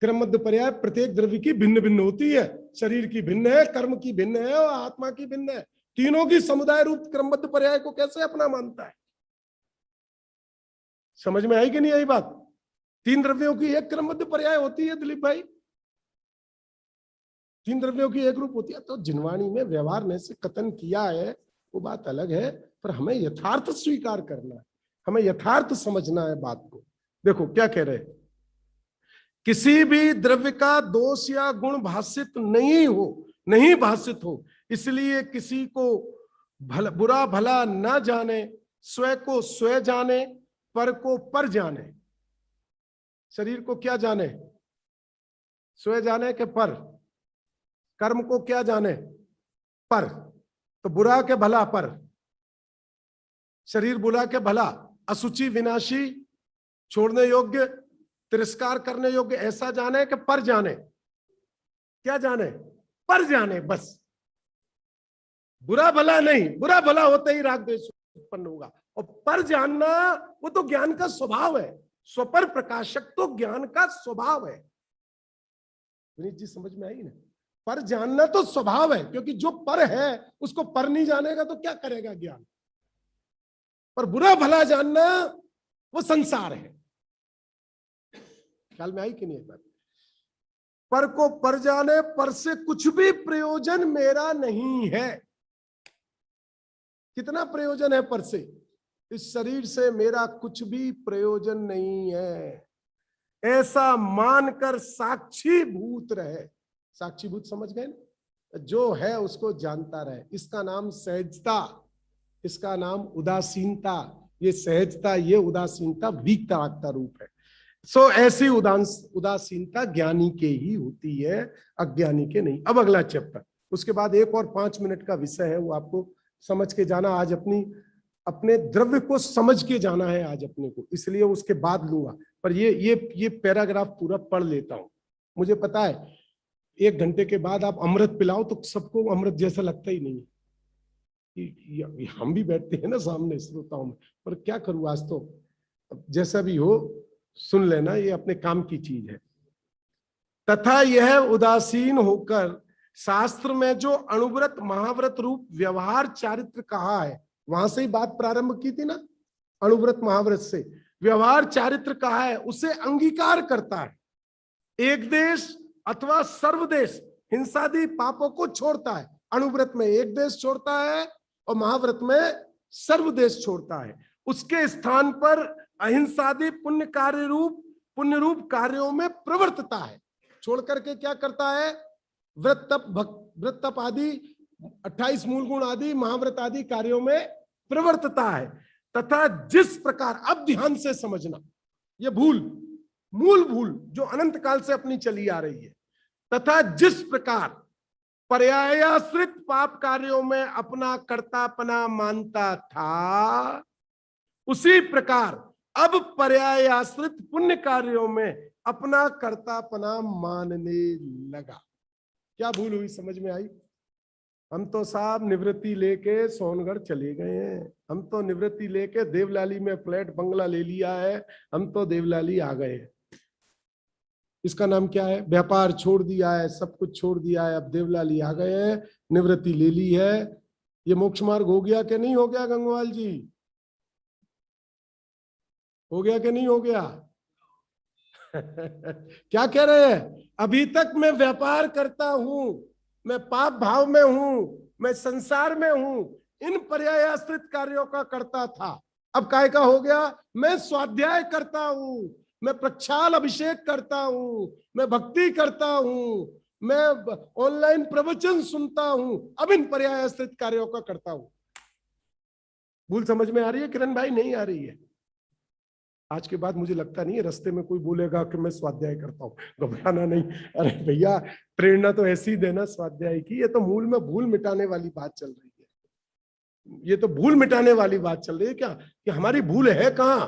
क्रमबद्ध पर्याय प्रत्येक द्रव्य की भिन्न भिन्न होती है, शरीर की भिन्न है, कर्म की भिन्न है और आत्मा की भिन्न है। तीनों की समुदाय रूप क्रमबद्ध पर्याय को कैसे अपना मानता है? समझ में आई कि नहीं आई बात? 3 द्रव्यों की एक क्रमबद्ध पर्याय होती है दिलीप भाई, 3 द्रव्यों की एक रूप होती है। तो जिनवाणी में व्यवहार ने से कथन किया है वो बात अलग है, पर हमें यथार्थ स्वीकार करना है, हमें यथार्थ समझना है बात को। देखो क्या कह रहे हैं, किसी भी द्रव्य का दोष या गुण भाषित नहीं भाषित हो, इसलिए किसी को बुरा भला न जाने, स्वयं को स्वयं जाने, पर को पर जाने। शरीर को क्या जाने? स्वयं जाने के पर, कर्म को क्या जाने? पर। तो बुरा के भला पर, शरीर बुरा के भला, असुचि विनाशी, छोड़ने योग्य, तिरस्कार करने योग्य, ऐसा जाने कि पर जाने? क्या जाने? पर जाने। बस बुरा भला नहीं, बुरा भला होते ही राग द्वेष उत्पन्न होगा। और पर जानना वो तो ज्ञान का स्वभाव है, स्वपर प्रकाशक तो ज्ञान का स्वभाव है। विनीत जी समझ में आई ना? पर जानना तो स्वभाव है, क्योंकि जो पर है उसको पर नहीं जानेगा तो क्या करेगा ज्ञान? पर बुरा भला जानना वो संसार है। ख्याल में आई कि नहीं बात? पर को पर जाने, पर से कुछ भी प्रयोजन मेरा नहीं है। कितना प्रयोजन है पर से? इस शरीर से मेरा कुछ भी प्रयोजन नहीं है, ऐसा मानकर साक्षी भूत रहे। साक्षीभूत समझ गए ना? जो है उसको जानता रहे, इसका नाम सहजता, इसका नाम उदासीनता। ये सहजता, ये उदासीनता वीकता का रूप है। सो ऐसी उदासीनता ज्ञानी के ही होती है, अज्ञानी के नहीं। अब अगला चैप्टर, उसके बाद एक और 5 मिनट का विषय है, वो आपको समझ के जाना। आज अपने द्रव्य को समझ के जाना है आज अपने को, इसलिए उसके बाद लूंगा। पर ये पैराग्राफ पूरा पढ़ लेता हूं। मुझे पता है 1 घंटे के बाद आप अमृत पिलाओ तो सबको अमृत जैसा लगता ही नहीं है। हम भी बैठते हैं ना सामने श्रोताओं में, पर क्या करूं, आज तो जैसा भी हो सुन लेना, ये अपने काम की चीज है। तथा यह उदासीन होकर शास्त्र में जो अणुव्रत महाव्रत रूप व्यवहार चारित्र कहा है, वहां से ही बात प्रारंभ की थी ना, अणुव्रत महाव्रत से व्यवहार चारित्र कहा है, उसे अंगीकार करता है। एक देश अथवा सर्वदेश हिंसादि पापों को छोड़ता है। अणुव्रत में एक देश छोड़ता है और महाव्रत में सर्वदेश छोड़ता है। उसके स्थान पर अहिंसादि पुण्य रूप कार्यों में प्रवर्तता है। छोड़ करके क्या करता है? व्रत तप आदि 28 मूल गुण आदि महाव्रत आदि कार्यों में प्रवर्तता है। तथा जिस प्रकार, अब ध्यान से समझना, ये मूल भूल जो अनंत काल से अपनी चली आ रही है। तथा जिस प्रकार पर्यायाश्रित पाप कार्यों में अपना कर्तापना मानता था, उसी प्रकार अब पर्यायाश्रित पुण्य कार्यों में अपना कर्तापना मानने लगा। क्या भूल हुई, समझ में आई? हम तो साहब निवृत्ति लेके सोनगढ़ चले गए हैं, हम तो निवृत्ति लेके देवलाली में फ्लैट बंगला ले लिया है, हम तो देवलाली आ गए हैं। इसका नाम क्या है? व्यापार छोड़ दिया है, सब कुछ छोड़ दिया है, अब देवलाली आ गए हैं, निवृत्ति ले ली है। ये मोक्ष मार्ग हो गया कि नहीं हो गया गंगवाल जी? हो गया कि नहीं हो गया? क्या कह रहे हैं? अभी तक मैं व्यापार करता हूं, मैं पाप भाव में हूं, मैं संसार में हूं, इन पर्यायाश्रित कार्यों का करता था। अब काय का हो गया? मैं स्वाध्याय करता हूं, मैं प्रक्षाल अभिषेक करता हूं, मैं भक्ति करता हूं, मैं ऑनलाइन प्रवचन सुनता हूं, अब इन पर्यायाश्रित कार्यों का करता हूं। भूल समझ में आ रही है किरण भाई? नहीं आ रही है? आज के बाद मुझे लगता नहीं है रास्ते में कोई बोलेगा कि मैं स्वाध्याय करता हूं। घबराना नहीं। अरे भैया, प्रेरणा तो ऐसी देना स्वाध्याय की। ये तो मूल में भूल मिटाने वाली बात चल रही है। ये तो भूल मिटाने वाली बात चल रही है क्या, कि हमारी भूल है कहां?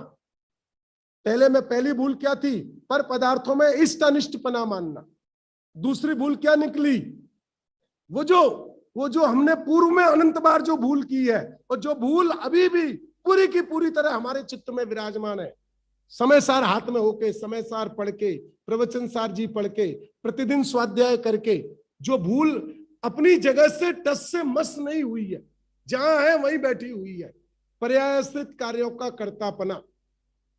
पहली भूल क्या थी? पर पदार्थों में इष्ट अनिष्टपना मानना। दूसरी भूल क्या निकली? वो जो हमने पूर्व में अनंत बार जो भूल की है, और जो भूल अभी भी पूरी की पूरी तरह हमारे चित्त में विराजमान है। समय सार हाथ में होके, समय सार पढ़ के, प्रवचन सार जी पढ़ के, प्रतिदिन स्वाध्याय करके, जो भूल अपनी जगह से टस से मस नहीं हुई है, जहां है वहीं बैठी हुई है, पर्यायश्रित कार्यों का कर्तापना,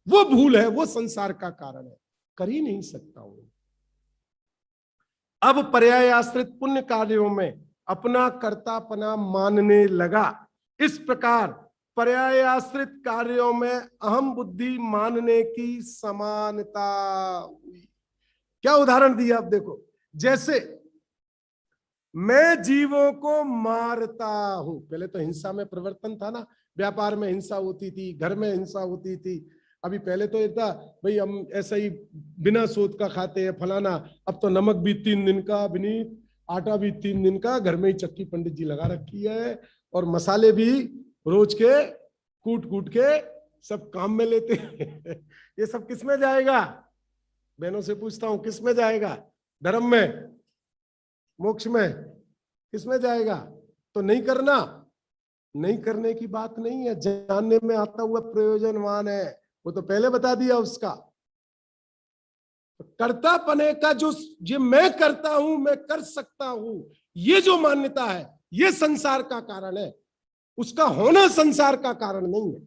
वो भूल है, वो संसार का कारण है। कर ही नहीं सकता हूं। अब पर्यायाश्रित पुण्य कार्यों में अपना कर्तापना मानने लगा। इस प्रकार पर्यायाश्रित कार्यों में अहम बुद्धि मानने की समानता हुई। क्या उदाहरण दिया? अब देखो, जैसे मैं जीवों को मारता हूं। पहले तो हिंसा में परिवर्तन था ना, व्यापार में हिंसा होती थी, घर में हिंसा होती थी। अभी पहले तो ये था भाई हम ऐसा ही बिना सोच का खाते हैं फलाना। अब तो नमक भी 3 दिन का विनीत, आटा भी 3 दिन का, घर में ही चक्की पंडित जी लगा रखी है, और मसाले भी रोज के कूट के सब काम में लेते हैं। ये सब किस में जाएगा? बहनों से पूछता हूं, किस में जाएगा? धर्म में, मोक्ष में, किस में जाएगा? तो नहीं करने की बात नहीं है, जानने में आता हुआ प्रयोजनवान है। वो तो पहले बता दिया उसका। कर्तापने का जो ये मैं करता हूं, मैं कर सकता हूं, ये जो मान्यता है, ये संसार का कारण है। उसका होना संसार का कारण नहीं है।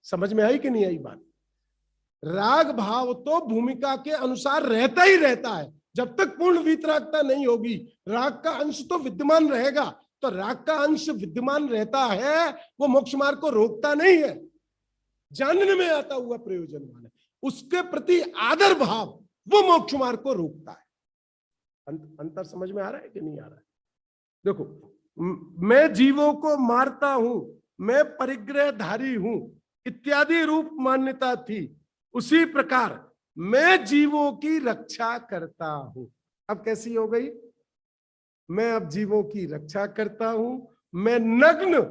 समझ में आई कि नहीं आई बात? राग भाव तो भूमिका के अनुसार रहता ही रहता है। जब तक पूर्ण वीतरागता नहीं होगी, राग का अंश तो विद्यमान रहेगा। तो राग का अंश विद्यमान रहता है, वो मोक्ष मार्ग को रोकता नहीं है, जानने में आता हुआ प्रयोजनवान है। उसके प्रति आदर भाव वो मोक्ष मार्ग को रोकता है। अंतर समझ में आ रहा है कि नहीं आ रहा है? देखो, मैं जीवों को मारता हूं, मैं परिग्रहधारी हूं इत्यादि रूप मान्यता थी, उसी प्रकार मैं जीवों की रक्षा करता हूं। अब कैसी हो गई? मैं अब जीवों की रक्षा करता हूं, मैं नग्न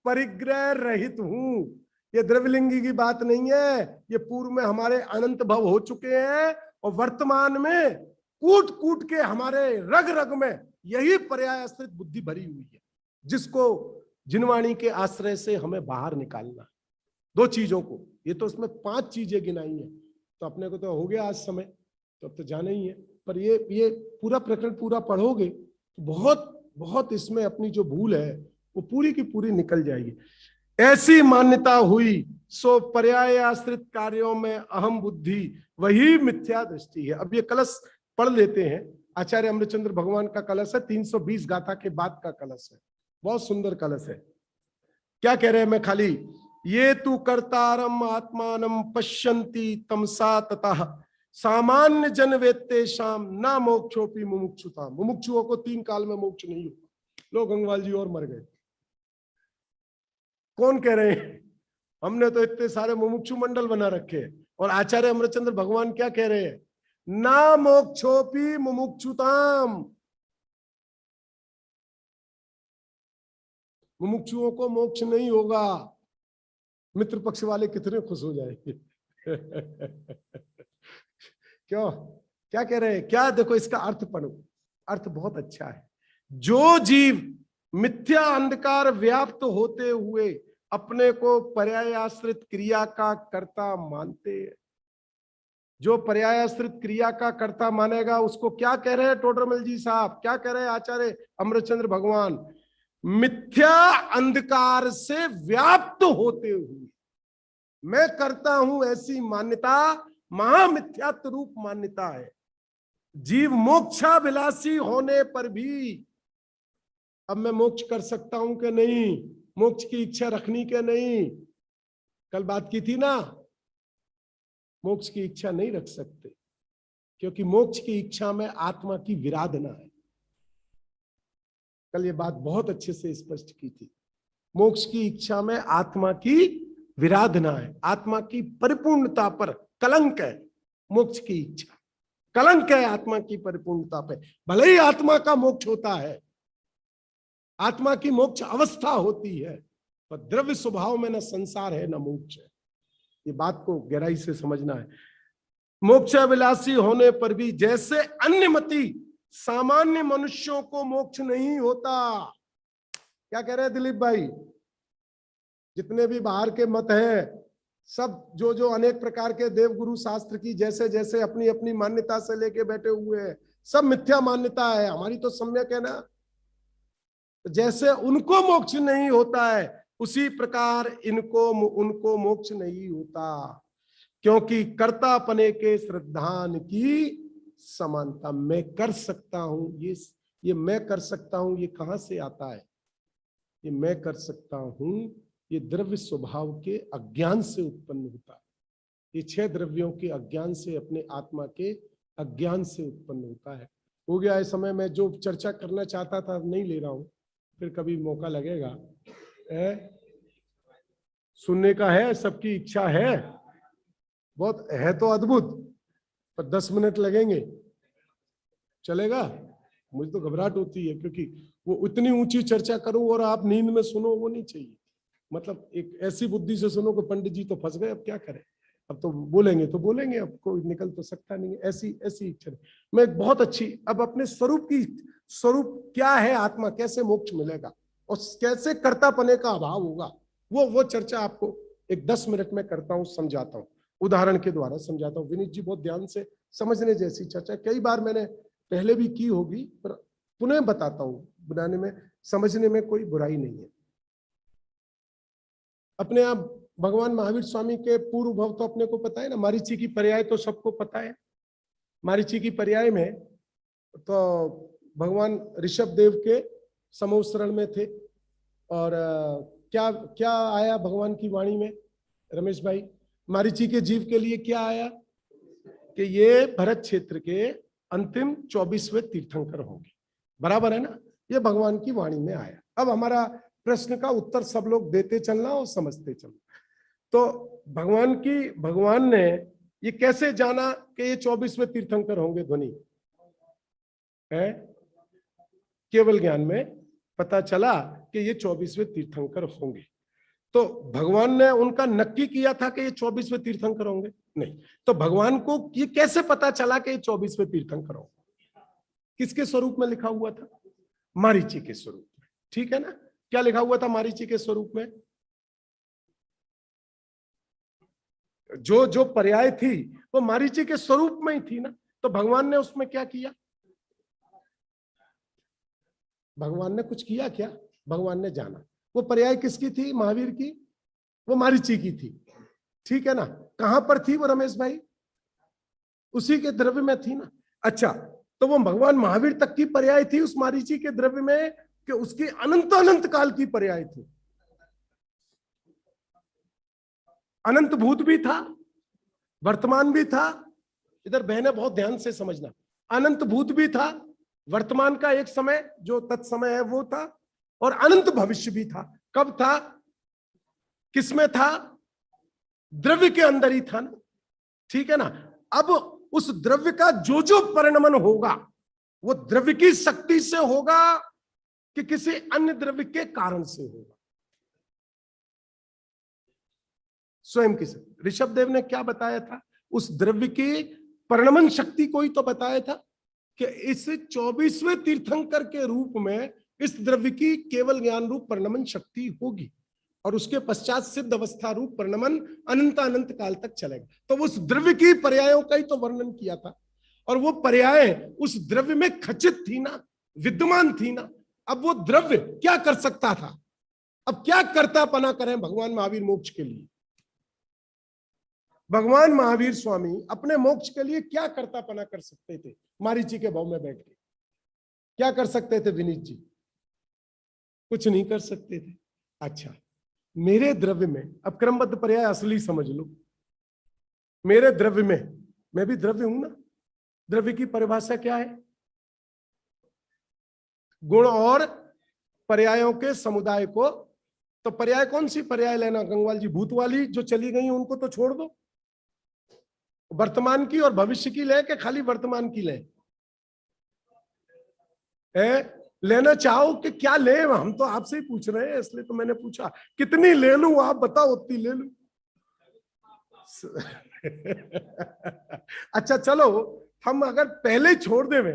परिग्रह रहित हूं। ये द्रव्यलिंगी की बात नहीं है, ये पूर्व में हमारे अनंत भव हो चुके हैं और वर्तमान में कूट कूट के हमारे रग रग में यही पर्यायाश्रित बुद्धि भरी हुई है, जिसको जिनवाणी के आश्रय से हमें बाहर निकालना। दो चीजों को, ये तो उसमें 5 चीजें गिनाई हैं, तो अपने को तो हो गया आज समय, तो अब तो जाना ही है। पर ये पूरा प्रकरण पूरा पढ़ोगे तो बहुत बहुत इसमें अपनी जो भूल है वो पूरी की पूरी निकल जाएगी। ऐसी मान्यता हुई सो पर्याय आश्रित कार्यों में अहम बुद्धि वही मिथ्या दृष्टि है। अब ये कलश पढ़ लेते हैं। आचार्य अमृतचंद्र भगवान का कलश है, 320 गाथा के बाद का कलश है, बहुत सुंदर कलश है। क्या कह रहे हैं? मैं खाली ये तू कर्तारम आत्मानम पश्यन्ति तमसा ततः सामान्य जन वेत्ते शाम ना मोक्षोपि मुमुक्षुता। मुमुक्षुओं को 3 काल में मोक्ष नहीं होता। लोग गंगवाल जी और मर गए। कौन कह रहे हैं? हमने तो इतने सारे मुमुक्षु मंडल बना रखे, और आचार्य अमृतचंद्र भगवान क्या कह रहे हैं? ना मोक्षोपि मुमुक्षुताम। मुमुक्षुओं को मोक्ष नहीं होगा। मित्र पक्ष वाले कितने खुश हो जाएंगे। क्यों? क्या कह रहे हैं? क्या देखो इसका अर्थ पढ़ो, अर्थ बहुत अच्छा है। जो जीव मिथ्या अंधकार व्याप्त होते हुए अपने को पर्यायाश्रित क्रिया का कर्ता मानते हैं, जो पर्यायाश्रित क्रिया का कर्ता मानेगा उसको क्या कह रहे हैं टोडरमल जी साहब? क्या कह रहे हैं आचार्य अमृतचंद्र भगवान? मिथ्या अंधकार से व्याप्त होते हुए मैं करता हूं, ऐसी मान्यता महामिथ्यात्व रूप मान्यता है। जीव मोक्षाभिलाषी होने पर भी अब मैं मोक्ष कर सकता हूं कि नहीं, मोक्ष की इच्छा रखनी कि नहीं, कल बात की थी ना। मोक्ष की इच्छा नहीं रख सकते, क्योंकि मोक्ष की इच्छा में आत्मा की विराधना है। कल ये बात बहुत अच्छे से स्पष्ट की थी। मोक्ष की इच्छा में आत्मा की विराधना है, आत्मा की परिपूर्णता पर कलंक है। मोक्ष की इच्छा कलंक है आत्मा की परिपूर्णता पे। भले ही आत्मा का मोक्ष होता है, आत्मा की मोक्ष अवस्था होती है, पर द्रव्य स्वभाव में न संसार है न मोक्ष है। ये बात को गहराई से समझना है। मोक्षाभिलाषी होने पर भी जैसे अन्यमति सामान्य मनुष्यों को मोक्ष नहीं होता। क्या कह रहे हैं दिलीप भाई? जितने भी बाहर के मत हैं, सब जो अनेक प्रकार के देवगुरु शास्त्र की जैसे जैसे अपनी अपनी मान्यता से लेके बैठे हुए हैं, सब मिथ्या मान्यता है। हमारी तो सम्यक है ना। जैसे उनको मोक्ष नहीं होता है, उसी प्रकार उनको मोक्ष नहीं होता, क्योंकि कर्तापने के श्रद्धान की समानता। मैं कर सकता हूं, ये मैं कर सकता हूं, ये कहां से आता है? ये मैं कर सकता हूं, ये द्रव्य स्वभाव के अज्ञान से उत्पन्न होता है। ये 6 द्रव्यों के अज्ञान से, अपने आत्मा के अज्ञान से उत्पन्न होता है। हो गया इस समय मैं जो चर्चा करना चाहता था नहीं ले रहा हूं, फिर कभी मौका लगेगा। सुनने का है, सबकी इच्छा है, बहुत है तो अद्भुत, पर 10 मिनट लगेंगे, चलेगा? मुझे तो घबराहट होती है, क्योंकि वो इतनी ऊंची चर्चा करूं और आप नींद में सुनो, वो नहीं चाहिए। मतलब एक ऐसी बुद्धि से सुनो कि पंडित जी तो फंस गए, अब क्या करें, अब तो बोलेंगे, अब कोई निकल तो सकता नहीं है। ऐसी इच्छा। मैं एक बहुत अच्छी, अब अपने स्वरूप क्या है आत्मा, कैसे मोक्ष मिलेगा और कैसे कर्तापने का अभाव होगा, वो चर्चा आपको एक 10 मिनट में करता हूं, समझाता हूं, उदाहरण के द्वारा समझाता हूं। विनीत जी बहुत ध्यान से समझने जैसी चर्चा, कई बार मैंने पहले भी की होगी, पर पुनः बताता हूं, बनाने में समझने में कोई बुराई नहीं है। अपने आप भगवान महावीर स्वामी के पूर्व भव तो अपने को पता है ना। मारीची की पर्याय तो सबको पता है। मारीची की पर्याय में तो भगवान ऋषभ देव के समोत्सरण में थे, और क्या क्या आया भगवान की वाणी में रमेश भाई? मारीची के जीव के लिए क्या आया कि ये भरत क्षेत्र के अंतिम 24वें तीर्थंकर होंगे। बराबर है ना? ये भगवान की वाणी में आया। अब हमारा प्रश्न का उत्तर सब लोग देते चलना और समझते चलना। तो भगवान ने ये कैसे जाना कि ये 24वें तीर्थंकर होंगे? ध्वनि है, केवल ज्ञान में पता चला कि ये 24वें तीर्थंकर होंगे। तो भगवान ने उनका नक्की किया था कि ये 24वें तीर्थंकर होंगे? नहीं। तो भगवान को ये कैसे पता चला कि ये 24वें तीर्थंकर होंगे? किसके स्वरूप में लिखा हुआ था? मारीची के स्वरूप में। ठीक है ना? क्या लिखा हुआ था मारीची के स्वरूप में? जो पर्याय थी वो मारीची के स्वरूप में ही थी ना। तो भगवान ने उसमें क्या किया? भगवान ने कुछ किया क्या? भगवान ने जाना। वो पर्याय किसकी थी? महावीर की? वो मारीची की थी। ठीक है ना? कहां पर थी वो रमेश भाई? उसी के द्रव्य में थी ना। अच्छा, तो वो भगवान महावीर तक की पर्याय थी उस मारीची के द्रव्य में कि उसकी अनंत अनंत काल की पर्याय थी? अनंत भूत भी था, वर्तमान भी था। इधर बहने बहुत ध्यान से समझना। अनंत भूत भी था, वर्तमान का एक समय जो तत्समय है वो था, और अनंत भविष्य भी था। कब था? किसमें था? द्रव्य के अंदर ही था ना। ठीक है ना? अब उस द्रव्य का जो परिणमन होगा वो द्रव्य की शक्ति से होगा कि किसी अन्य द्रव्य के कारण से होगा? स्वयं की शक्ति। ऋषभ देव ने क्या बताया था? उस द्रव्य की परिणमन शक्ति को ही तो बताया था कि इस 24वें तीर्थंकर के रूप में इस द्रव्य की केवल ज्ञान रूप परिणमन शक्ति होगी, और उसके पश्चात सिद्ध अवस्था रूप परिणमन अनंत अनंत काल तक चलेगा। तो उस द्रव्य की पर्यायों का ही तो वर्णन किया था, और वो पर्याय उस द्रव्य में खचित थी ना, विद्यमान थी ना। अब वो द्रव्य क्या कर सकता था? अब क्या कर्तापना करें भगवान महावीर मोक्ष के लिए? भगवान महावीर स्वामी अपने मोक्ष के लिए क्या कर्तापना कर सकते थे? मारीची के भाव में बैठ के क्या कर सकते थे विनीत जी? कुछ नहीं कर सकते थे। अच्छा, मेरे द्रव्य में, अब क्रमबद्ध पर्याय असली समझ लो, मेरे द्रव्य में, मैं भी द्रव्य हूं ना। द्रव्य की परिभाषा क्या है? गुण और पर्यायों के समुदाय को। तो पर्याय कौन सी पर्याय लेना गंगवाल जी? भूत वाली जो चली गई उनको तो छोड़ दो, वर्तमान की और भविष्य की ले के खाली वर्तमान की ले? लेना चाहो कि क्या ले? हम तो आपसे ही पूछ रहे हैं, इसलिए तो मैंने पूछा कितनी ले लूं, आप बताओ उतनी ले लूं। अच्छा चलो, हम अगर पहले छोड़ देवे,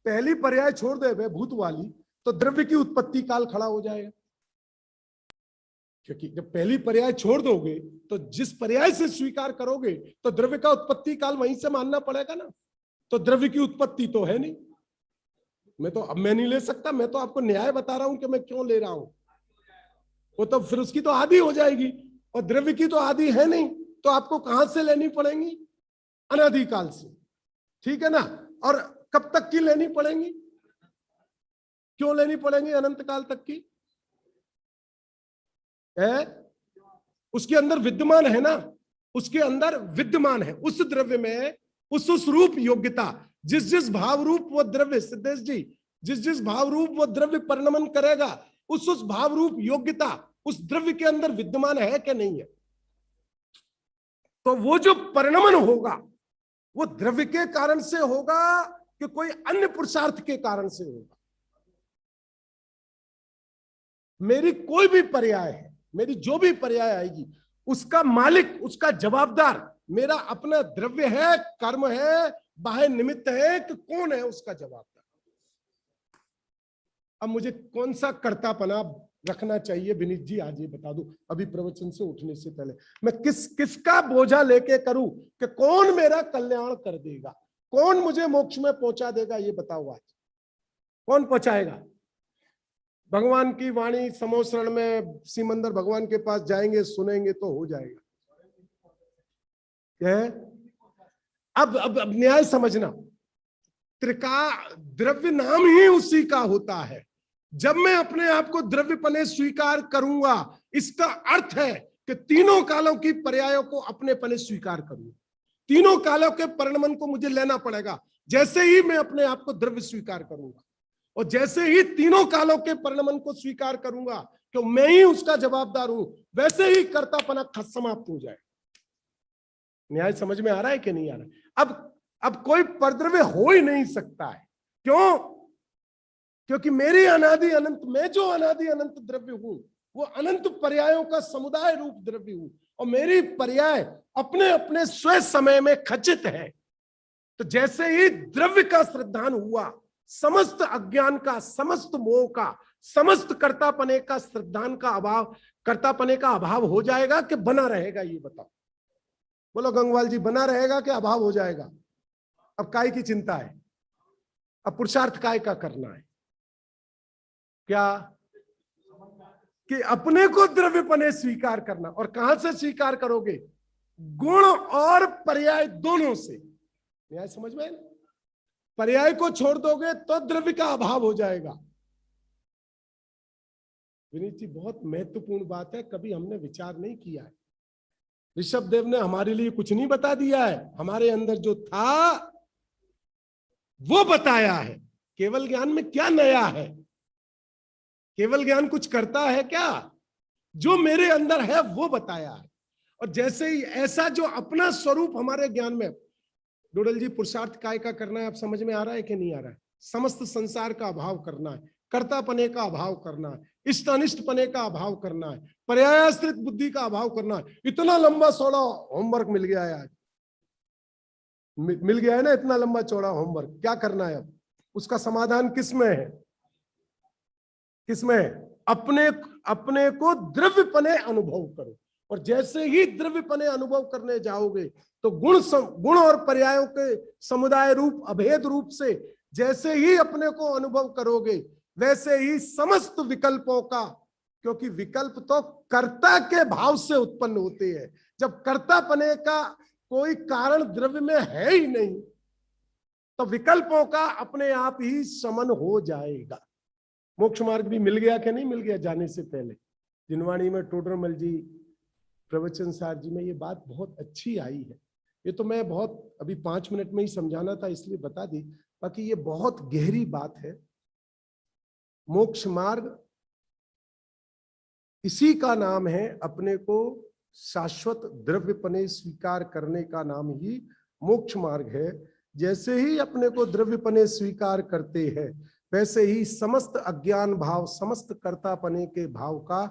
पहली पर्याय छोड़ देवे भूत वाली, तो द्रव्य की उत्पत्ति काल खड़ा हो जाएगा। क्योंकि जब पहली पर्याय छोड़ दोगे तो जिस पर्याय से स्वीकार करोगे तो द्रव्य का उत्पत्ति काल वहीं से मानना पड़ेगा ना। तो द्रव्य की उत्पत्ति तो है नहीं। मैं नहीं ले सकता, मैं तो आपको न्याय बता रहा हूं कि मैं क्यों ले रहा हूं। वो तो फिर उसकी तो आदि हो जाएगी, और द्रव्य की तो आदि है नहीं, तो आपको कहां से लेनी पड़ेंगी? अनादिकाल से। ठीक है ना? और कब तक की लेनी पड़ेंगी? क्यों लेनी पड़ेंगी अनंत काल तक की? उसके अंदर विद्यमान है ना, उसके अंदर विद्यमान है उस द्रव्य में उस रूप योग्यता। जिस भाव रूप वो द्रव्य, सिद्धेश जी, जिस भाव रूप वो द्रव्य परिणमन करेगा, उस भाव रूप योग्यता उस द्रव्य के अंदर विद्यमान है कि नहीं है? तो वो जो परिणमन होगा वो द्रव्य के कारण से होगा कि कोई अन्य पुरुषार्थ के कारण से होगा? मेरी कोई भी पर्याय है, मेरी जो भी पर्याय आएगी, उसका मालिक, उसका जवाबदार मेरा अपना द्रव्य है, कर्म है, बाह्य निमित्त है कि कौन है उसका जवाबदार? अब मुझे कौन सा कर्तापना रखना चाहिए विनीत जी, आज ये बता दो। अभी प्रवचन से उठने से पहले मैं किसका बोझा लेके करूं कि कौन मेरा कल्याण कर देगा, कौन मुझे मोक्ष में पहुंचा देगा? ये बताओ आज कौन पहुंचाएगा? भगवान की वाणी समोसरण में सिमंदर भगवान के पास जाएंगे, सुनेंगे तो हो जाएगा। क्या है? अब न्याय समझना। द्रव्य नाम ही उसी का होता है। जब मैं अपने आप को द्रव्यपने स्वीकार करूंगा, इसका अर्थ है कि तीनों कालों की पर्यायों को अपने पने स्वीकार करूंगा। तीनों कालों के परिणमन को मुझे लेना पड़ेगा। जैसे ही मैं अपने आप को द्रव्य स्वीकार करूंगा और जैसे ही तीनों कालों के परिणमन को स्वीकार करूंगा कि मैं ही उसका जवाबदार हूं, वैसे ही कर्तापना समाप्त हो जाए। न्याय समझ में आ रहा है कि नहीं आ रहा है? अब कोई परद्रव्य हो ही नहीं सकता है। क्यों? क्योंकि मेरी अनादि अनंत, मैं जो अनादि अनंत द्रव्य हूं वो अनंत पर्यायों का समुदाय रूप द्रव्य हूं और मेरी पर्याय अपने अपने स्वयं समय में खचित है। तो जैसे ही द्रव्य का श्रद्धान हुआ, समस्त अज्ञान का, समस्त मोह का, समस्त कर्तापने का श्रद्धान का अभाव, कर्तापने का अभाव हो जाएगा कि बना रहेगा? ये बताओ। बोलो गंगवाल जी, बना रहेगा कि अभाव हो जाएगा? अब काय की चिंता है? अब पुरुषार्थ काय का करना है? क्या? कि अपने को द्रव्यपने स्वीकार करना। और कहां से स्वीकार करोगे? गुण और पर्याय दोनों से। न्याय समझ में? पर्याय को छोड़ दोगे तो द्रव्य का अभाव हो जाएगा। विनीत जी, बहुत महत्वपूर्ण बात है, कभी हमने विचार नहीं किया है। ऋषभ देव ने हमारे लिए कुछ नहीं बता दिया है, हमारे अंदर जो था वो बताया है। केवल ज्ञान में क्या नया है? केवल ज्ञान कुछ करता है क्या? जो मेरे अंदर है वो बताया है। और जैसे ही ऐसा जो अपना स्वरूप हमारे ज्ञान में, डोडल जी, पुरुषार्थ काय का करना है? आप समझ में आ रहा है कि नहीं आ रहा है? समस्त संसार का अभाव करना है, कर्तापने का अभाव करना है, इष्ट अनिष्टपने का अभाव करना है, पर्यायाश्रित बुद्धि का अभाव करना है। इतना लंबा चौड़ा होमवर्क मिल गया है आज, मिल गया है ना? इतना लंबा चौड़ा होमवर्क क्या करना है? अब उसका समाधान किसमें है? किसमें? अपने को द्रव्यपने अनुभव करो। और जैसे ही द्रव्यपने अनुभव करने जाओगे तो गुण और पर्यायों के समुदाय रूप, अभेद रूप से जैसे ही अपने को अनुभव करोगे, वैसे ही समस्त विकल्पों का, क्योंकि विकल्प तो कर्ता के भाव से उत्पन्न होते हैं। जब कर्तापने का कोई कारण द्रव्य में है ही नहीं तो विकल्पों का अपने आप ही शमन हो जाएगा। मोक्ष मार्ग भी मिल गया कि नहीं मिल गया जाने से पहले? जिनवाणी में टोडरमल जी, प्रवचन सार जी में ये बात बहुत अच्छी आई है। ये तो मैं बहुत अभी 5 मिनट में ही समझाना था इसलिए बता दी, बाकी ये बहुत गहरी बात है। मोक्ष मार्ग इसी का नाम है, अपने को शाश्वत द्रव्यपने स्वीकार करने का नाम ही मोक्ष मार्ग है। जैसे ही अपने को द्रव्यपने स्वीकार करते हैं, वैसे ही समस्त अज्ञान भाव, समस्त कर्तापने के भाव का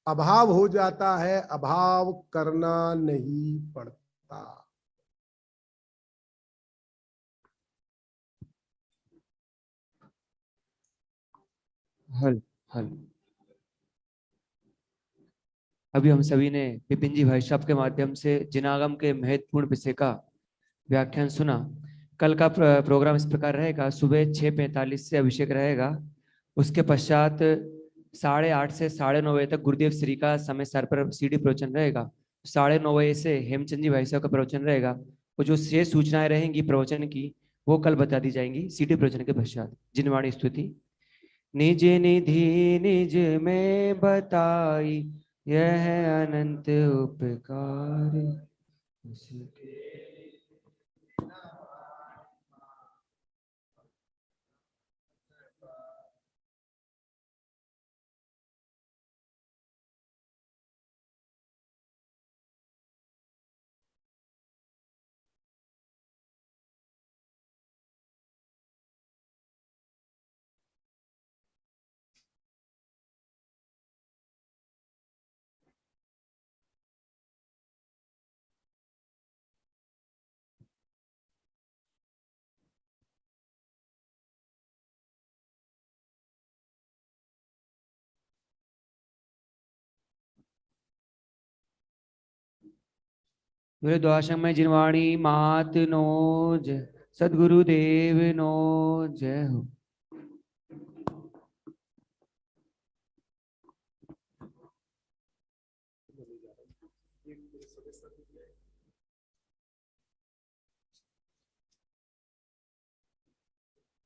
अभाव हो जाता है, अभाव करना नहीं पड़ता। हल हल अभी हम सभी ने विपिन जी भाई साहब के माध्यम से जिनागम के महत्वपूर्ण विषय का व्याख्यान सुना। कल का प्रोग्राम इस प्रकार रहेगा: सुबह 6:45 से अभिषेक रहेगा, उसके पश्चात 8:30 से 9:30 बजे तक गुरुदेव श्री का समय सर पर सीडी प्रवचन रहेगा। 9:30 बजे से हेमचंद जी भाई साहब का प्रवचन रहेगा। वो जो शेष सूचनाएं रहेंगी प्रवचन की वो कल बता दी जाएंगी सीडी प्रवचन के पश्चात। जिनवाणी स्तुति। निज निधि निज में बताई, यह अनंत उपकार। मेरे द्वाशम में जिनवाणी मात नो जय, सदगुरुदेव नो जय हो।